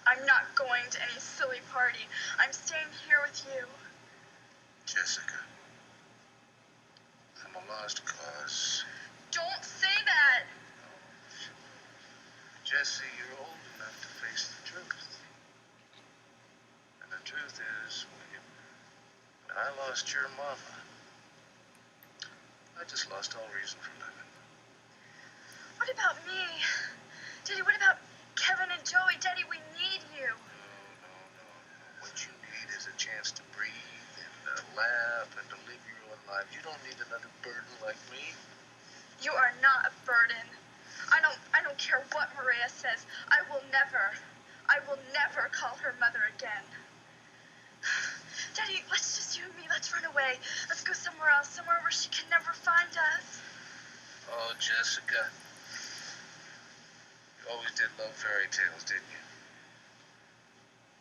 I'm not going to any silly party. I'm staying here with you. Jessica, I'm a lost cause. Don't say that. Jessie, you're old enough to face the truth. And the truth is, when I lost your mama, I just lost all reason for living. What about me? Daddy, what about Kevin and Joey? Daddy, we need you. No. What you need is a chance to breathe and laugh and to live your own life. You don't need another burden like me. You are not a burden. I don't care what Maria says. I will never call her mother again. Daddy, let's just you and me. Let's run away. Let's go somewhere else, somewhere where she can never find us. Oh, Jessica. You always did love fairy tales, didn't you?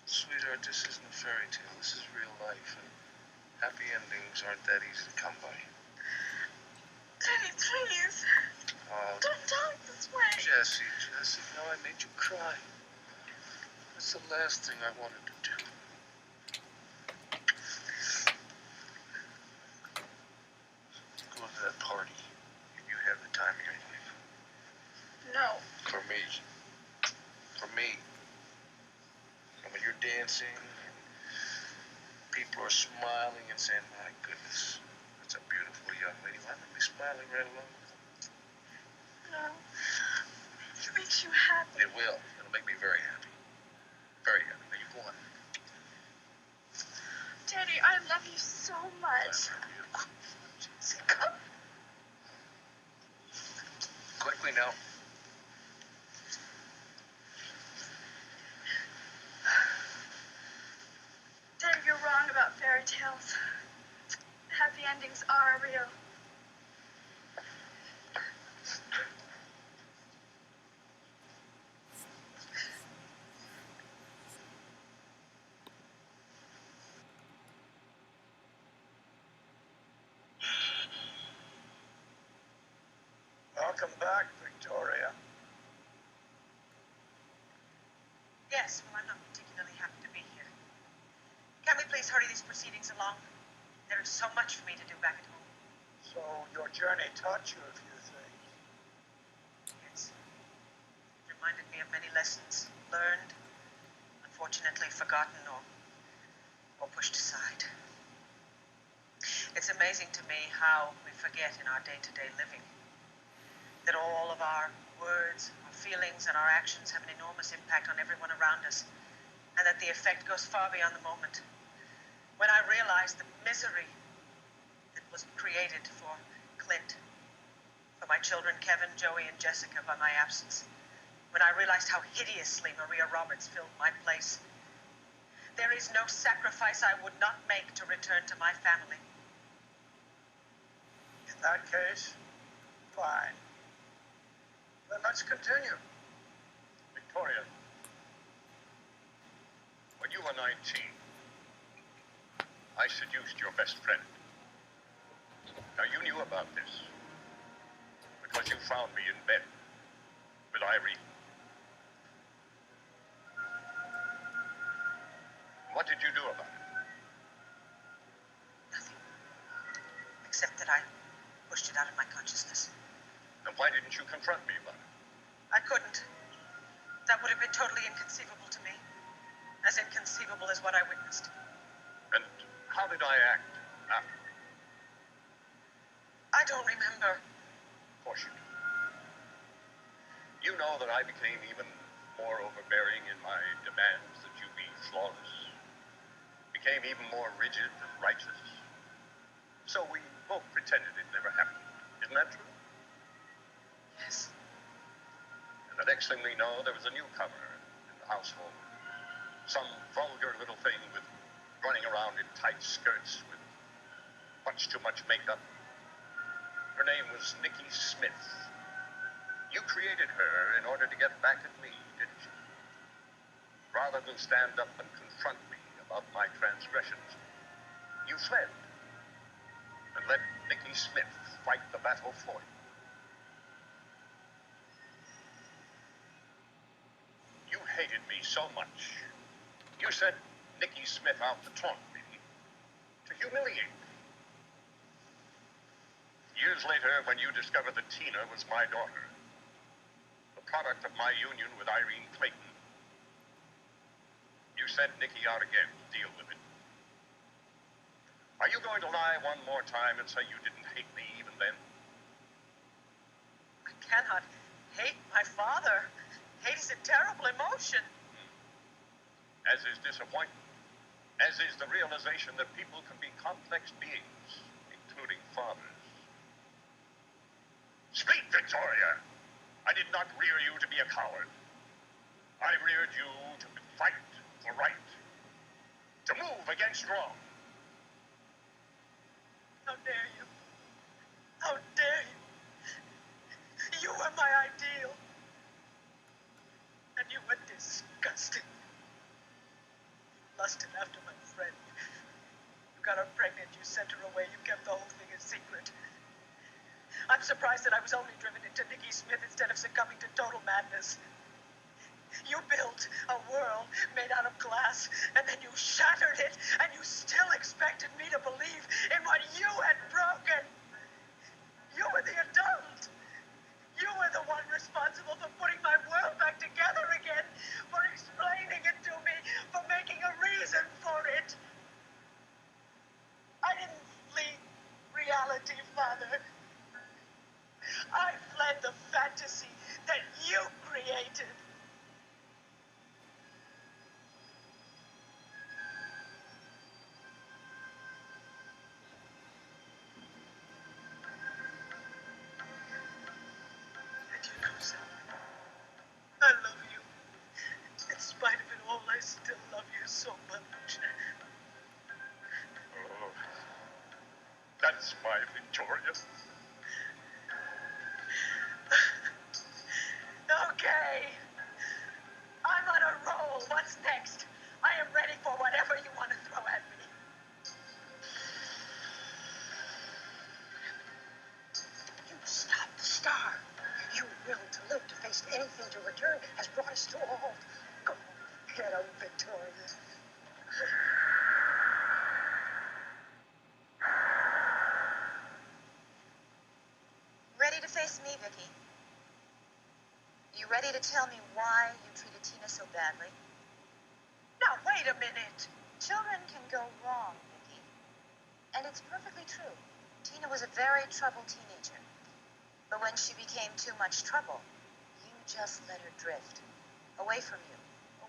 Sweetheart, this isn't a fairy tale. This is real life. And happy endings aren't that easy to come by. Daddy, please. Oh, don't talk this way. Jessie, now I made you cry. That's the last thing I wanted to do. Go to that party. You have the time of your life. No. For me. And when you're dancing, and people are smiling and saying, my goodness, that's a beautiful young lady. Why not be smiling right along with them? No. It makes you happy. It will. It'll make me very happy. Very happy. Now you go on. Daddy, I love you so much. Jessica. Quickly now. Daddy, you're wrong about fairy tales. Happy endings are real. Welcome back, Victoria. Yes, well, I'm not particularly happy to be here. Can we please hurry these proceedings along? There is so much for me to do back at home. So your journey taught you a few things. Yes. It reminded me of many lessons learned, unfortunately forgotten or pushed aside. It's amazing to me how we forget in our day-to-day living that all of our words, our feelings, and our actions have an enormous impact on everyone around us, and that the effect goes far beyond the moment. When I realized the misery that was created for Clint, for my children, Kevin, Joey, and Jessica, by my absence, when I realized how hideously Maria Roberts filled my place, there is no sacrifice I would not make to return to my family. In that case, fine. Then let's continue. Victoria, when you were 19, I seduced your best friend. Now, you knew about this because you found me in bed with Irene. What did you do about it? Nothing. Except that I pushed it out of my consciousness. Then why didn't you confront me about it? I couldn't. That would have been totally inconceivable to me. As inconceivable as what I witnessed. And how did I act afterward? I don't remember. Of course you do. You know that I became even more overbearing in my demands that you be flawless. Became even more rigid and righteous. So we both pretended it never happened. Isn't that true? Yes. And the next thing we know, there was a newcomer in the household. Some vulgar little thing with running around in tight skirts with much too much makeup. Her name was Nikki Smith. You created her in order to get back at me, didn't you? Rather than stand up and confront me about my transgressions, you fled and let Nikki Smith fight the battle for you. You hated me so much. You sent Nikki Smith out to taunt me, to humiliate me. Years later, when you discovered that Tina was my daughter, the product of my union with Irene Clayton, you sent Nikki out again to deal with it. Are you going to lie one more time and say you didn't hate me even then? I cannot hate my father. Hate is a terrible emotion. As is disappointment. As is the realization that people can be complex beings, including fathers. Speak, Victoria! I did not rear you to be a coward. I reared you to fight for right. To move against wrong. How dare you? How dare you? You were my ideal. And you were disgusting. You lusted after my friend. You got her pregnant, you sent her away, you kept the whole thing a secret. I'm surprised that I was only driven into Nikki Smith instead of succumbing to total madness. You built a world made out of glass, and then you shattered it, and you still expected me to believe in what you had broken. You were the adult. You were the one responsible for putting my world back together again, for explaining it to me, for making a reason for it. I didn't flee reality, Father. I fled the fantasy that you created. And you know something? I love you. In spite of it all, I still love you so much. Oh, that's my Victoria. Okay. I'm on a roll. What's next? I am ready for whatever you want to throw at me. You stopped the star. Your will to live, to face anything, to return, has brought us to a halt. Go on, get him, Victoria. Ready to face me, Viki? You ready to tell me why you treated Tina so badly? Now, wait a minute. Children can go wrong, Viki. And it's perfectly true. Tina was a very troubled teenager. But when she became too much trouble, you just let her drift. Away from you.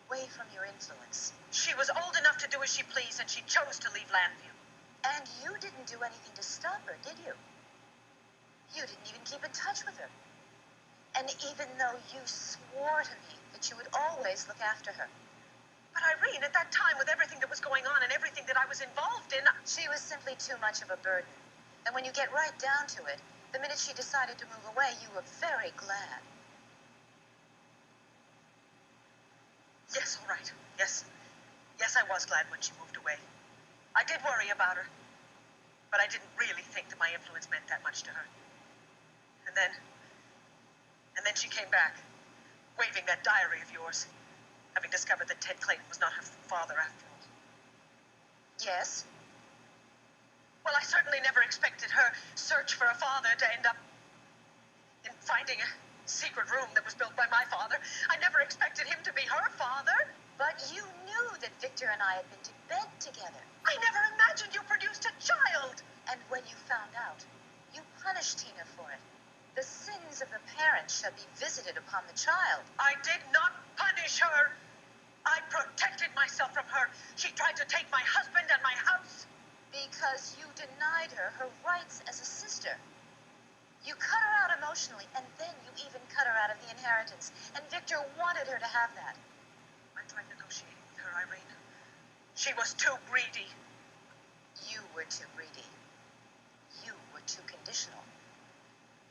Away from your influence. She was old enough to do as she pleased, and she chose to leave Landview. And you didn't do anything to stop her, did you? You didn't even keep in touch with her. And even though you swore to me that you would always look after her. But Irene, at that time, with everything that was going on and everything that I was involved in, she was simply too much of a burden. And when you get right down to it, the minute she decided to move away, you were very glad. Yes, all right. Yes. Yes, I was glad when she moved away. I did worry about her. But I didn't really think that my influence meant that much to her. And then she came back, waving that diary of yours, having discovered that Ted Clayton was not her father after all. Yes? Well, I certainly never expected her search for a father to end up in finding a secret room that was built by my father. I never expected him to be her father. But you knew that Victor and I had been to bed together. I never imagined you produced a child. And when you found out, you punished Tina for it. The sins of the parents shall be visited upon the child. I did not punish her. I protected myself from her. She tried to take my husband and my house. Because you denied her her rights as a sister. You cut her out emotionally, and then you even cut her out of the inheritance. And Victor wanted her to have that. I tried negotiating with her, Irene. She was too greedy. You were too greedy. You were too conditional.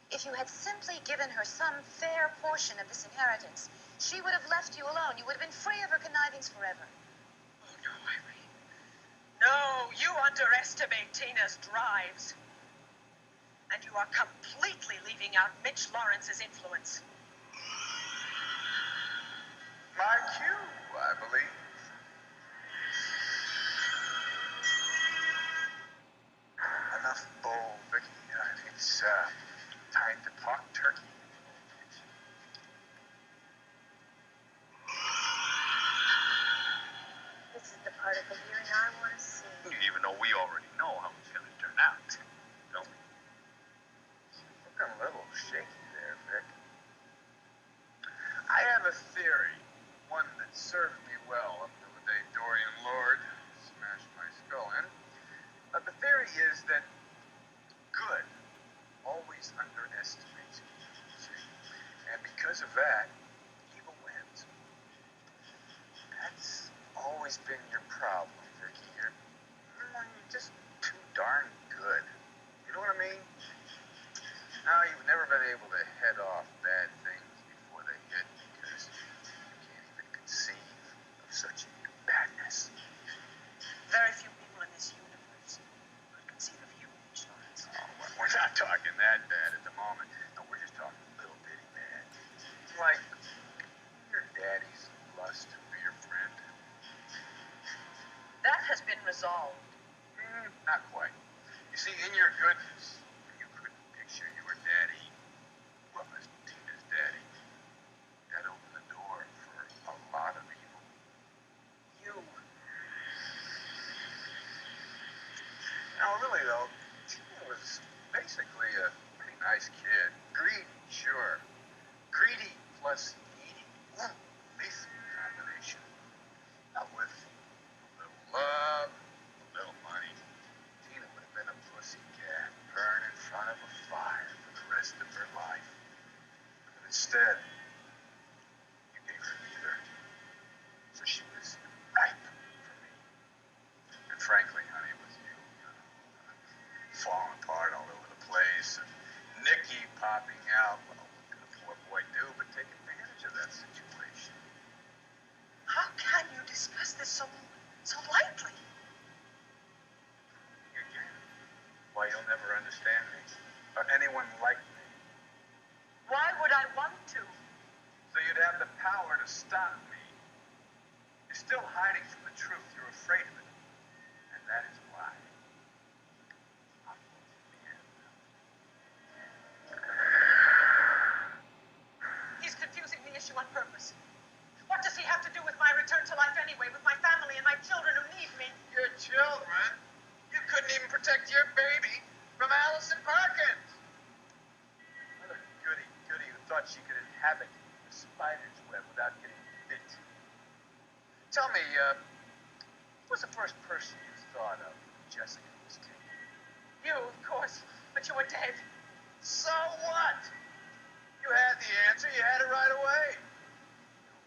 If you had simply given her some fair portion of this inheritance, she would have left you alone. You would have been free of her connivings forever. Oh, no, Irene. No, you underestimate Tina's drives. And you are completely leaving out Mitch Lawrence's influence. My cue, I believe. Enough bull, Viki. It's time to talk turkey. This is the part of the hearing I want to see. Even though we already know how it's going to turn out, don't we? Looking a little shaky there, Vic. I have a theory, one that served me well up till the day Dorian Lord smashed my skull in. The theory is that good always underestimates evil, see? And because of that, evil wins. That's always been your problem, Vicky. You're just too darn good. You know what I mean? Now, you've never been able to head off bad things before they hit because you can't even conceive of such badness. Very few people in this universe could conceive of you, Mitch Lawrence. Oh, we're not talking that bad at the moment. No, we're just talking a little bitty bad. It's like your daddy's lust for your friend. That has been resolved. Not quite. You see, in your goodness, you couldn't picture your daddy, well, as Tina's daddy, that opened the door for a lot of evil. You. Now, really, though, Tina was basically a pretty nice kid. Greedy, sure. Greedy plus needy. Ooh, lethal combination. Now, with a little love, a little money, Tina would have been a pussycat, burn in front of a fire for the rest of her life. But instead, you gave her neither. So she was ripe for me. And frankly, honey, with you, falling apart all over the place, and Nikki popping out, well, what could a poor boy do but take advantage of that situation? How can you discuss this so lightly? Again, why you'll never understand me, or anyone like me. Why would I want to? So you'd have the power to stop me. You're still hiding from the truth. You're afraid of it. And that is why. I'm going to the end. He's confusing the issue on purpose. What does he have to do with my return to life anyway, with my family and my children who need me? Your children? You couldn't even protect your baby from Allison Parkins. What a goody who thought she could inhabit the spider's web without getting bit. Tell me, who was the first person you thought of when Jessica was taken? You, of course, but you were dead. So what? You had the answer. You had it right away.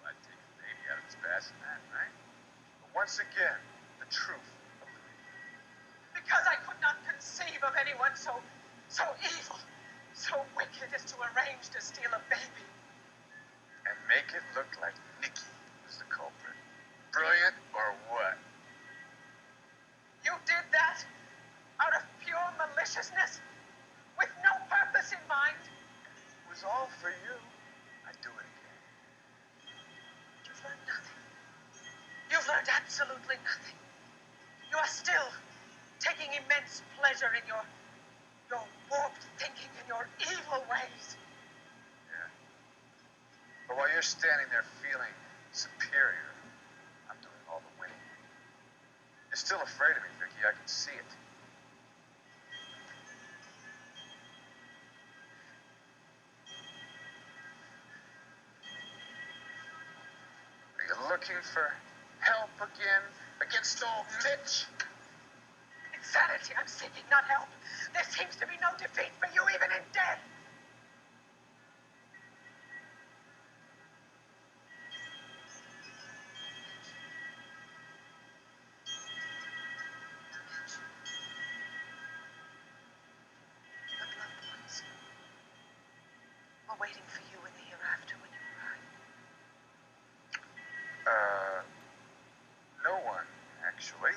I'd take the baby out of its bassinet, right? But once again, the truth eluded. Because I could not conceive of anyone so evil, so wicked as to arrange to steal a baby. And make it look like Nikki was the culprit. Brilliant or what? You did that out of pure maliciousness, with no purpose in mind. It was all for you. I'd do it again. You've learned nothing. You've learned absolutely nothing. You are still taking immense pleasure in your warped thinking and your evil ways. Yeah. But while you're standing there feeling superior, still afraid of me, Viki. I can see it. Are you looking for help again against old Mitch? Insanity I'm seeking, not help. There seems to be no defeat for you even in death. Waiting for you in the hereafter when you arrive. No one, actually.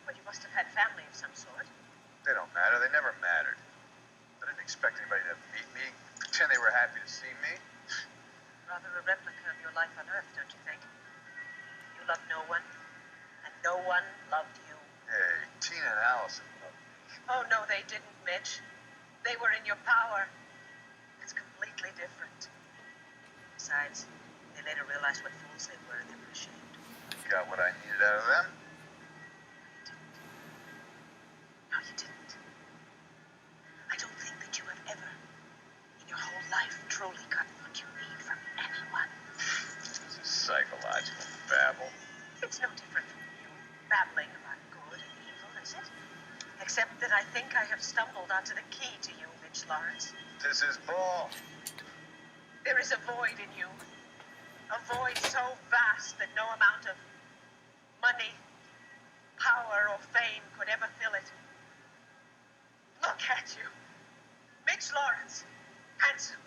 Well, you must have had family of some sort. They don't matter. They never mattered. I didn't expect anybody to meet me, pretend they were happy to see me. Rather a replica of your life on Earth, don't you think? You loved no one, and no one loved you. Hey, Tina and Allison loved me. Oh, no, they didn't, Mitch. They were in your power. It's completely different. Besides, they later realized what fools they were, and they were ashamed. Got what I needed out of them. No, you didn't. I don't think that you have ever, in your whole life, truly gotten what you need from anyone. This is psychological babble. It's no different from you babbling about good and evil, is it? Except that I think I have stumbled onto the key to you, Mitch Lawrence. This is bull. There is a void in you. A void so vast that no amount of money, power, or fame could ever fill it. Look at you. Mitch Lawrence. Handsome,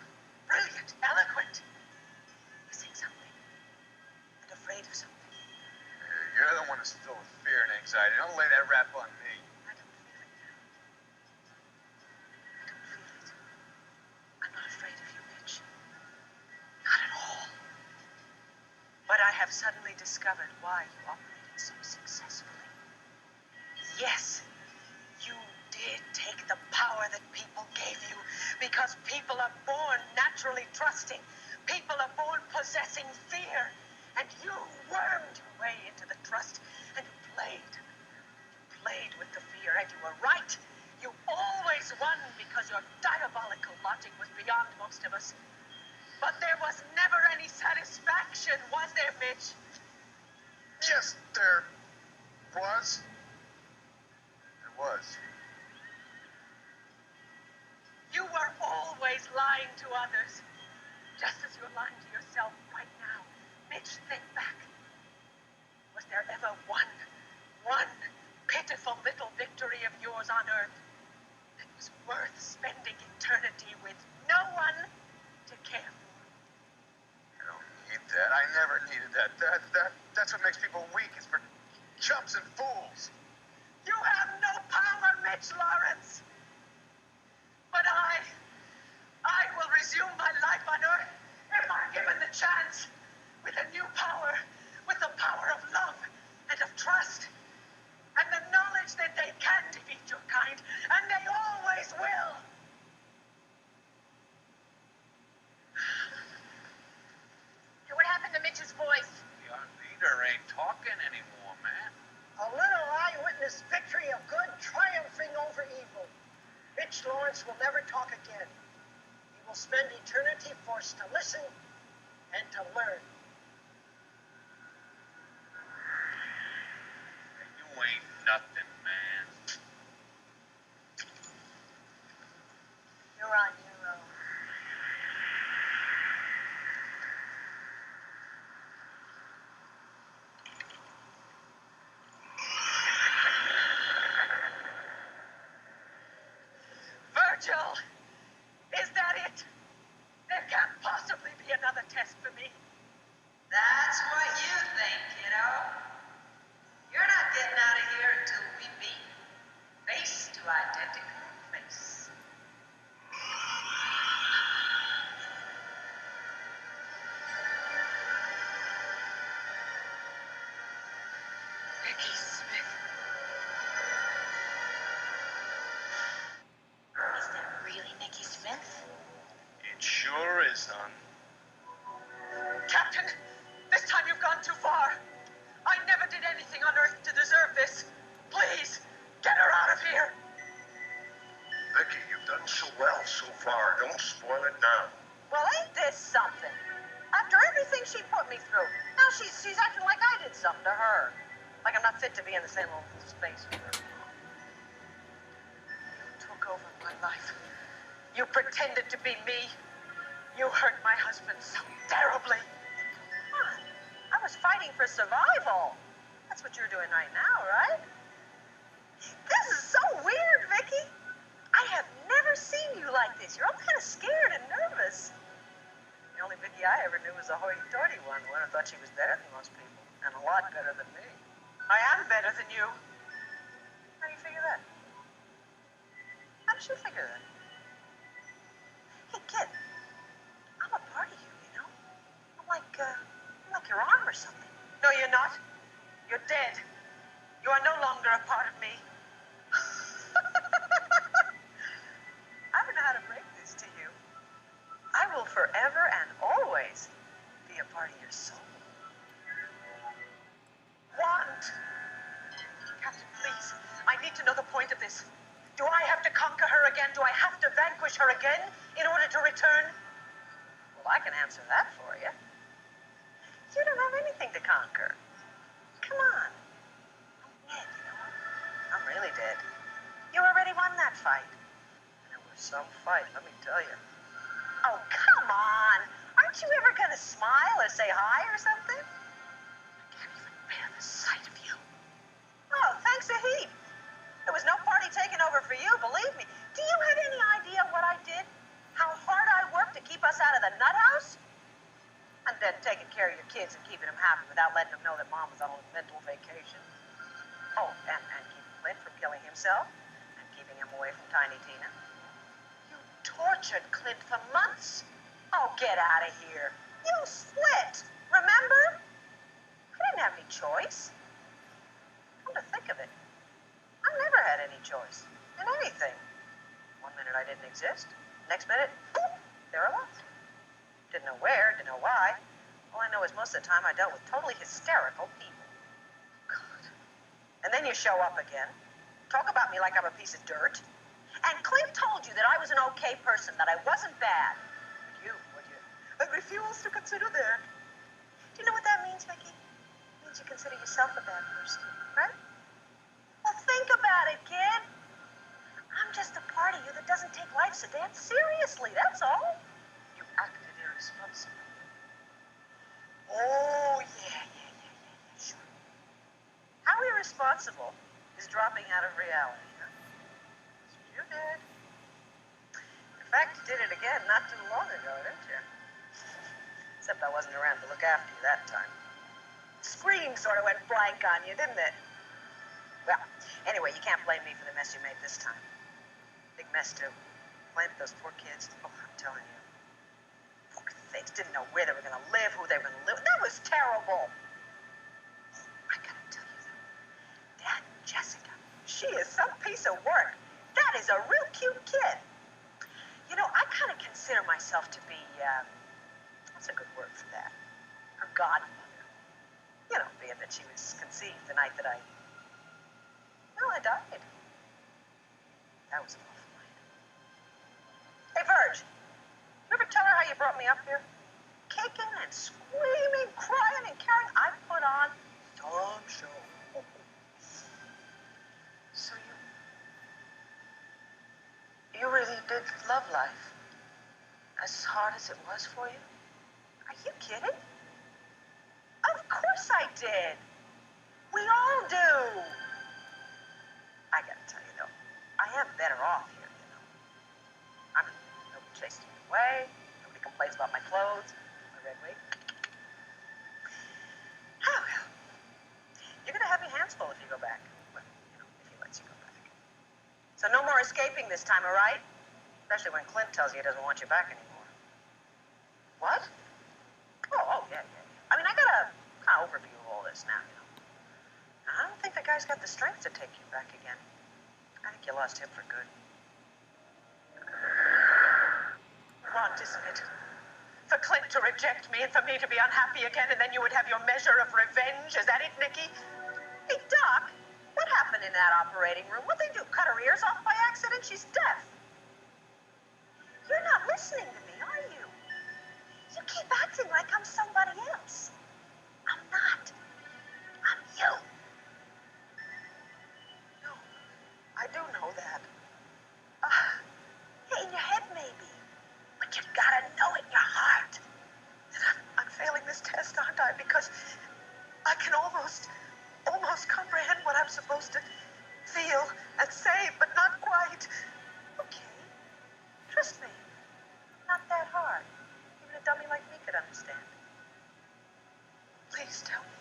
brilliant, eloquent. Missing something. And afraid of something. You're the one who's filled with fear and anxiety. Don't lay that rap on me. I don't feel it now. I don't feel it. I'm not afraid of you, Mitch. Not at all. But I have suddenly discovered why you operated so successfully. Yes, you did take the power that people gave you because people are born naturally trusting. People are born possessing fear. And you wormed your way into the trust and you played. You played with the fear and you were right. You always won because your diabolical logic was beyond most of us. But there was never any satisfaction, was there, Mitch? Yes, there was. There was. You were always lying to others, just as you're lying to yourself right now. Mitch, think back. Was there ever one pitiful little victory of yours on Earth that was worth spending eternity with no one to care for? I don't need that. I never needed that. That's what makes people weak. It's for chumps and fools. You have no power, Mitch Lawrence. But I will resume my life on Earth if I'm given the chance. With a new power. With the power of love and of trust. And the knowledge that they can defeat your kind. And they always will. What happened to Mitch's voice? Your leader ain't talking anymore, man. A little eyewitness victory of good triumphing over evil. Mitch Lawrence will never talk again. He will spend eternity forced to listen and to learn. You ain't nothing, man. You're on your own. Virgil! Is that it? There can't possibly be another test for me. That's what you think, kiddo. You're not getting out of here until we meet. Face to identical face. Viki Smith. Is that really Nikki Smith? It sure is, son. Captain, this time you've gone too far. I never did anything on Earth to deserve this. she's acting like I did something to her. Like I'm not fit to be in the same little space with her. You took over my life. You pretended to be me. You hurt my husband so terribly. Come on. I was fighting for survival. That's what you're doing right now, right? This is so weird, Viki. I have never seen you like this. You're all kind of scared and nervous. The only Viki I ever knew was a hoity-toity one who thought she was better than most people, and a lot better than me. I am better than you. How do you figure that? How did you figure that? Hey, kid, I'm a part of you, you know? I'm like your arm or something. No, you're not. You're dead. You are no longer a part of me. I don't know how to break this to you. I will forever and always be a part of your soul. Want? Captain, please. I need to know the point of this. Do I have to conquer her again? Do I have to vanquish her again in order to return? Well, I can answer that for you. You don't have anything to conquer. Come on. I'm dead, you know. I'm really dead. You already won that fight. And it was some fight, let me tell you. Oh, come on. Aren't you ever going to smile or say hi or something? I can't even bear the sight of you. Oh, thanks a heap. There was no party taking over for you, believe me. Do you have any idea what I did? How hard I worked to keep us out of the nut house? And then taking care of your kids and keeping them happy without letting them know that Mom was on a mental vacation. Oh, and keeping Clint from killing himself and keeping him away from Tiny Tina. You tortured Clint for months. Oh, get out of here. You split, remember? I didn't have any choice. Come to think of it, I never had any choice in anything. One minute I didn't exist. Next minute, boop, there I was. Didn't know where, didn't know why. All I know is most of the time I dealt with totally hysterical people. God. And then you show up again. Talk about me like I'm a piece of dirt. And Clint told you that I was an okay person, that I wasn't bad. But you, would you? I refuse to consider that. Do you know what that means, Viki? It means you consider yourself a bad person, right? Well, think about it, kid. I'm just a part of you that doesn't take life so damn seriously, that's all. You acted irresponsible. Oh, yeah, sure. How irresponsible is dropping out of reality, huh? That's what you did. In fact, you did it again not too long ago, didn't you? Except I wasn't around to look after you that time. Screen sort of went blank on you, didn't it? Well, anyway, you can't blame me for the mess you made this time. Big mess, too. Clint, those poor kids. Oh, I'm telling you. Poor things. Didn't know where they were going to live, who they were going to live with. That was terrible. I got to tell you, though. That Jessica, she is some piece of work. That is a real cute kid. You know, I kind of consider myself to be, what's a good word for that? Her godmother. You know, being that she was conceived the night that I died. That was an awful night. Hey, Verge, you ever tell her how you brought me up here? Kicking and screaming, crying and carrying. I put on some show. So you really did love life? As hard as it was for you? Are you kidding? Of course I did. We all do. I gotta tell you, though, I am better off here, you know. I mean, nobody chasing me away. Nobody complains about my clothes, my red wig. Oh, well. You're gonna have your hands full if you go back. Well, you know, if he lets you go back. So no more escaping this time, all right? Especially when Clint tells you he doesn't want you back anymore. What? Oh, yeah. I mean, I got a kind of overview of all this now, you know. I don't think the guy's got the strength to take you back again. I think you lost him for good. Want, isn't it? For Clint to reject me and for me to be unhappy again, and then you would have your measure of revenge. Is that it, Nikki? Hey, Doc, what happened in that operating room? What'd they do, cut her ears off by accident? She's deaf. You're not listening to me, are you? You keep acting like I'm somebody else. I'm not. supposed to feel and say, but not quite. Okay. Trust me. Not that hard. Even a dummy like me could understand. Please tell me.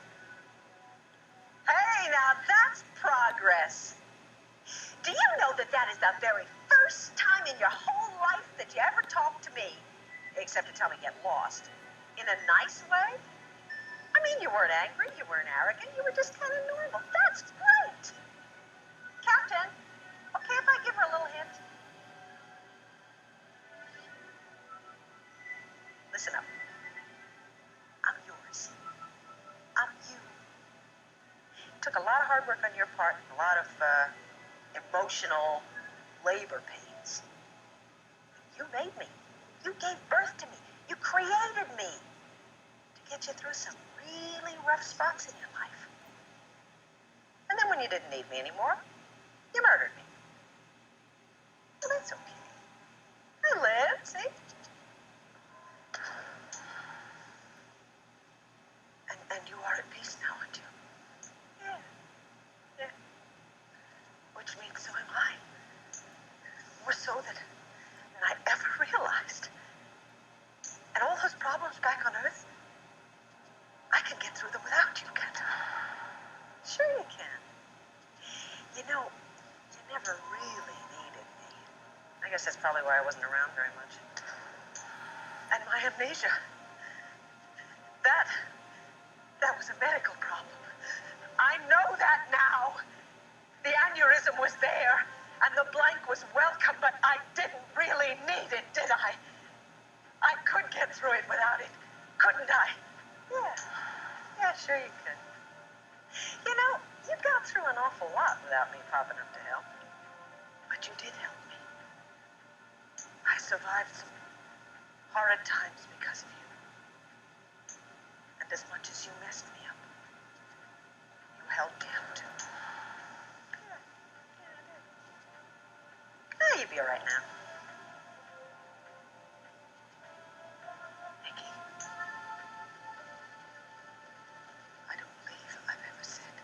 Hey, now that's progress. Do you know that that is the very first time in your whole life that you ever talked to me, except to tell me get lost, in a nice way? I mean, you weren't angry, you weren't arrogant, you were just kind of normal. That's great. Captain, okay if I give her a little hint? Listen up. I'm yours. I'm you. It took a lot of hard work on your part, and a lot of emotional labor pains. You made me. You gave birth to me. You created me to get you through some really rough spots in your life. And then when you didn't need me anymore, you murdered me. Well, that's okay. I lived, see? And you are at peace now, aren't you? Yeah. Yeah. Which means so am I. More so than I ever realized. And all those problems back on Earth, I can get through them without you, can't I? Sure you can. You know, you never really needed me. I guess that's probably why I wasn't around very much. And my amnesia, that was a medical problem. I know that now. The aneurysm was there, and the blank was welcome, but I didn't really need it, did I? I could get through it without it, couldn't I? Yeah. Yeah, sure you could. You know, you got through an awful lot without me popping up to help. But you did help me. I survived some horrid times because of you. And as much as you messed me up, you held me up too. Yeah, I did. Ah, you'll be all right now. Viki, I don't believe I've ever said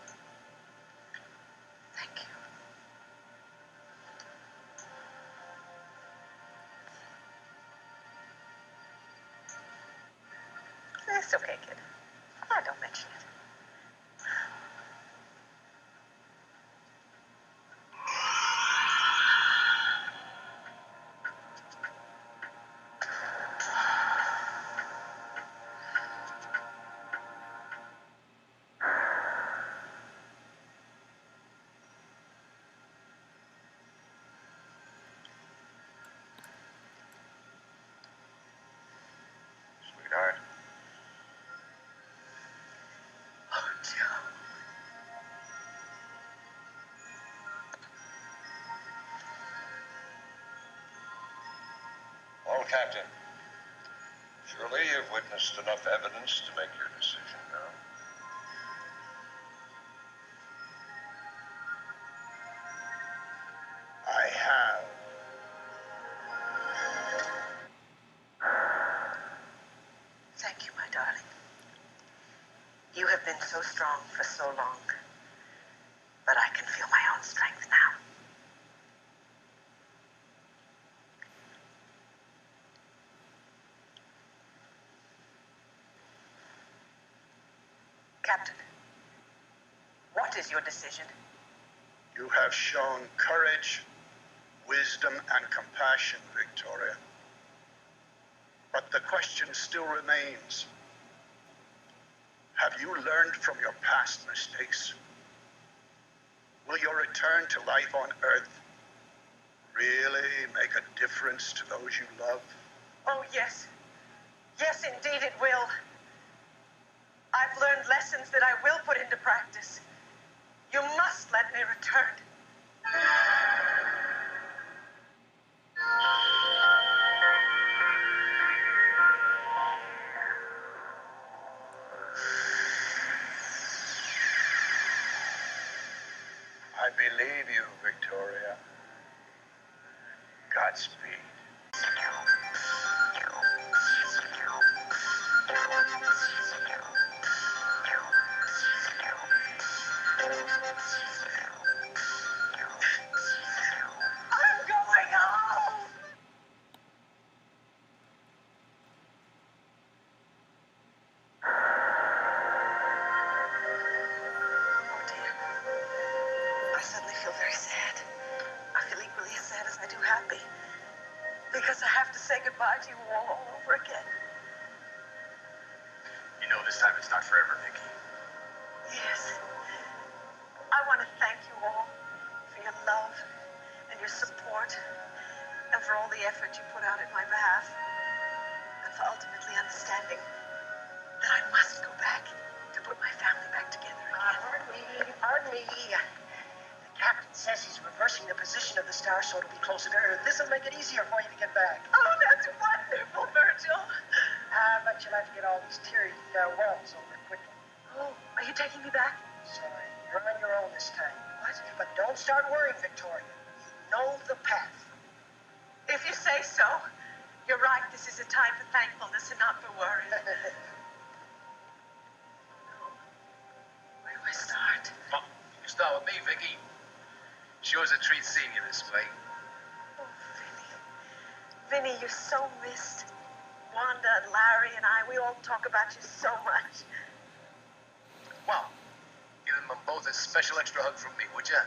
thank you. It's okay, kid. Oh, don't mention it. Sweetheart. Oh, Joe. Well, Captain, surely you've witnessed enough evidence to make your decision now. I have. Thank you, my darling. You have been so strong for so long, but I can feel my own strength now. Captain, what is your decision? You have shown courage, wisdom, and compassion, Victoria. But the question still remains. Have you learned from your past mistakes? Will your return to life on Earth really make a difference to those you love? Oh, yes. Yes, indeed it will. I've learned lessons that I will put into practice. You must let me return. I believe you, Victoria. Godspeed. because I do happy. Because I have to say goodbye to you all over again. You know this time it's not forever, Viki. Yes. I want to thank you all for your love and your support and for all the effort you put out in my behalf and for ultimately understanding that I must go back to put my family back together again. Pardon me. The captain says he's reversing the position of the star so it'll be closer to Earth. This'll make it easier for you to get back. Oh, that's wonderful, Virgil. But you'll have to get all these teary wells over quickly. Oh, are you taking me back? Sorry, you're on your own this time. What? But don't start worrying, Victoria. You know the path. If you say so. You're right, this is a time for thankfulness and not for worry. Where do I start? Well, you can start with me, Viki. Sure is a treat seeing you this way. Oh, Vinny, you're so missed. Wanda and Larry and I, we all talk about you so much. Well, give them both a special extra hug from me, would ya?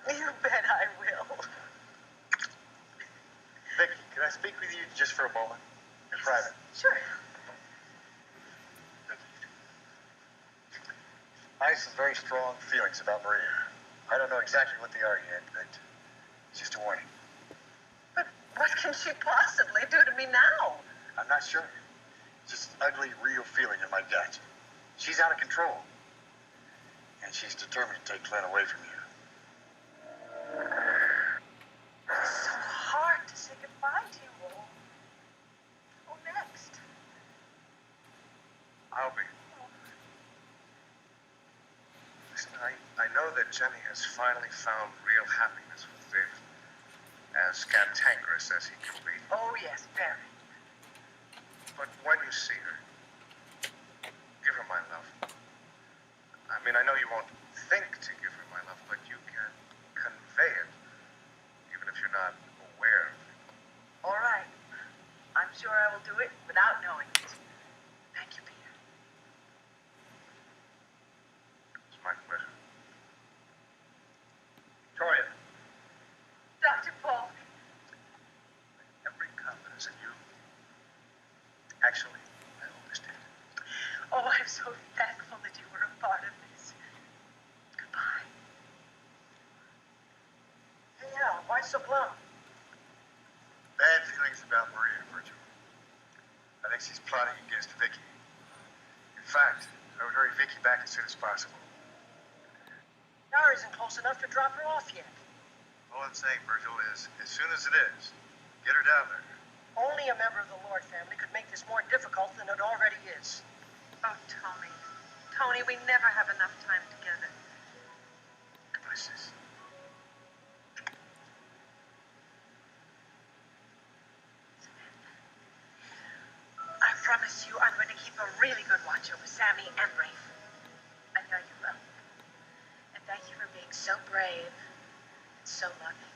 You bet I will. Viki, can I speak with you just for a moment? In private. Sure. I have some very strong feelings about Maria. I don't know exactly what they are yet, but it's just a warning. But what can she possibly do to me now? I'm not sure. Just an ugly, real feeling in my gut. She's out of control. And she's determined to take Glenn away from you. It's so hard to say goodbye to you all. Who next? I'll be. Listen, I know that Jenny has finally found real happiness with David. As cantankerous as he can be. Oh, yes, very. But when you see her, give her my love. I mean, I know you won't think to give her my love, but you can convey it, even if you're not aware of it. All right. I'm sure I will do it without knowing it. Thank you, Peter. It's my pleasure. Victoria, Dr. Paul. Every confidence in you. Actually, I always did. Oh, I'm so thankful that you were a part of this. Goodbye. Hey, why so glum? Bad feelings about Maria, Virgil. I think she's plotting against Viki. In fact, I would hurry Viki back as soon as possible. Star isn't close enough to drop her off yet. All I'm saying, Virgil, is as soon as it is, get her down there. Only a member of the Lord family could make this more difficult than it already is. Oh, Tony. Tony, we never have enough time together. Goodbye, sis. I promise you I'm going to keep a really good watch over Sammy and Rafe. I know you will. And thank you for being so brave and so loving.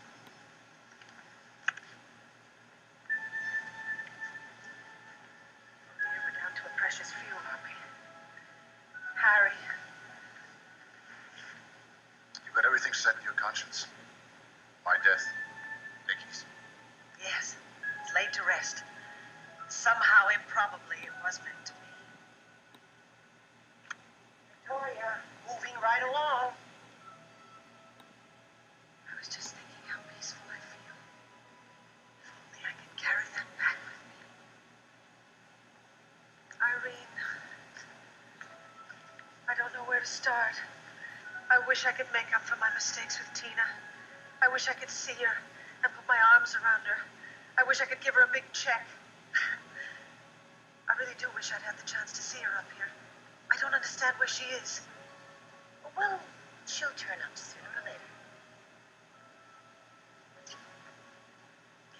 Dear, we're down to a precious few, aren't we? Harry. You've got everything set in your conscience. My death, Viki's. Yes, it's laid to rest. Somehow, improbably, it was meant to be. Victoria, moving right along. I was just thinking how peaceful I feel. If only I could carry that back with me. Irene, I don't know where to start. I wish I could make up for my mistakes with Tina. I wish I could see her and put my arms around her. I wish I could give her a big check. I really do wish I'd had the chance to see her up here. I don't understand where she is. Well, she'll turn up sooner or later.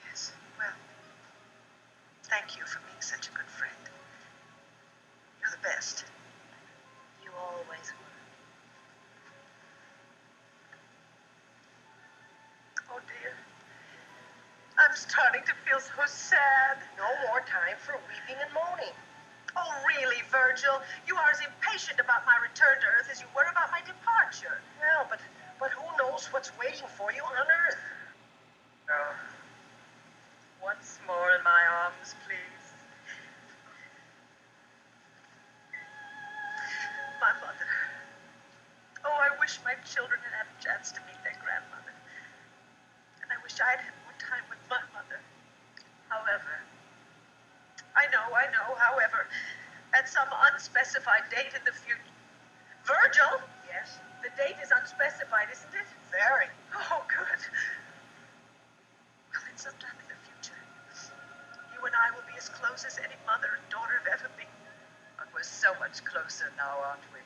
Yes, well, thank you for being such a good friend. You're the best. You always were. Oh, dear. I'm starting to feel so sad. No more time for weeping and moaning. Oh, really, Virgil? You are as impatient about my return to Earth as you were about my departure. Well, but who knows what's waiting for you on Earth? wished I'd had more time with my mother. However, I know, however, at some unspecified date in the future. Virgil? Yes? The date is unspecified, isn't it? Very. Oh, good. Well, then sometime in the future, you and I will be as close as any mother and daughter have ever been. But we're so much closer now, aren't we?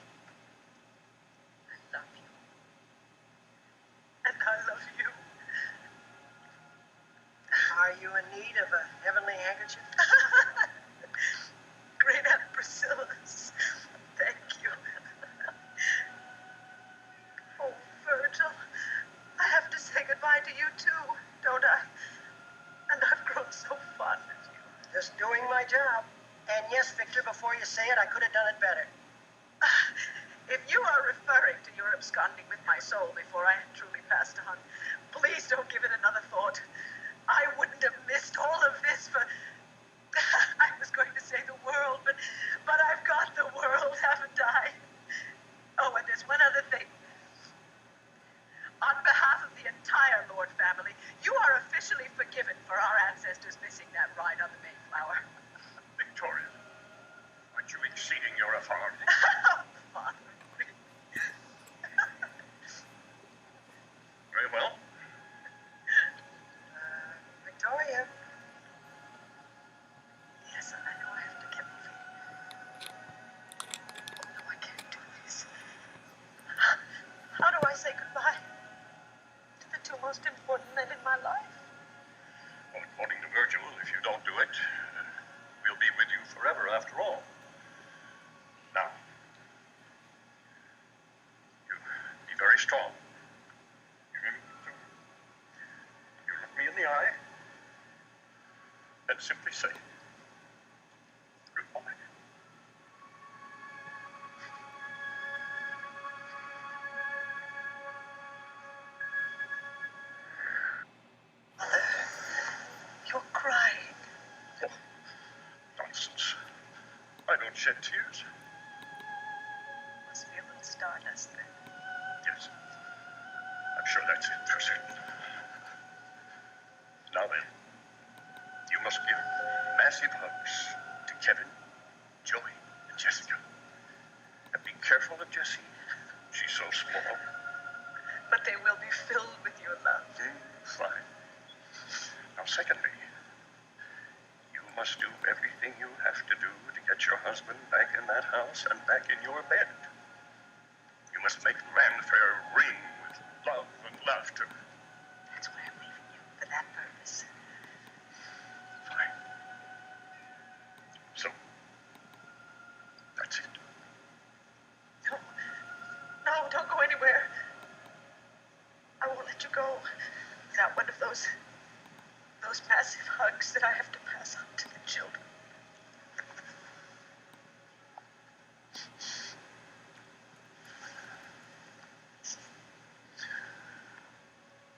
I love you. And I love you. Are you in need of a heavenly handkerchief? Great Aunt Priscilla's. Thank you. Oh, Virgil, I have to say goodbye to you too, don't I? And I've grown so fond of you. Just doing my job. And yes, Victor, before you say it, I could have done it better. If you are referring to your absconding with my soul before I had truly passed on, please don't give it another thought. I wouldn't have missed all of this for... I was going to say the world, but I've got the world, haven't I? Oh, and there's one other thing. On behalf of the entire Lord family, you are officially forgiven for our ancestors missing that ride on the Mayflower. Victoria, aren't you exceeding your authority? Father. Very well. Victoria. Yes, I know I have to get moving. No, I can't do this. How do I say goodbye to the two most important men in my life? Well, according to Virgil, if you don't do it, we'll be with you forever after all. Now, you be very strong. You look me in the eye and simply say, goodbye. Mother, you're crying. Oh, nonsense. I don't shed tears. Must be a little stardust then. Yes. I'm sure that's it for certain. Now then, you must give massive hugs to Kevin, Joey, and Jessica. And be careful of Jessie. She's so small. But they will be filled with your love. Fine. Now, secondly, you must do everything you have to do to get your husband back in that house and back in your bed. You must make Ranfair ring with love and laughter. That's why I'm leaving you, for that purpose. Fine. So, that's it. No, don't go anywhere. I won't let you go without one of those massive hugs that I have to pass on to the children.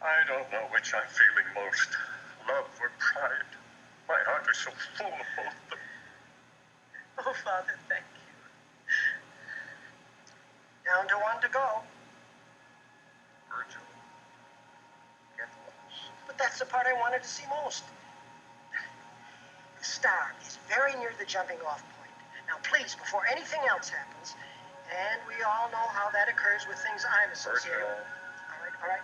I don't know which I'm feeling most, love or pride. My heart is so full of both of them. Oh, Father, thank you. Down to one to go. Virgil, get lost. But that's the part I wanted to see most. The star is very near the jumping off point. Now, please, before anything else happens, and we all know how that occurs with things I'm associated with. All right.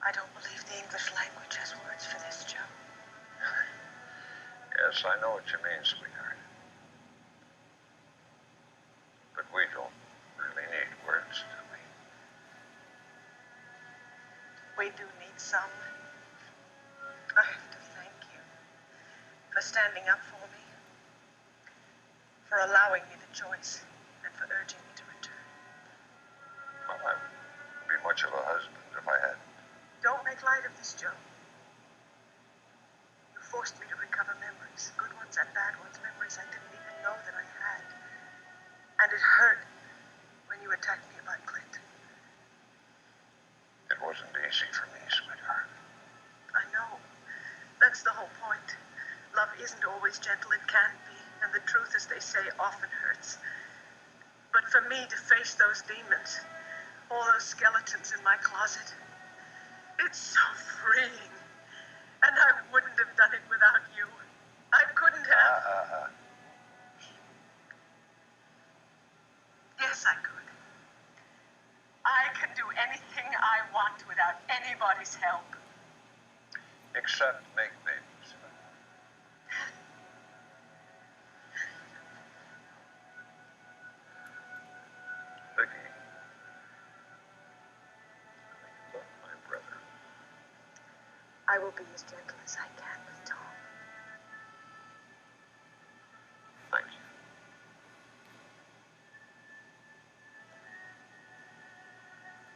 I don't believe the English language has words for this, Joe. Yes, I know what you mean, sweetheart. But we don't really need words, do we? We do need some. I have to thank you for standing up for me, for allowing me the choice, and for urging me to return. Well, I wouldn't be much of a husband if I hadn't. Don't make light of this, Joe. always gentle, it can be, and the truth, as they say, often hurts. But for me to face those demons, all those skeletons in my closet, it's so freeing. And I wouldn't have done it without you. I couldn't have. Yes, I could. I can do anything I want without anybody's help. Except make babies. Viki, I love my brother. I will be as gentle as I can with Tom. Thank you.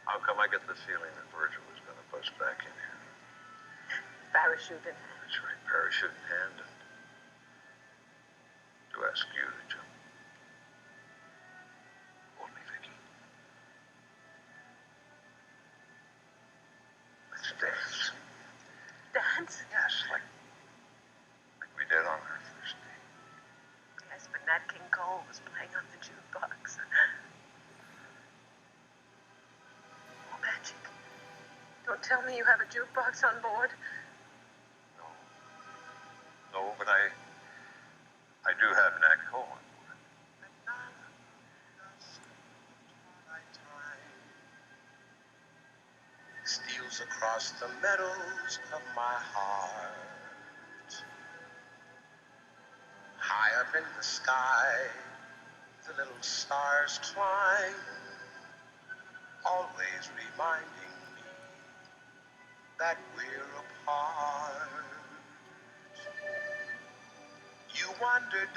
How come I get the feeling that Virgil is going to bust back in here? Parachute in hand. That's right, parachute in hand, and to ask you to jump. Hold me, Viki. Let's dance. Dance? Yes, like we did on our first date. Yes, but Nat King Cole was playing on the jukebox. Oh, magic. Don't tell me you have a jukebox on board. No, but I do have Nat Cole on board. Steals across the meadows of my heart. High up in the sky, the little stars climb, always reminding me that we're apart. You wandered